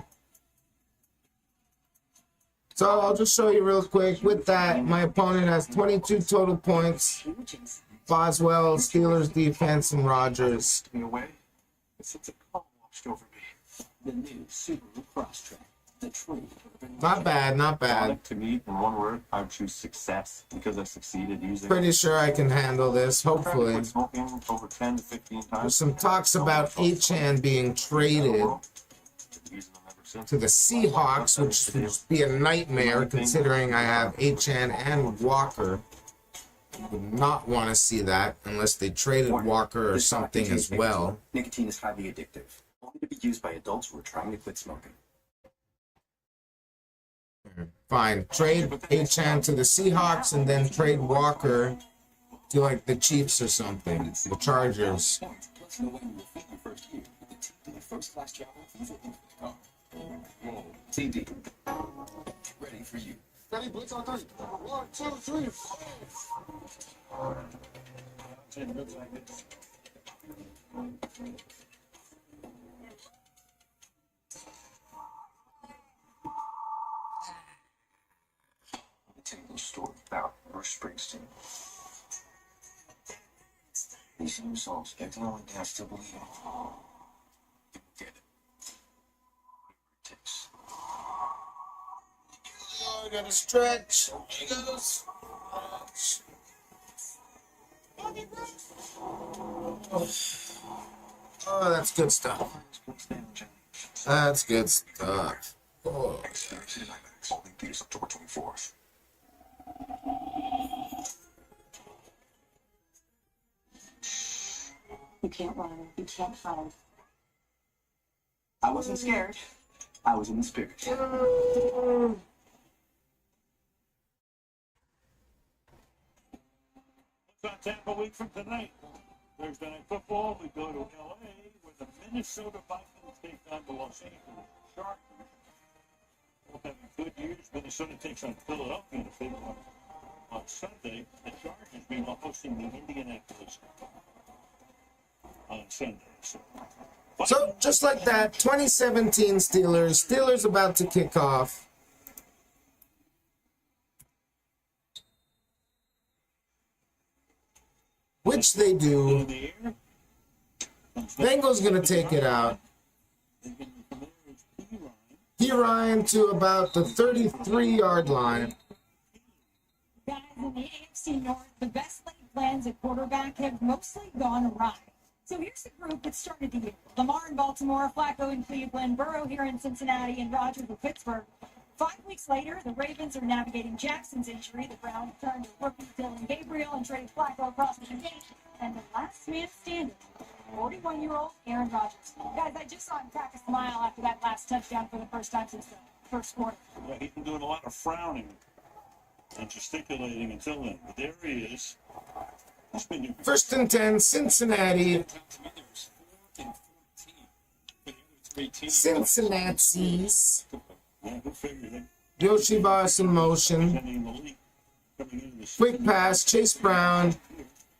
So I'll just show you real quick. With that, my opponent has 22 total points. Boswell, Steelers defense, and Rodgers. Away. It's a calm washed over me. The new Subaru Crosstrek. The true urban Not bad, not bad. Product, to me, in one word, I would choose success because I succeeded using Pretty sure I can handle this, I've tried to hopefully. quit smoking over 10 to 15 times. There's some talks about Achan being traded Using them ever since. to the Seahawks, which would be a nightmare considering I have Achan and Walker. Would not want to see that unless they traded Walker or This product something contains as well. Nicotine is highly addictive, only to be used by adults who are trying to quit smoking. Fine. Trade Achan to the Seahawks and then trade Walker to like the Chiefs or something. The Chargers. Plus, no way you will fit your first year with the TD First Class Travel Visa Infinite Card. Whoa, TD. Ready for you. Ready, blitz on 3. 1, 2, 3. The Tingle story about Bruce Springsteen. These new songs, they're the only thing I still believe in. People get it. Whatever it takes. Oh, I gotta stretch. He goes. Oh, that's good stuff. That's good stuff. Oh. Only theaters October 24th. You can't run. You can't hide. I wasn't scared. I was in the spirit. It's on Tampa week from tonight. Thursday night football, we go to LA where the Minnesota Vikings take on the Los Angeles Chargers. Both having good years. Minnesota takes on Philadelphia in a big one on Sunday. The Chargers meanwhile hosting the Indianapolis on Sunday. So, just like that, 2017 Steelers. Steelers about to kick off. Which they do. Bengals gonna take it out. Ryan to about the 33-yard line. Guys, in the AFC North, the best laid plans at quarterback have mostly gone awry. So here's the group that started the year. Lamar in Baltimore, Flacco in Cleveland, Burrow here in Cincinnati, and Rodgers in Pittsburgh. 5 weeks later, the Ravens are navigating Jackson's injury. The Browns turned to rookie Dylan Gabriel and traded Flacco across the gate. And the last man standing, 41-year-old Aaron Rodgers. Guys, I just saw him crack a smile after that last touchdown for the first time since the first quarter. Yeah, he's been doing a lot of frowning and gesticulating until then. But there he is. He's been doing 1st and 10, Cincinnati. Cincinnati's. Yeah, good figure. Yoshi Boss in motion. Quick pass, Chase Brown.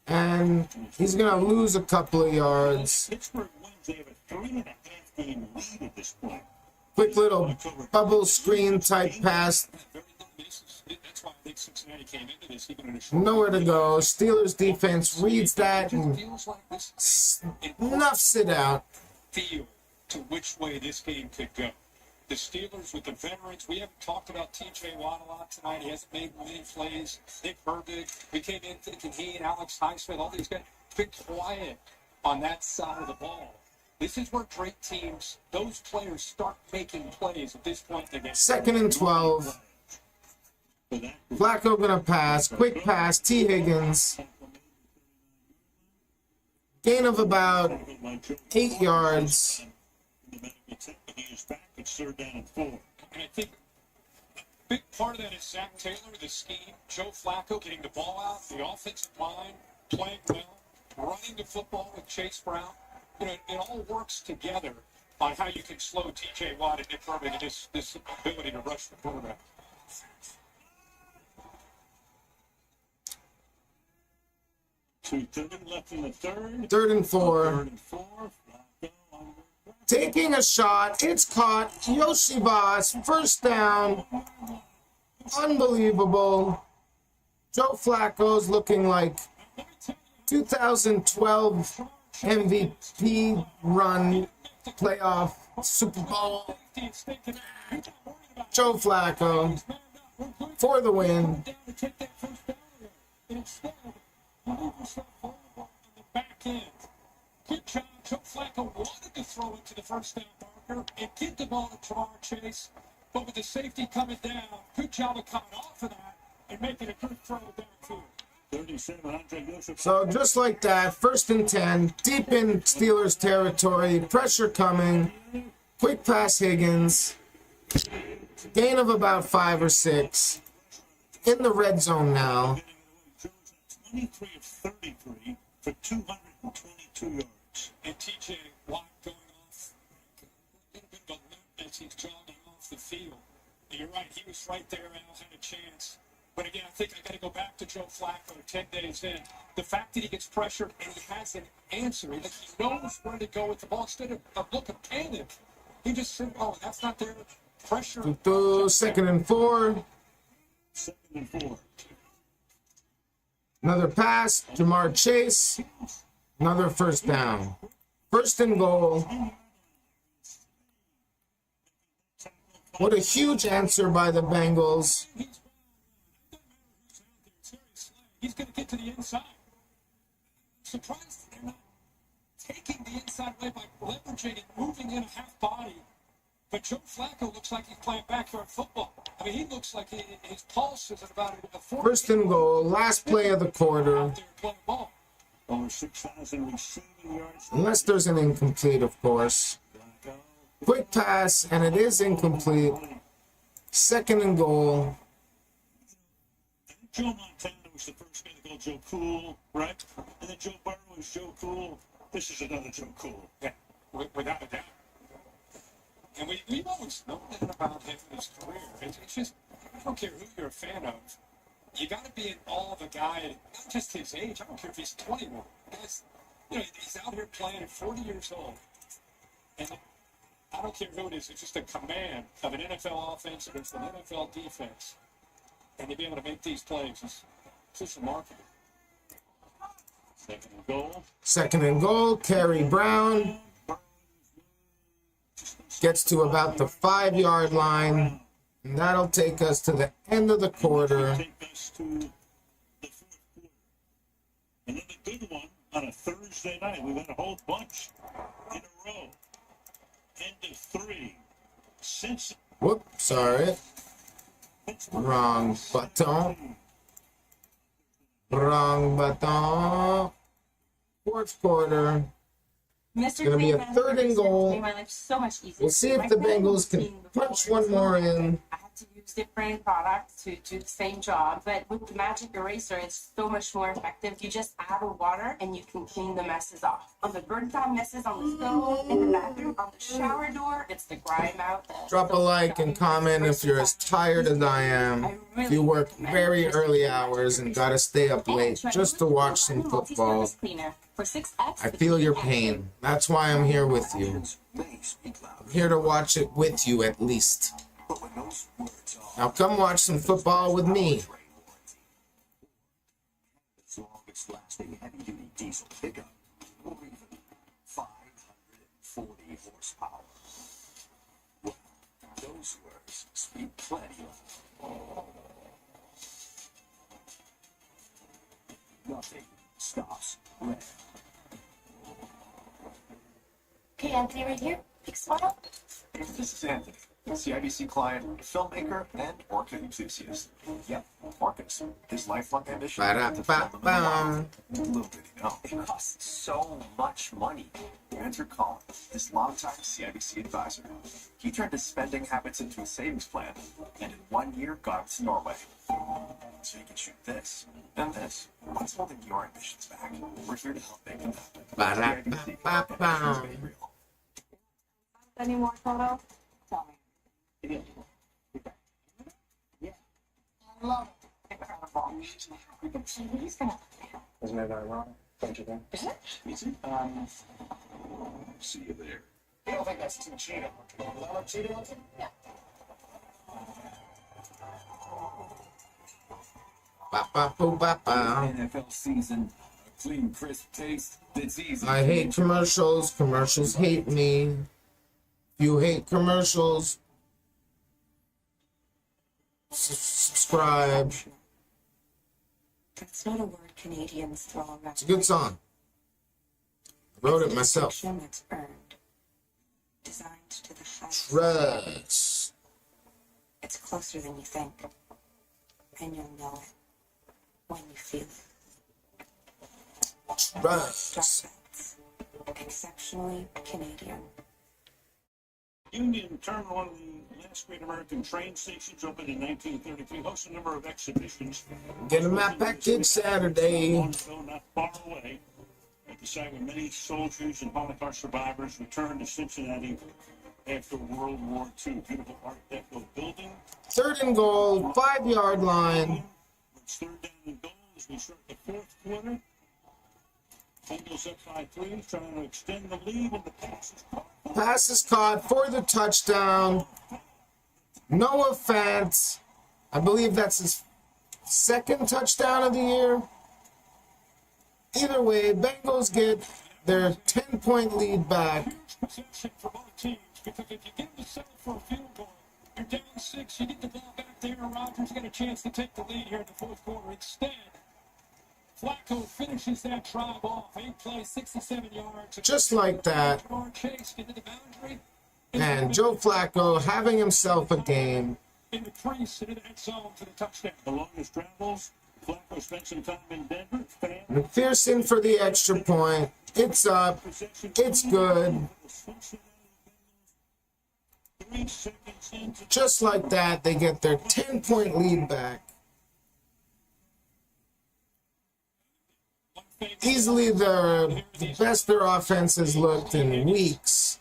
And he's going to lose a couple of yards. Pittsburgh wins. They have a 3.5 game lead at this point. Quick little bubble screen type pass. That's why I think Cincinnati came into this even in a short. Nowhere to go. Steelers defense reads that and snuffs it out. Feel to which way this game could go. The Steelers with the veterans. We haven't talked about TJ Watt a lot tonight. He hasn't made many plays. Nick Herbig. We came in thinking he and Alex Highsmith, all these guys, been quiet on that side of the ball. This is where great teams, those players start making plays at this point in the game. 2nd and 12. Flacco gonna pass. Quick pass. T. Higgins. Gain of about 8 yards. It's 3rd down and 4. And I think a big part of that is Zach Taylor, the scheme, Joe Flacco getting the ball out, the offensive line playing well, running the football with Chase Brown. You know, it all works together on how you can slow TJ Watt and Nick Herbig and this ability to rush the quarterback. Left in the 3rd. 3rd and 4. 3rd and 4. Taking a shot. It's caught. Yoshi Boss. 1st down. Unbelievable. Joe Flacco's looking like 2012 MVP run playoff Super Bowl. Joe Flacco for the win. Good job. Joe Flacco wanted to throw it to the first down marker and get the ball to Jamar Chase. But with the safety coming down, good job of coming off of that and making a good throw downfield. 3,700. So just like that, 1st and 10, deep in Steelers territory, pressure coming, quick pass Higgins, gain of about 5 or 6, in the red zone now. 23 of 33 for 222 yards. And TJ Watt going off a little bit of a limp as he's jogging off the field. And you're right, he was right there and had a chance. But again, I think I got to go back to Joe Flacco 10 days in. The fact that he gets pressured and he has an answer, like he knows where to go with the ball instead of looking panic. He just said, "Oh, that's not there." Pressure. 2nd and 4. 2nd and 4. Another pass, Jamar Chase. Another 1st down. 1st and goal. What a huge answer by the Bengals. He's going to get to the inside. Surprised they're not taking the inside way by leveraging and moving in a half body. But Joe Flacco looks like he's playing backyard football. I mean, he looks like his pulse is at about a 40. 1st and goal, last play of the quarter. Over 6,000 receiving yards. Unless there's an incomplete, of course. Quick pass, and it is incomplete. 2nd and goal. Joe Montana was the first guy to go Joe Cool, right? And then Joe Burrow was Joe Cool. This is another Joe Cool. Yeah, without a doubt. And we've always known that about him in his career. It's just, I don't care who you're a fan of. You got to be in awe of a guy, not just his age. I don't care if he's 21. Guys, he's out here playing at 40 years old. And I don't care who it is. It's just a command of an NFL offense against an NFL defense. And to be able to make these plays is just remarkable. 2nd and goal. 2nd and goal, Kerry Brown. Gets to about the 5-yard line. And that'll take us to the end of the quarter. Take us to the 4th quarter. Another good one on a Thursday night. We've had a whole bunch in a row. End of 3. Since. Whoop, sorry. Wrong button. Wrong button. 4th quarter. Mr. Gonna be a 3rd and goal. Made my life so much easier. We'll see if My the family Bengals can routine punch before one more in. I had to use different products to do the same job, but with the Magic Eraser, it's so much more effective. You just add water and you can clean the messes off. On the bird-time messes on the stove, in the bathroom, on the shower door, it's the grime out. Drop a like and comment if you're as tired as I am. If you work very early hours and gotta stay up late just to watch some football. I feel your pain. That's why I'm here with you. I'm here to watch it with you at least. Now come watch some football with me. Longest lasting heavy duty diesel pickup, or even 540 horsepower. Well, those words speak plenty of. Nothing stops red. Okay, Anthony, right here. Big smile. This is Anthony, CIBC client, filmmaker, and orchid enthusiast. Yep, orchids. His lifelong ambition to film them in the wild. Little did he know, it costs so much money. Andrew Collins, his longtime CIBC advisor. He turned his spending habits into a savings plan, and in 1 year got him to Norway. So you can shoot this and this. What's holding your ambitions back? We're here to help make them happen. CIBC. Any more photos? Tell me. Yeah. I love it. Incredible. Isn't it ironic? Don't you think? Is it? Is it? See you there. You don't think that's too cheating? Is that what cheating looking? Yeah. NFL season, a clean, crisp taste that's easy. I hate commercials. Commercials hate me. If you hate commercials, subscribe. That's not a word Canadians throw around. It's a good song. I wrote it myself. It's earned, designed to the highest. Trust. It's closer than you think, and you'll know it when you feel it. Trust. Exceptionally Canadian. Union Terminal, one of the last great American train stations, opened in 1933, hosts a number of exhibitions. Get a map package Saturday. Not far away, at the site where many soldiers and Holocaust survivors returned to Cincinnati after World War II. Beautiful Art Deco building. 3rd and goal, 5-yard line. It's 3rd down and goal as we start the 4th quarter. Bengals up by 3, trying to extend the lead, and the pass is caught. Pass is caught for the touchdown. Noah Fant. I believe that's his 2nd touchdown of the year. Either way, Bengals get their 10-point lead back. Possession for both teams, because if you get to settle for a field goal, you're down 6, you get the ball back there, and Rodgers get a chance to take the lead here in the 4th quarter. Instead, Flacco finishes that drive off. 8 plays, 67 yards. Just like that. And Joe Flacco having himself a game. In the crease and in that zone for the touchdown. The longest travels. Flacco spent some time in Denver. McPherson for the extra point. It's up. It's good. Just like that, they get their 10-point lead back. Easily the best their offense has looked in weeks.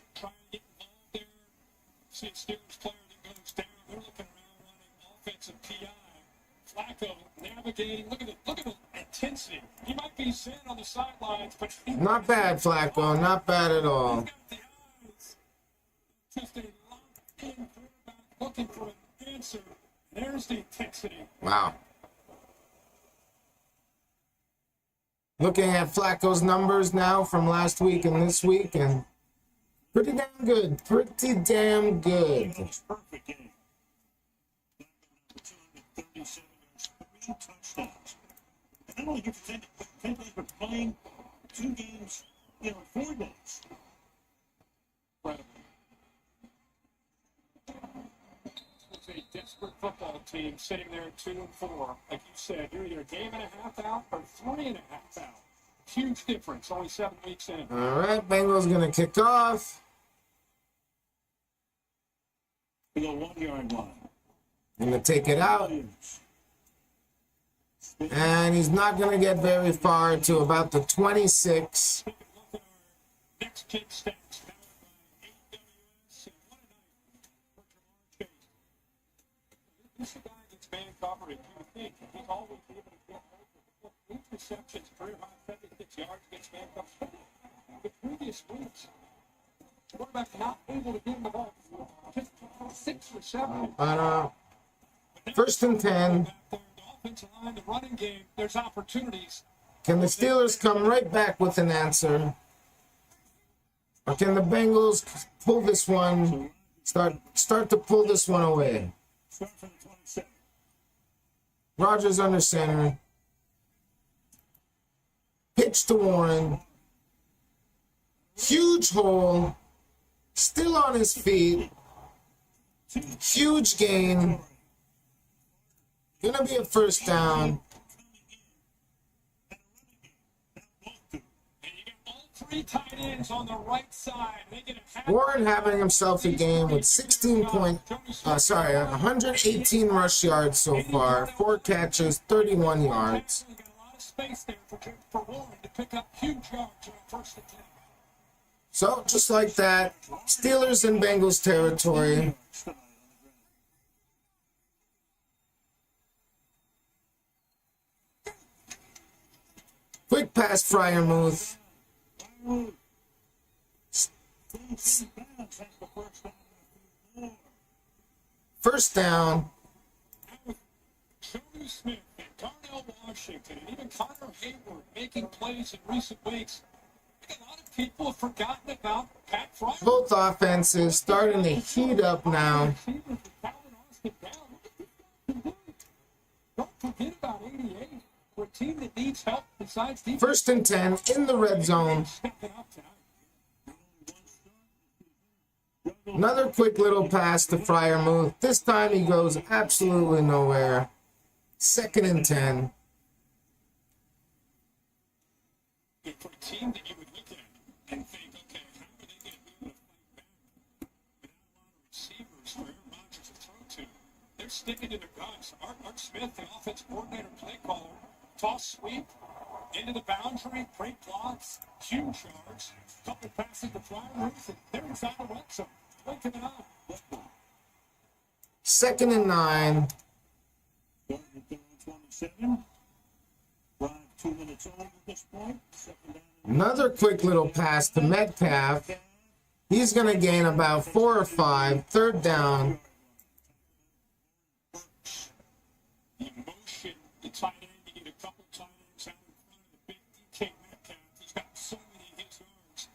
See a Steelers player that goes down. They're looking around running offensive PI. Flacco navigating. Look at the intensity. He might be sitting on the sidelines, but Not bad, Flacco. Not bad at all. just a locked-in quarterback looking for an answer. There's the intensity. Wow. Looking at Flacco's numbers now from last week and this week, and pretty damn good. Pretty damn good. Perfect game. 237 yards, 3 touchdowns. And not only get to 10 days, but playing 2 games in 4 days. Incredible. It's a desperate football team sitting there at 2-4. Like you said, you're either a game and a half out or 3.5 out. Huge difference, only 7 weeks in. All right, Bengals going to kick off. The 1-yard line. Going to take it out. And he's not going to get very far to about the 26. Next kick stats. This guy gets man coverage. You think he's always able to get over 8 receptions, career high 76 yards against man coverage. The previous weeks, quarterback not able to give him the ball. Just 6 receptions. But, 1st and 10. The offensive line, the running game, there's opportunities. Can the Steelers come right back with an answer? Or can the Bengals pull this one, start to pull this one away? Rodgers under center. Pitch to Warren. Huge hole. Still on his feet. Huge gain. Gonna be a 1st down. Three tight ends on the right side. They get a Warren having himself a game with 118 rush yards so far, 4 catches, 31 yards. a lot of space there for Warren to pick up huge yards on 1st and 10. So, just like that, Steelers and Bengals territory. Quick pass, Freiermuth. 1st down. Johnny Smith and Darnell Washington and even Connor Hayward making plays in recent weeks. I think a lot of people have forgotten about Pat Fryer. Both offenses starting to heat up now. Don't forget about 88. We're a team that needs help besides defense. 1st and 10 in the red zone. Another quick little pass to Fryermuth. This time he goes absolutely nowhere. 2nd and 10. For a team that you would look at and think, okay, how are they going to be able to fight back without a lot of receivers for Aaron Rodgers to throw to? They're sticking to their guns. Art Smith, the offensive coordinator, play caller, toss sweep into the boundary, great blocks, huge yards, couple passes to Fryermuth, and they're inside the red zone. Look at that. 2nd and 9. 27. 2 minutes old at this point. Another quick little pass to Metcalf. He's going to gain about 4 or 5. 3rd down. The emotion, the tight end, you get a couple tight ends out in front of the big DK Metcalf. He's got so many of his yards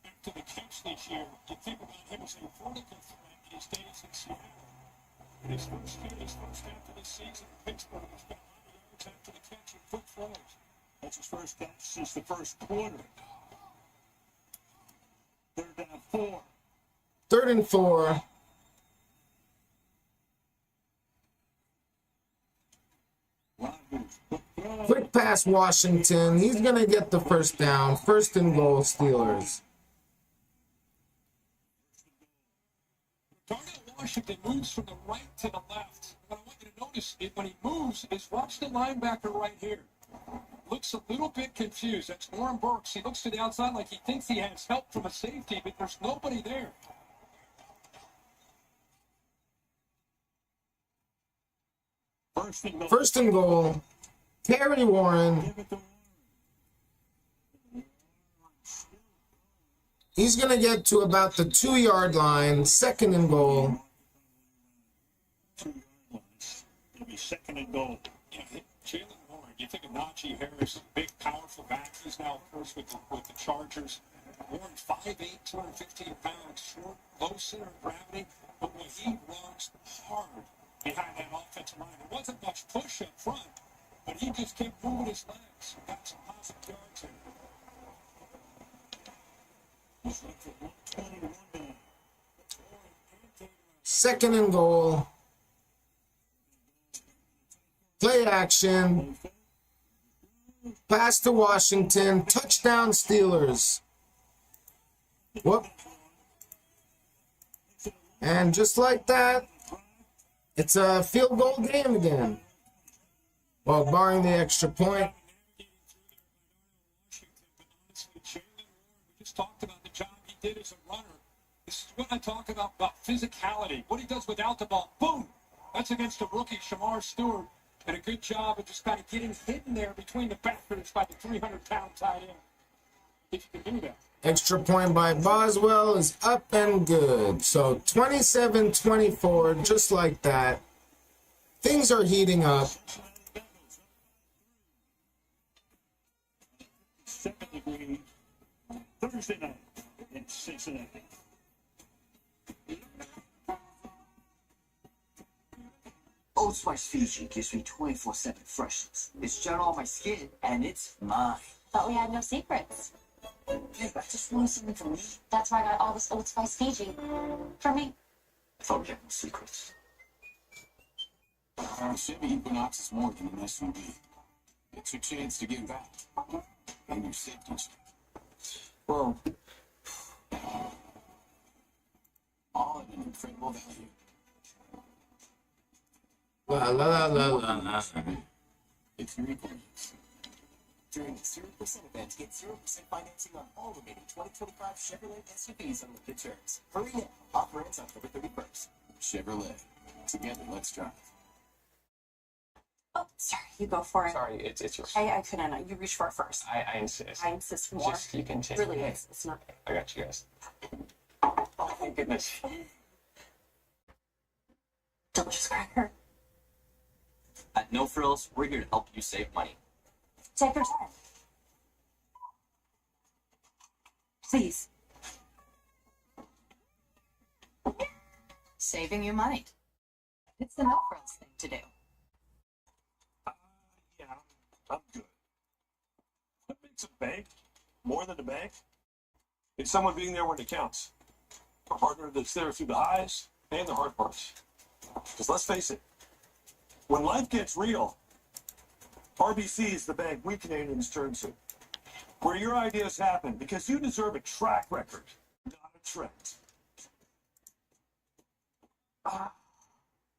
after the catch this year. You think about him as a vertical threat in his days in Seattle. In his first year, his first half of the season in Pittsburgh, he's got a lot of yards after the catch and quick throws. That's his first catch since the first quarter. 3rd down 4. 3rd and 4. Quick pass Washington. He's going to get the 1st down. 1st and goal Steelers. Darnell Washington moves from the right to the left. What I want you to notice is when he moves is watch the linebacker right here. Looks a little bit confused. That's Warren Burks. He looks to the outside like he thinks he has help from a safety, but there's nobody there. First and goal. Terry Warren. He's going to get to about the 2-yard line. 2nd and goal. It'll be 2nd and goal. Yeah, Jalen Warren. You think of Najee Harris, big, powerful back. He's now, of course, with the Chargers. Warren, 5'8", 215 pounds, short, low center of gravity. But when he runs hard behind that offensive line, there wasn't much push up front, but he just kept moving his legs. Got some positive yards in. 2nd and goal. Play action. Pass to Washington. Touchdown Steelers. Whoop. And just like that, it's a field goal game again. Well, barring the extra point. We just talked about the job he did as a runner. This is what I talk about physicality. What he does without the ball. Boom! That's against the rookie, Shamar Stewart. And a good job of just kind of getting hidden there between the backers by the 300-pound tight end. If you can do that. Extra point by Boswell is up and good. So 27-24, just like that. Things are heating up. Second degree Thursday night in Cincinnati. Old Spice Fiji gives me 24/7 freshness. It's jet on my skin, and it's mine. Thought we had no secrets. Yeah, but just want something from me. That's why I got all this Old Spice Fiji. For me. Thought we had no secrets. The Chevy Equinox is more than an SUV. It's your chance to give back. And your safety check. Well, all at an incredible value. La la la la la. It's your Equinox. During the 0% event, get 0% financing on all remaining 2025 Chevrolet SUVs on limited terms. Hurry now. Offer ends October 31st. Chevrolet. Together, let's drive. Oh, sorry, you go for it. Sorry, it's yours. I couldn't. You reach for it first. I insist. I insist more. Just you can take Really, it. it's not. I got you guys. Oh, thank goodness. Delicious cracker. at No Frills, we're here to help you save money. Take your time. Please. saving you money. It's the no-frills thing to do. Yeah, I'm good. What makes a bank more than a bank? It's someone being there when it counts. A partner that's there through the highs and the hard parts. Because let's face it, when life gets real, RBC is the bank we Canadians turn to. Where your ideas happen because you deserve a track record, not a trend.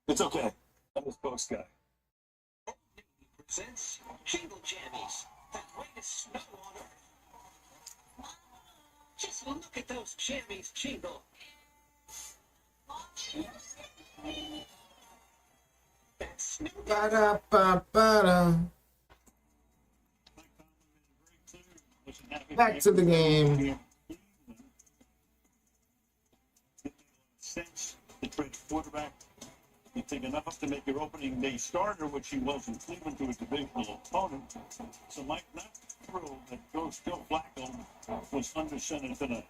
It's okay. I'm this post guy. Presents Jingle Jammies, the greatest snow on earth. Just look at those jammies jingle. Ba-da-ba-ba-da. Back to the game. Sense to trade quarterback. You take enough up to make your opening day starter, which he was in Cleveland to a divisional opponent. So Mike not thrilled that Coach Joe Flacco was under center tonight.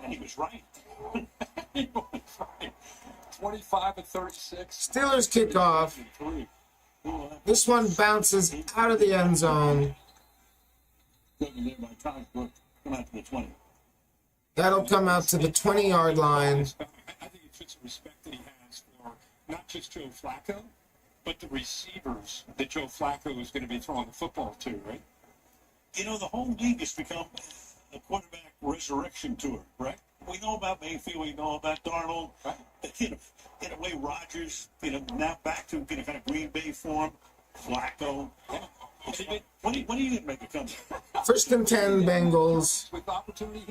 And he was right. He was right. 25 and 36. Steelers kickoff. This one bounces out of the end zone. That'll come out to the 20-yard line. I think it fits the respect that he has for not just Joe Flacco, but the receivers that Joe Flacco is going to be throwing the football to, right? You know, the whole league has become a quarterback resurrection tour, right? We know about Mayfield, we know about Darnold. Right? In a way, Rodgers, now back to kind of Green Bay form. Flacco. When are you going to make a comeback? First and 10 Bengals.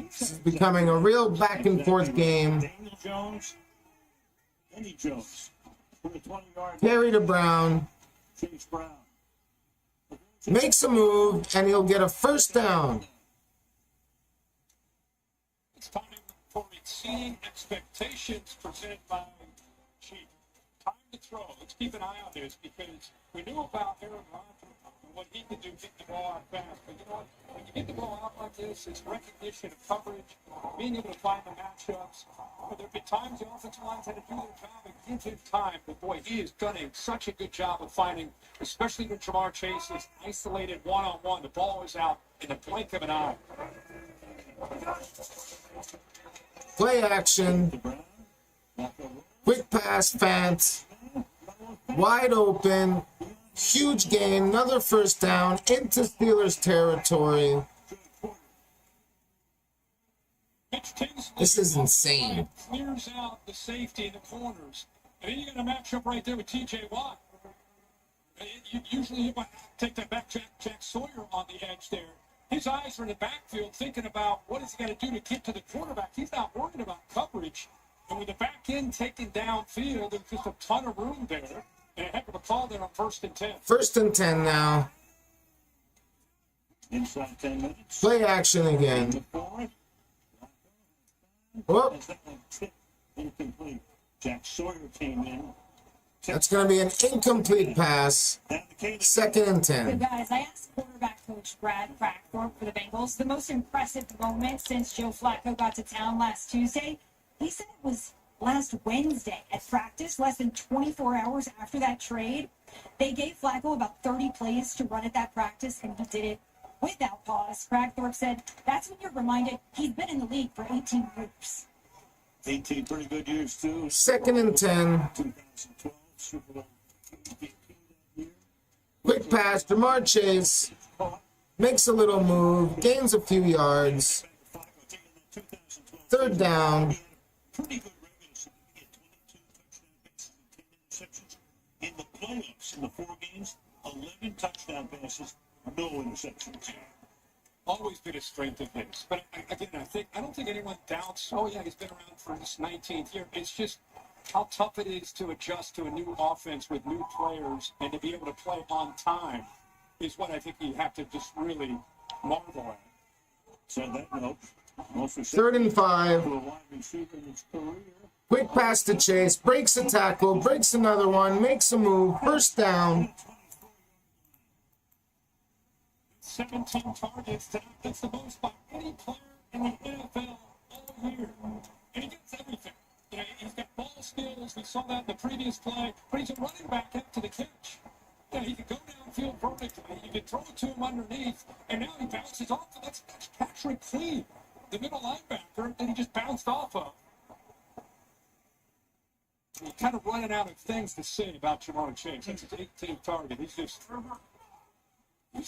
This is becoming a real back and forth game. Daniel Jones. Eddie Jones. For the 20-yard. Carry to Brown. Chase Brown. Makes a move, and he'll get a first down. It's time for exceeding expectations presented by Chief. Time to throw. Let's keep an eye on this because we knew about Aaron Rodgers and what he could do getting the ball out fast. But you know what? When you get the ball out like this, it's recognition of coverage, being able to find the matchups. But there have been times the offensive lines had to do their job and give him time. But boy, he has done such a good job of finding, especially when Jamar Chase is isolated one-on-one. The ball is out in the blink of an eye. Play action. Quick pass, Fant. Wide open. Huge gain. Another first down into Steelers territory. This is insane. Clears out the safety in the corners. And then you got a matchup right there with TJ Watt. Usually you might take that back Jack Sawyer on the edge there. His eyes are in the backfield thinking about what is he got to do to get to the quarterback. He's not worried about coverage. And with the back end taken downfield, there's just a ton of room there. And a heck of a call there on 1st and 10. First and 10 now. Inside 10 minutes. Play action again. Whoop. Incomplete. Jack Sawyer came in. That's going to be an incomplete pass. Second and So 10. guys, I asked quarterback coach Brad Crackthorpe for the Bengals the most impressive moment since Joe Flacco got to town last Tuesday. He said it was last Wednesday at practice, less than 24 hours after that trade. They gave Flacco about 30 plays to run at that practice, and he did it without pause. Crackthorpe said that's when you're reminded he's been in the league for 18 years. 18 pretty good years, too. Second and 10. 2012 Super Bowl. Quick pass. Jamar Chase makes a little move. Gains a few yards. Third down. Pretty good regular season. He had 22 touchdown passes and 10 interceptions. In the playoffs, in the 4 games, 11 touchdown passes, no interceptions. Always been a strength of his. But again, I don't think anyone doubts, oh yeah, he's been around for his 19th year. It's just how tough it is to adjust to a new offense with new players and to be able to play on time is what I think you have to just really marvel at. So that note, Third and 5. Quick pass to Chase. Breaks a tackle. Breaks another one. Makes a move. First down. 17 targets tonight. That's the most by any player in the NFL all year. And he gets everything. You know, he's got ball saw that in the previous play, but he's a running back up to the catch. Yeah, he could go downfield vertically. You could throw it to him underneath, and now he bounces off. That's Patrick Clean, the middle linebacker that he just bounced off of. You're kind of running out of things to say about Jamar Chase. That's his 18th target. He's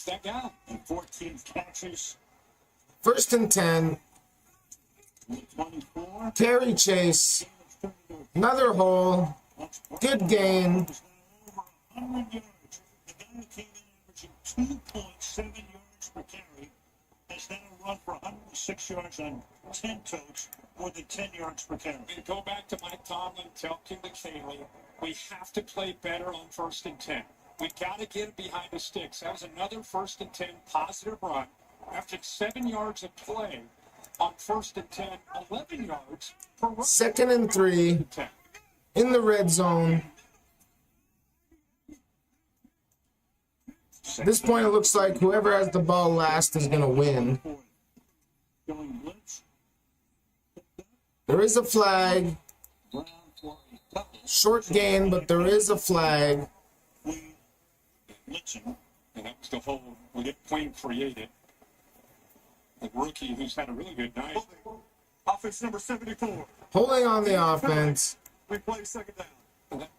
that guy. And 14 catches. 1st and 10. 24. Terry Chase. Another hole. Good gain. 100 yards. The guy who came in averaging 2.7 yards per carry has now run for 106 yards on 10 totes, more than 10 yards per carry. And go back to Mike Tomlin, tell King McKinley, we have to play better on 1st and 10. We got to get it behind the sticks. That was another 1st and 10 positive run. After 7 yards of play on 1st and 10, 11 yards per run. 2nd and 3 in the red zone. At this point, it looks like whoever has the ball last is going to win. There is a flag. Short gain, but there is a flag. And that was the hole Queen created. The rookie who's had a really good night. Offense number 74. Holding on the offense. We play 2nd down.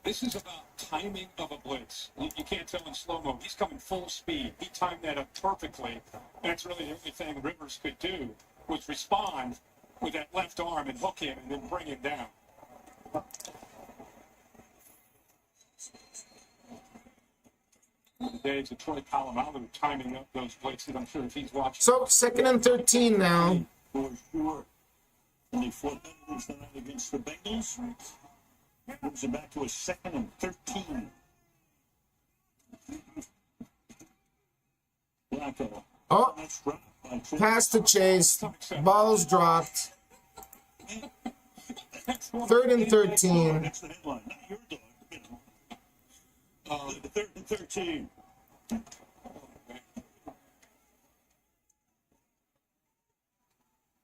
This is about timing of a blitz. You can't tell in slow-mo. He's coming full speed. He timed that up perfectly. And that's really the only thing Rivers could do was respond with that left arm and hook him and then bring him down. The days of Troy Polamalu timing up those blitzes. I'm sure if he's watching. So 2nd and 13 now. For sure. Only 4 penalties tonight against the Bengals. Moves it back to a 2nd and 13. Blacko. Oh, pass to Chase. Ball's dropped. 3rd and 13. That's the headline. Not your dog. The 3rd and 13.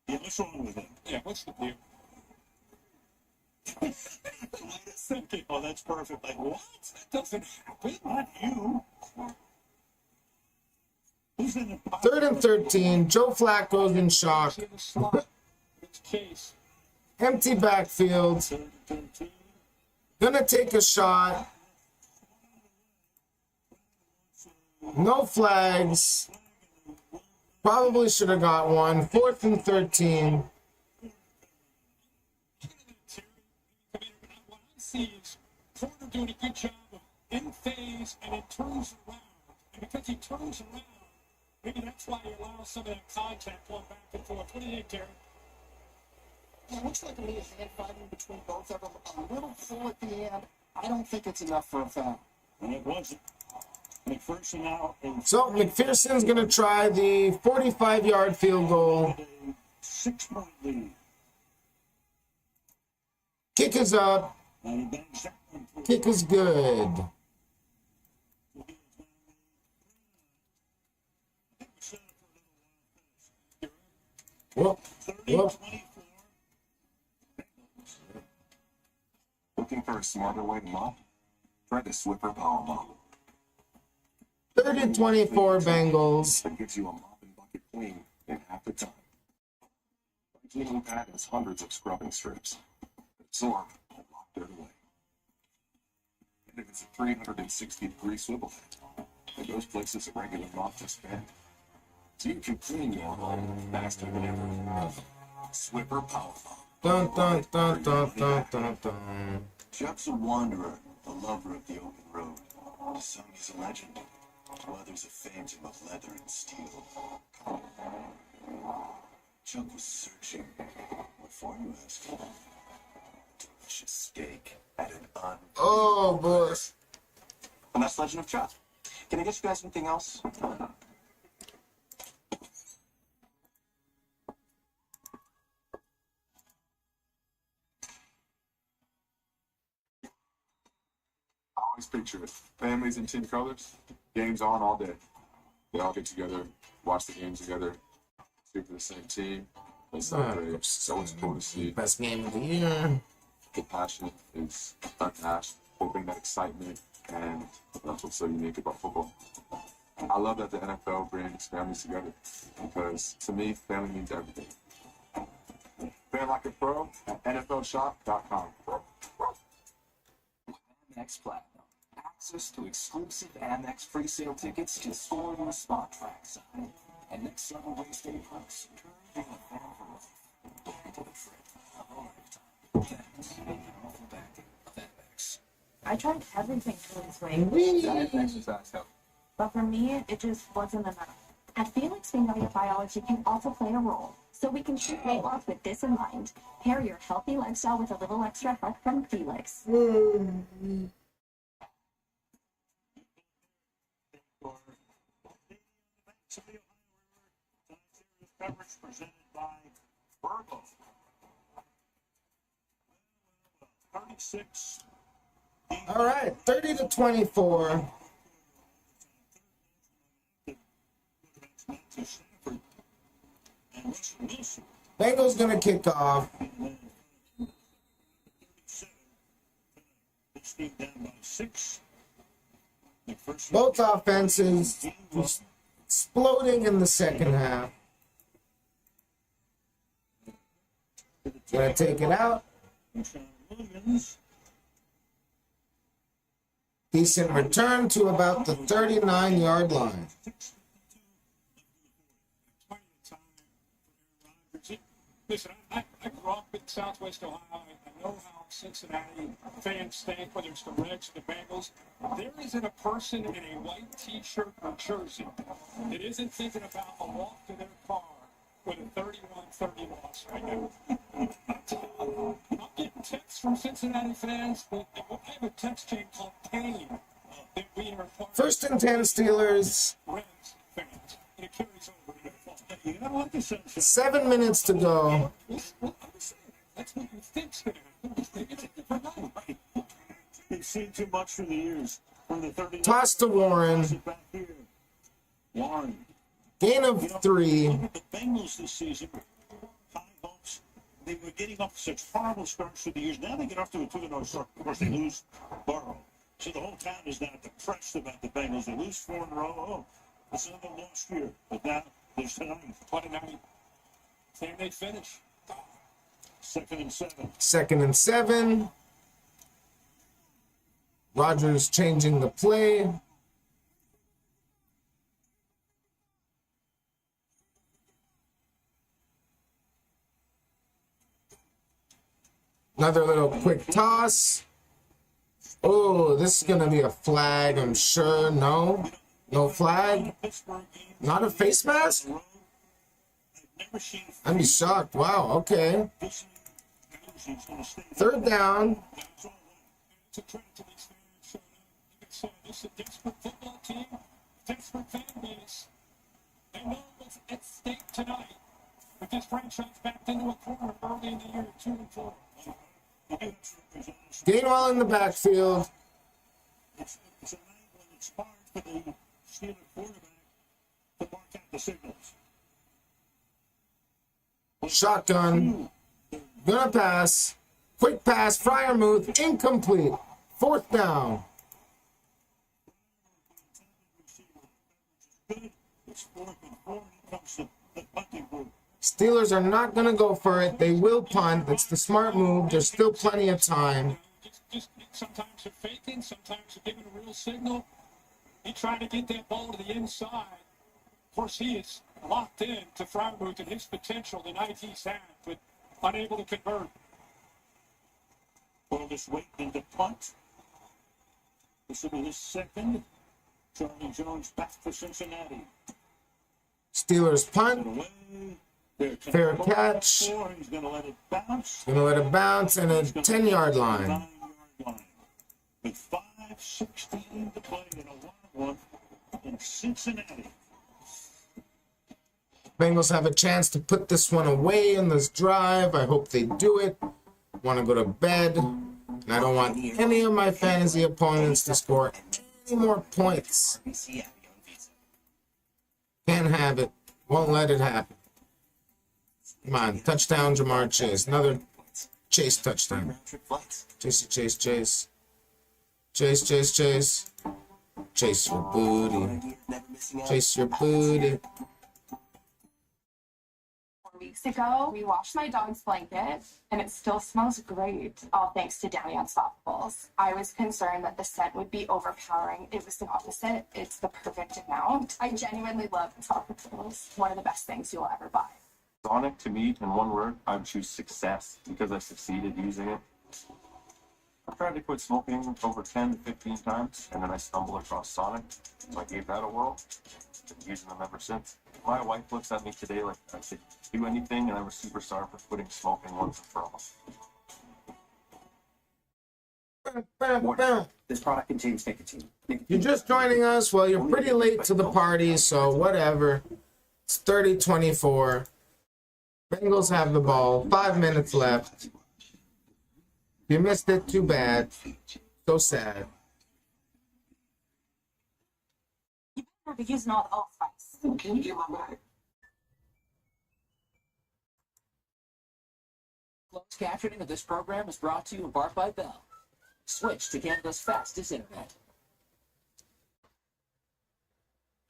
Yeah, what's wrong with him? Yeah, what's the deal? Wait a second. Oh, that's perfect. Like, what? That doesn't happen. Not you. Who's in the 3rd and 13. Joe Flacco's in shock. It's Chase. Empty backfield. Gonna take a shot. No flags. Probably should have got one. 4th and 13. What I see is Porter doing a good job of in phase and it turns around. And because he turns around, maybe that's why he allows some of that contact going back and forth. What do you think, Terry? It looks like to me a hand fighting between both of them. A little full at the end. I don't think it's enough for a foul. And it wasn't. McPherson now. So McPherson's going to try the 45-yard field goal. 6-point lead. Kick is up. Kick is good. Whoop. Whoop. Looking for a smarter way to mop? Try the Swiffer Power Mop. 3rd and 24 Bengals. That gives you a mop and bucket clean in half the time. My cleaning pad has hundreds of scrubbing strips. Absorb and lock dirt away. And if it's a 360-degree swivel head, it goes places a regular mop just can't. So you can clean your home faster than ever. Swiffer Power Mop. Dun, dun, dun, dun, dun, dun, dun. Chuck's a wanderer, a lover of the open road. To some, he's a legend. To others, a phantom of leather and steel. Chuck was searching. What for, you ask? Delicious steak at an Oh, boy. And that's Legend of Chuck. Can I get you guys anything else? I always picture it. Families in team colors, games on all day. They all get together, watch the games together, cheer for the same team. It's so great. So it's cool to see. Best game of the year. The passion is unmatched. They bring that excitement, and that's what's so unique about football. I love that the NFL brings families together because, to me, family means everything. Fan like a pro at NFLshop.com. Amex Platinum. Access to exclusive Amex pre-sale tickets to store your spot trackside. And next summer Wednesday perks. Turn being a fan for life into the trip of a lifetime. Thanks. And awful backing of Amex. I tried everything to lose weight. Diet and exercise help. But for me, it just wasn't enough. At Felix, we know your biology can also play a role, so we can treat weight loss with this in mind. Pair your healthy lifestyle with a little extra help from Felix. Coverage presented by Virgo. 36. All right, 30-24. Bengals gonna kick off. Both offenses exploding in the second half. Gonna take it out. Decent return to about the 39-yard line. Listen, I grew up in Southwest Ohio. I know how Cincinnati fans think, whether it's the Reds or the Bengals. There isn't a person in a white T-shirt or jersey that isn't thinking about a walk to their car with a 31-30 loss right now. I'm getting texts from Cincinnati fans. I have a text chain called Pain that we are part of. 1st and 10 Steelers. Reds fans. And it carries over to the fall. 7 minutes to go. That's what you think's going to happen. It's a different night. You've seen too much for the years. From the 30 Toss to Warren. back here. Warren. Gain of 3. Look at the Bengals this season. High hopes. They were getting off such horrible starts for the years. Now they get off to a 2-0 start. Of course, they lose Burrow. So the whole town is now depressed about the Bengals. They lose 4 in a row. Oh, it's another lost year. But now there's tonight. What a night. Can they finish? 2nd and 7. 2nd and 7. Rodgers changing the play. Another little quick toss. Oh, this is going to be a flag, I'm sure. No. No flag. Not a face mask? I'd be shocked. Wow, okay. 3rd down. This is a desperate football team, desperate fan base. They know what's at stake tonight. With this franchise backed into a corner early in the year, 2-4. Gainwell in the backfield. It's a night when it's hard for the Steelers quarterback to mark out the signals. Shotgun. Gonna pass. Quick pass. Fryermuth. Incomplete. 4th down. Steelers are not going to go for it. They will punt. That's the smart move. There's still plenty of time. Just sometimes they're faking, sometimes they're giving a real signal. He tried to get that ball to the inside. Of course, he is locked in to Fryermuth and his potential the night he's had, but unable to convert. Well, just waiting to punt. This will be his 2nd. Charlie Jones back for Cincinnati. Steelers punt. Fair catch. He's going to let it bounce. Going to let it bounce and a 10-yard line. With 5:16 to play in a 1-1 in Cincinnati. Bengals have a chance to put this one away in this drive. I hope they do it. Want to go to bed. And I don't want any of my fantasy opponents to score any more points. Can't have it. Won't let it happen. Come on. Touchdown, Jamar Chase. Another Chase touchdown. Round-trip flights. Chase. Chase your booty. Never missing out. Chase your booty. 4 weeks ago, we washed my dog's blanket, and it still smells great, all thanks to Downy Unstoppables. I was concerned that the scent would be overpowering. It was the opposite. It's the perfect amount. I genuinely love Unstoppables. One of the best things you'll ever buy. Sonic, to me, in one word, I would choose success because I succeeded using it. I've tried to quit smoking over 10 to 15 times, and then I stumbled across Sonic, so I gave that a whirl. Been using them ever since. My wife looks at me today like I could do anything, and I'm a superstar for quitting smoking once and for all. This product contains nicotine. You're just joining us? Well, you're pretty late to the party, so whatever. It's 30-24. Bengals have the ball. 5 minutes left. You missed it, too bad. So sad. You better be using all the allspice. Can you get my bag? Closed captioning of this program is brought to you in part by Bell. Switch to Canada's fastest internet.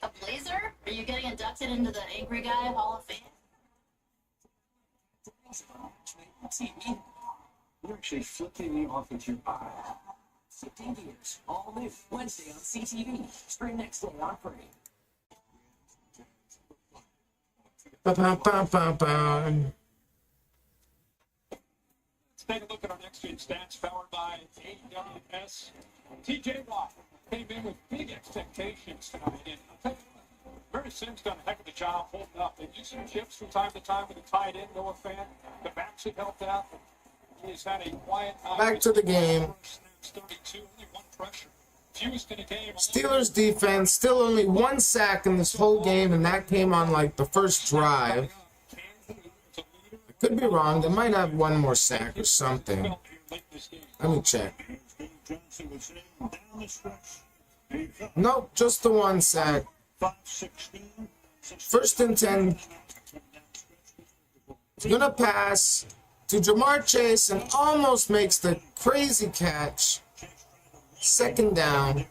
A blazer? Are you getting inducted into the Angry Guy Hall of Fame? TV. You're actually flipping me off with your eye. 15 years, all new, Wednesday on CTV. Stream next day on Free. Ba-ba-ba-ba-ba. Let's take a look at our next gen stats powered by AWS. TJ Watt came in with big expectations tonight, and I'll tell you what, Mary Sims done a heck of a job holding up. They use some chips from time to time with a tight end, Noah Fan. The backs have helped out. He has had a quiet night. Back to the game. 32, only one pressure. Fewest in a game. Steelers defense, still only 1 sack in this whole game, and that came on like the first drive. I could be wrong. They might have one more sack or something. Let me check. Nope, just the 1 sack. 1st and 10. He's gonna pass to Jamar Chase and almost makes the crazy catch. 2nd down.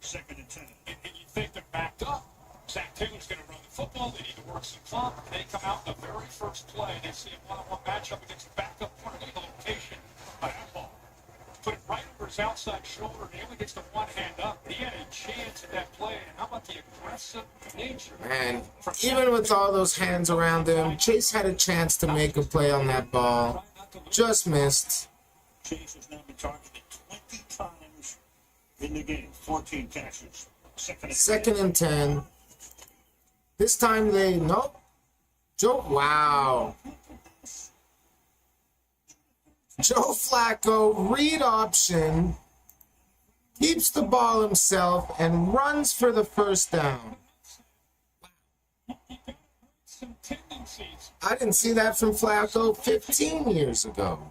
Second and 10. And you think they're backed up. Zach Taylor's going to run the football. They need to work some clock. They come out in the very first play. They see a one-on-one matchup against the backup corner. Look at the location of that ball. Put it right over his outside shoulder. He only gets the one hand up. He had a chance at that play. And how about the aggressive nature? And even with all those hands around him, Chase had a chance to make a play on that ball. Just missed. Chase has now been targeted 20 times in the game. 14 catches. Second and 10. This time nope. Wow. Joe Flacco, read option, keeps the ball himself, and runs for the 1st down. I didn't see that from Flacco 15 years ago.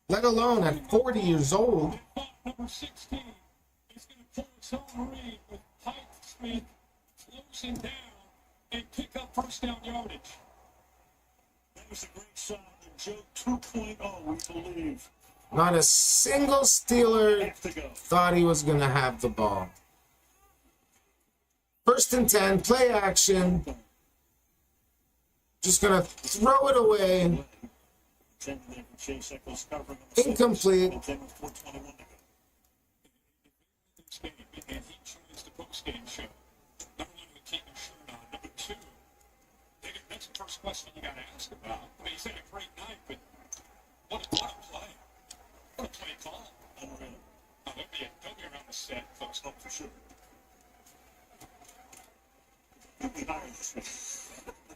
Let alone at 40 years old. Number 16 is going to pull his own read with Pike Smith closing down and pick up 1st down yardage. That was a great sign. Joe 2.0, we believe. Not a single Steeler thought he was going to have the ball. 1st and 10, play action. Just going to throw it away. Incomplete. And he joins the post-game show. Number 1, with keep your shirt on. Number 2, that's the first question you got to ask about. I mean, he's had a great night, but what a play. What a play call. Unreal. Oh, they'll be around the set, folks. Oh, for sure.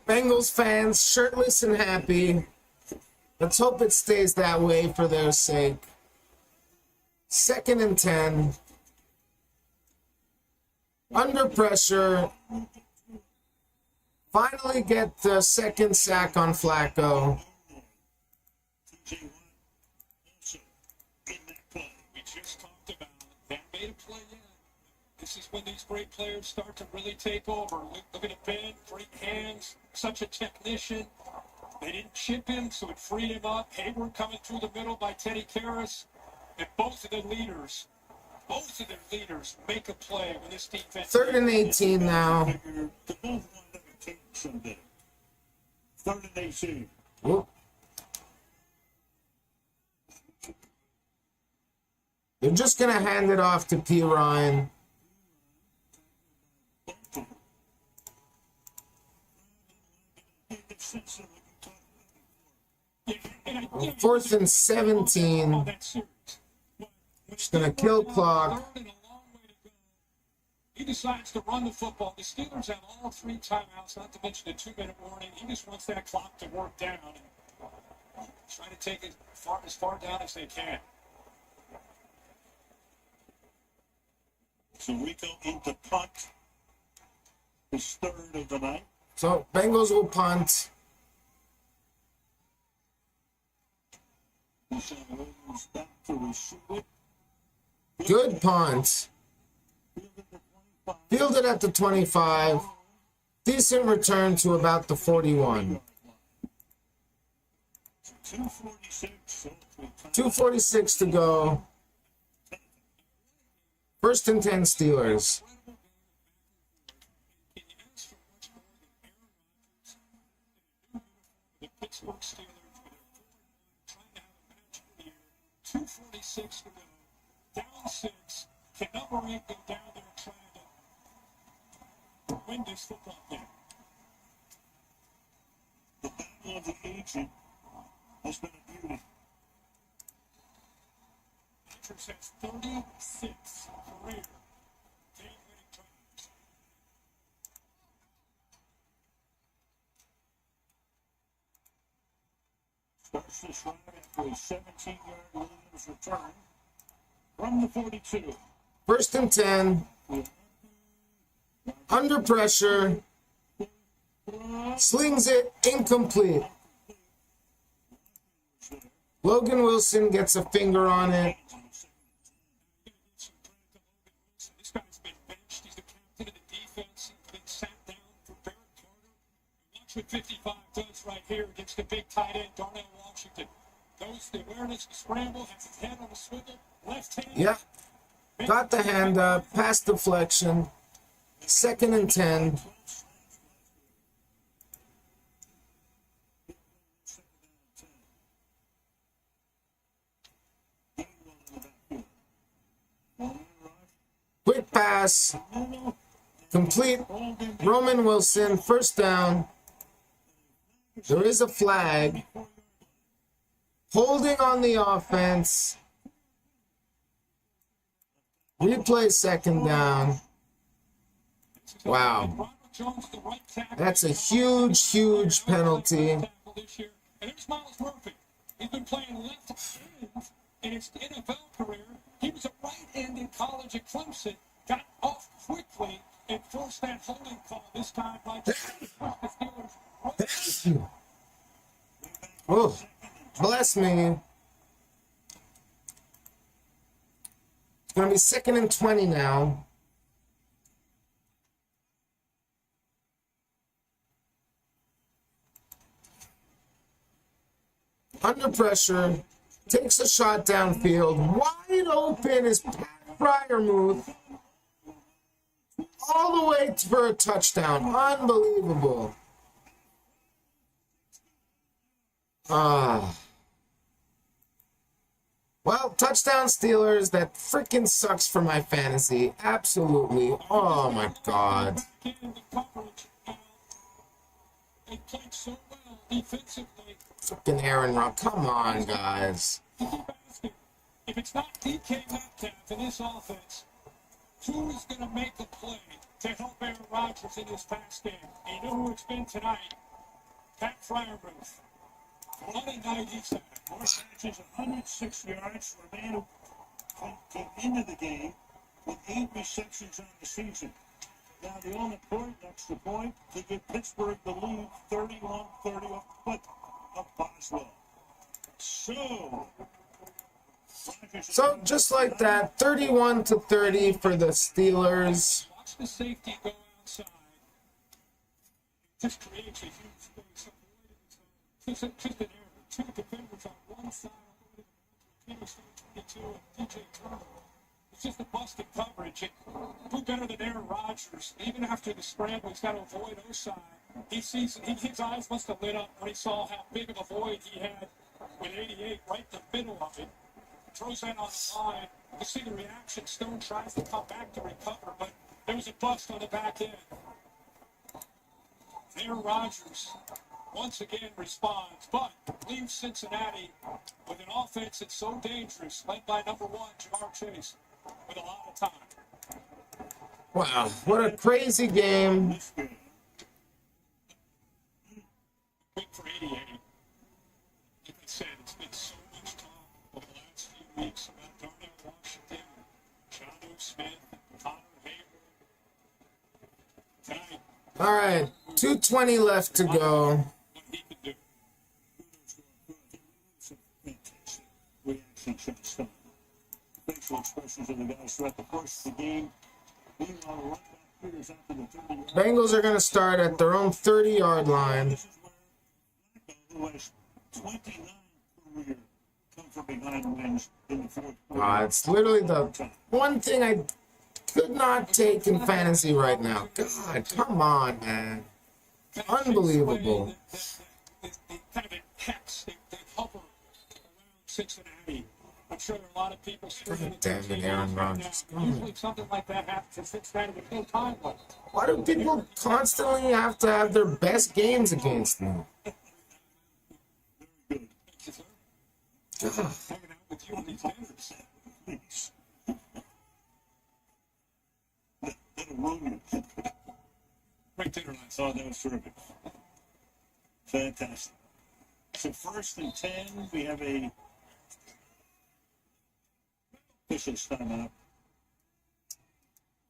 Bengals fans, shirtless and happy. Let's hope it stays that way for their sake. 2nd and 10. Under pressure. Finally get the 2nd sack on Flacco. We just talked about that made a play in. This is when these great players start to really take over. Look at Ben, great hands, such a technician. They didn't chip him, so it freed him up. Hayward coming through the middle by Teddy Karras. And both of their leaders make a play when this defense... 3rd and 18 now. Someday. 3rd and 18. Whoop. They're just going to hand it off to P. Ryan. Fourth and 17. Just going to kill clock. He decides to run the football. The Steelers have all 3 timeouts, not to mention a 2-minute warning. He just wants that clock to work down and try to take it as far down as they can. So we go into punt. His 3rd of the night. So Bengals will punt. Good punt. Fielded at the 25. Decent return to about the 41. 2:46 to go. 1st and 10 Steelers. The Pittsburgh Steelers trying to have a match here. 2:46 to go. Down 6. Can number 8 go down there and try to win this football game? The battle of the agent has been a beauty. Rodgers has 36 career game-winning drives. Starts this drive after a 17-yard Williams return from the 42. 1st and 10. Under pressure. Slings it. Incomplete. Logan Wilson gets a finger on it. This guy's been benched. He's the captain of the defense. He's been sat down for Barrett Carter. Watch what 55 does right here against the big tight end, Darnell Washington. Goes the awareness, the scramble, has his head on the swivel, left hand. Yeah. Got the hand up. Pass deflection. 2nd and 10. Quick pass. Complete. Roman Wilson. 1st down. There is a flag. Holding on the offense. Replay 2nd down. Wow. That's a huge, huge penalty. And here's Miles Murphy. He's been playing left end in his NFL career. He was a right end in college at Clemson. Got off quickly and forced that holding call this time by the Steelers. Oh, bless me. It's going to be 2nd and 20 now. Under pressure. Takes a shot downfield. Wide open is Pat Fryermuth. All the way for a touchdown. Unbelievable. Well, touchdown Steelers. That freaking sucks for my fantasy. Absolutely. Oh my God. They played so well defensively. Freaking Aaron Rodgers. Come on, guys. If it's not DK Metcalf in this offense, who is going to make a play to help Aaron Rodgers in this pass game? And you know who it's been tonight? Pat Fryermuth. What a night he's had. Mark averages 106 yards for a man who came into the game with 8 receptions on the season. Now, the all-important extra point to give Pittsburgh the lead 31-30 off the foot of Boswell. So, just like that, 31-30 for the Steelers. Watch the safety go outside. Just creates a huge space. Just an error. Two defenders on one side, Kenny's 22 and DJ Turner. It's just a busted coverage. And who better than Aaron Rodgers? Even after the scramble, he's got to avoid Osai. His eyes must have lit up when he saw how big of a void he had with 88 right in the middle of it. Throws that on the line. You see the reaction. Stone tries to come back to recover, but there was a bust on the back end. Aaron Rodgers once again responds, but leaves Cincinnati with an offense that's so dangerous, led by number 1, Jamar Chase, with a lot of time. Wow, what a crazy game. Quick for 88. Like I said, it's been so much talk over the last few weeks about Darnell Washington, Jonnu Smith, Connor Hayward. Tonight, All right, 2:20 left to go. what he can do. Reaction should stop. Facial expressions of the guys throughout the course of the game. Meanwhile, the right back clears out to the 30-yard. Bengals are going to start at their own 30-yard line. This is where Flacco, who has 29 career come from behind wins in the fourth quarter. It's literally the one thing I could not take in fantasy right now. God, come on, man. Unbelievable. They kind of hex, they hover around Cincinnati. I'm sure there are a lot of people God damn it, Aaron Rodgers. Usually something like that happens in Cincinnati with no time left. Why do people constantly have to have their best games against me? Hanging out with you on these dinners. Please. That'll ruin you. Great dinner last Oh, that was terrific. Fantastic. So 1st and 10, we have a official timeout.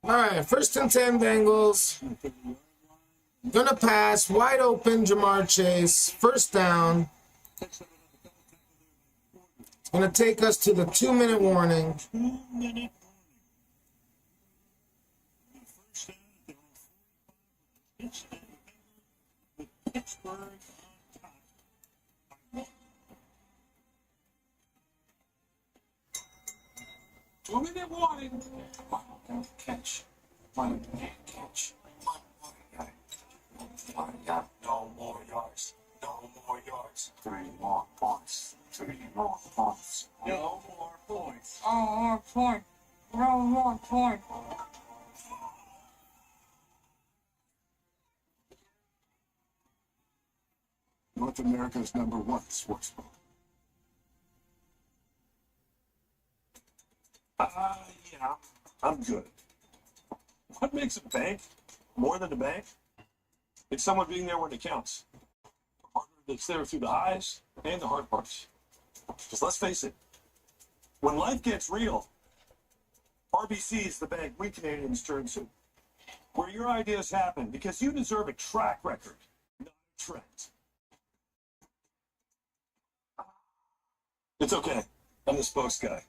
All right, 1st and 10 Bengals. Gonna pass, wide open Jamar Chase. 1st down. It's gonna take us to the 2-minute warning. 2-minute Pittsburgh on top. 2-minute warning. Catch. One catch. One yard. No more yards. No more yards. 3 more points. 3 more points. No more points. Oh, more point. No more point. North America's #1 sportsbook. Yeah, I'm good. What makes a bank more than a bank? It's someone being there when it counts. A partner that's there through the highs and the hard parts. Because let's face it, when life gets real, RBC is the bank we Canadians turn to. Where your ideas happen because you deserve a track record, not a trend. It's okay. I'm the spokes guy.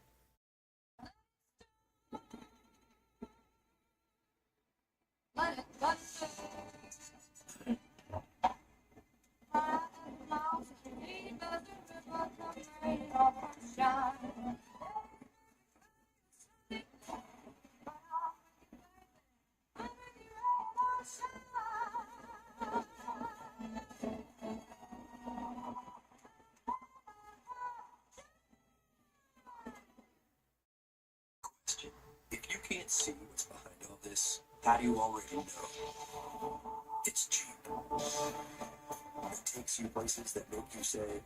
Question. If you can't see what's behind all this, how do you already know? It's cheap. It takes you places that make you say,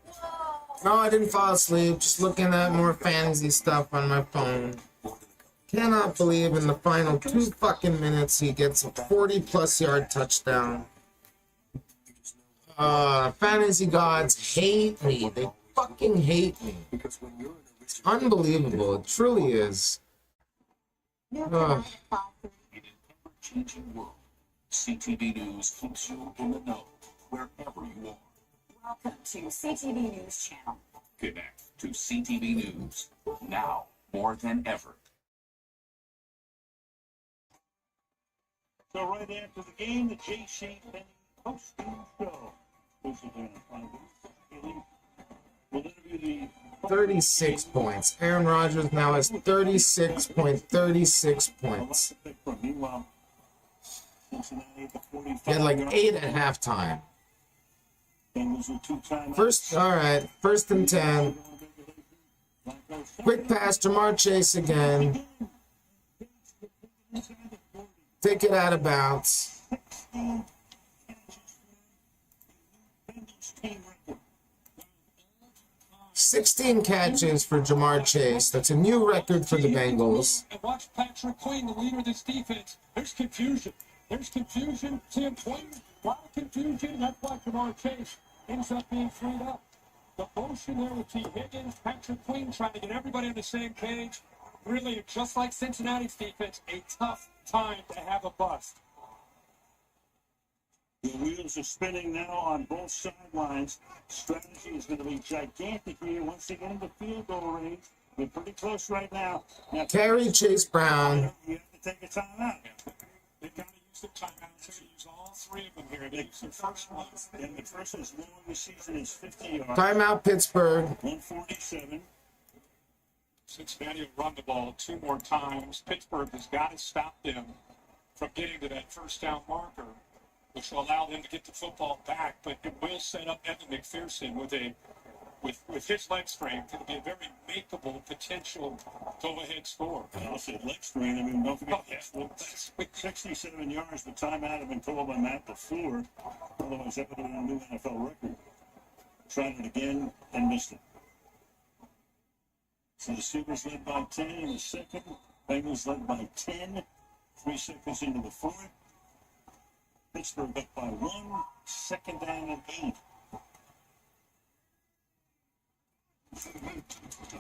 No, I didn't fall asleep. Just looking at more fantasy stuff on my phone. Cannot believe in the final 2 fucking minutes he gets a 40-plus yard touchdown. Fantasy gods hate me. They fucking hate me. It's unbelievable. It truly is. changing world. CTV News keeps you in the know wherever you are. Welcome to CTV News Channel. Connect to CTV News now more than ever. So right after the game, the J.C. Penney posting show. This is in 36 points. Aaron Rodgers now has 36 points. Meanwhile, Cincinnati at the 45. He had like 8 at halftime. Bengals with 2 timeouts. First and 10. Quick pass, Jamar Chase again. Take it out of bounds. 16 catches for Jamar Chase. That's a new record for the Bengals. And watch Patrick Queen, the leader of this defense. There's confusion. Sam Quinn, a lot of confusion. That's why Jamar Chase ends up being freed up. The motion there with T. Higgins, Patrick Queen trying to get everybody on the same page. Really, just like Cincinnati's defense, a tough time to have a bust. The wheels are spinning now on both sidelines. Strategy is going to be gigantic here once they get into field goal range. They're pretty close right now. Carry Chase Brown. You have to take a timeout. They've got to use their timeouts. They're going to use all 3 of them here. They use their first one. And the first as long this season is 50 yards. Timeout Pittsburgh. 147. Cincinnati will run the ball 2 more times. Pittsburgh has got to stop them from getting to that first down marker, which will allow them to get the football back, but it will set up Evan McPherson with his leg strength. It'll be a very makeable potential go-ahead score. And I'll say leg strain. I mean, don't forget, 67 yards, the timeout had been called by Matt before. Otherwise, that would have been a new NFL record. Tried it again and missed it. So the Steelers led by 10 in the second. Bengals led by 10. 3 seconds into the fourth. Pittsburgh up by 1. Second down and 8.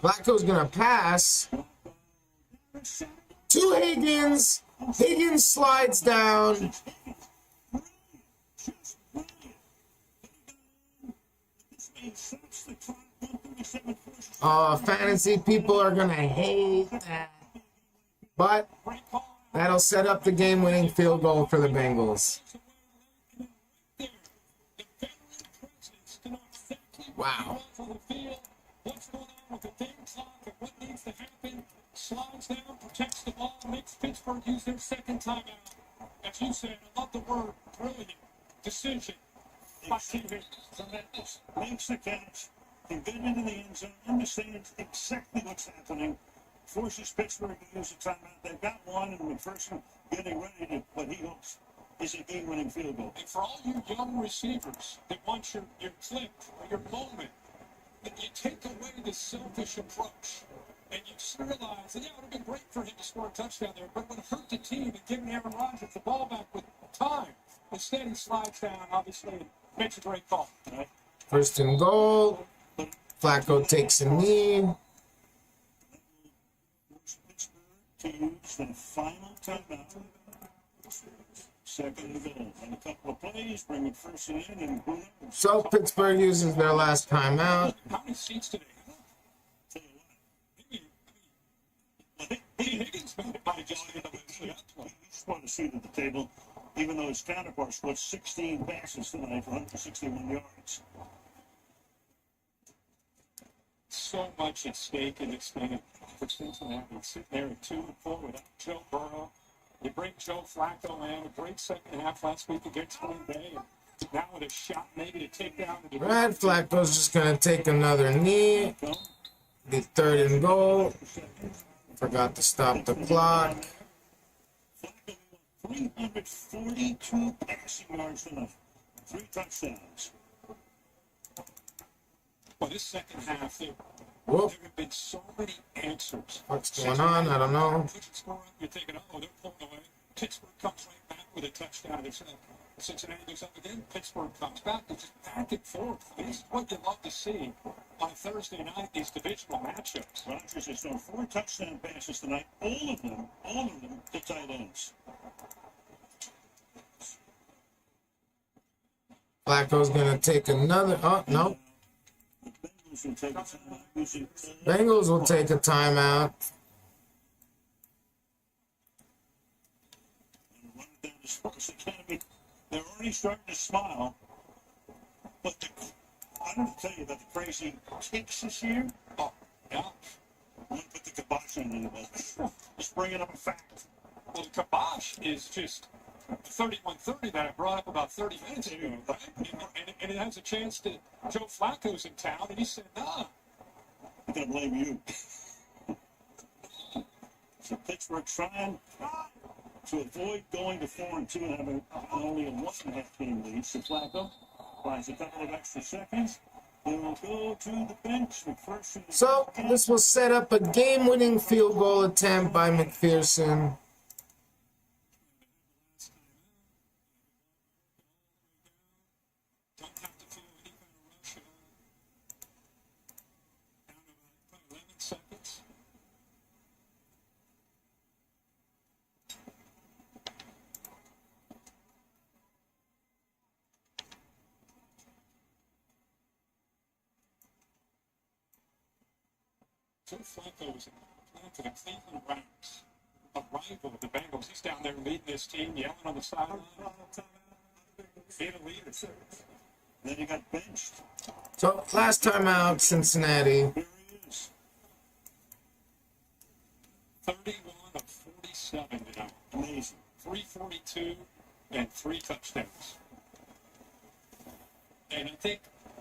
Flacco's going to pass. To Higgins. Higgins slides down. Fantasy people are going to hate that. But that'll set up the game-winning field goal for the Bengals. Wow. What's going on with the game clock and what needs to happen? Slides down, protects the ball, makes Pittsburgh use their second timeout. As you said, I love the word brilliant decision by T. Higgins. Tremendous. Makes the catch. Can get into the end zone. Understands exactly what's happening. Forces Pittsburgh to use the timeout. They've got one, and McPherson getting ready to what he hopes is a game-winning field goal. And for all you young receivers that want your clip or your moment, that you take away the selfish approach and you realize that, yeah, it would have been great for him to score a touchdown there, but it would have hurt the team and given Aaron Rodgers the ball back with time. Instead, he slides down, obviously, and makes a great call. Right? First and goal. Flacco takes a knee. To use the final timeout. Second and goal. And a couple of plays, bring it first and in, and boom. So Pittsburgh uses their last timeout. How many seats do they have? Higgins might just want a seat at the table, even though his counterpart scored 16 passes tonight for 161 yards. So much at stake in this game for Cincinnati. Sitting there at 2-4 without Joe Burrow. You bring Joe Flacco in, a great second half last week against Green Bay. Now with a shot maybe to take down the division. Brad Flacco's just going to take another knee. The third and goal. Forgot to stop the clock. 342 passing yards tonight. 3 touchdowns. Well, this second half, there have been so many answers. What's going on? I don't know. You're thinking, oh, they're pulling away. Pittsburgh comes right back with a touchdown. Cincinnati goes up again. Pittsburgh comes back. It's just back and forth. This is what you love to see on a Thursday night, these divisional matchups. Rodgers has thrown 4 touchdown passes tonight. All of them to tight ends. Flacco's going to take another. Oh, no. Bengals will take a timeout. They're already starting to smile. But I'm going to tell you about the crazy kicks this year. Yeah. Don't put the kibosh on it. Just bringing up a fact. Well, the kibosh is just 31-30 that I brought up about 30 minutes ago, right? And it has a chance to. Joe Flacco's in town, and he said, nah. I'm going to blame you. So Pittsburgh trying to avoid going to 4-2 and having only a 1.5 game lead. So Flacco buys a couple of extra seconds. They will go to the bench. McPherson. So this will set up a game-winning field goal attempt by McPherson. Joe Flacco is playing for the Cleveland Browns, a rival of the Bengals. He's down there leading his team, yelling on the sideline. Being a leader. Then he got benched. So last time out, Cincinnati. Here he is. 31 of 47 tonight. Amazing. 342 and 3 touchdowns. And I think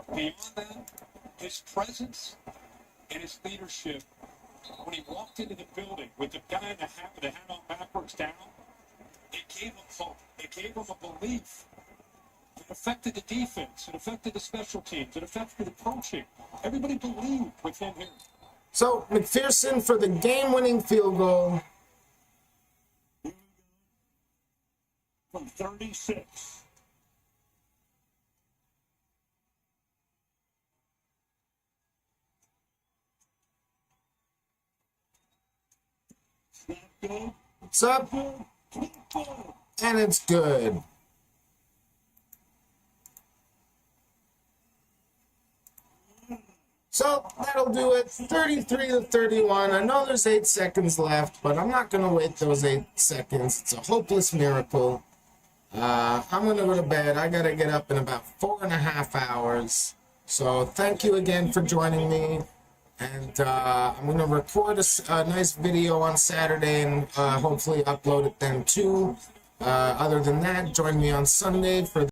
beyond that, his presence and his leadership, when he walked into the building with the guy in the hat with the hat on backwards down, it gave him hope. It gave him a belief. It affected the defense. It affected the special teams. It affected the coaching. Everybody believed with him here. So McPherson for the game-winning field goal. From 36. It's up, and it's good. So that'll do it. 33-31. I know there's 8 seconds left, but I'm not gonna wait those 8 seconds. It's a hopeless miracle. I'm gonna go to bed. I gotta get up in about 4.5 hours. So thank you again for joining me. And I'm going to record a nice video on Saturday and hopefully upload it then too. Other than that, join me on Sunday for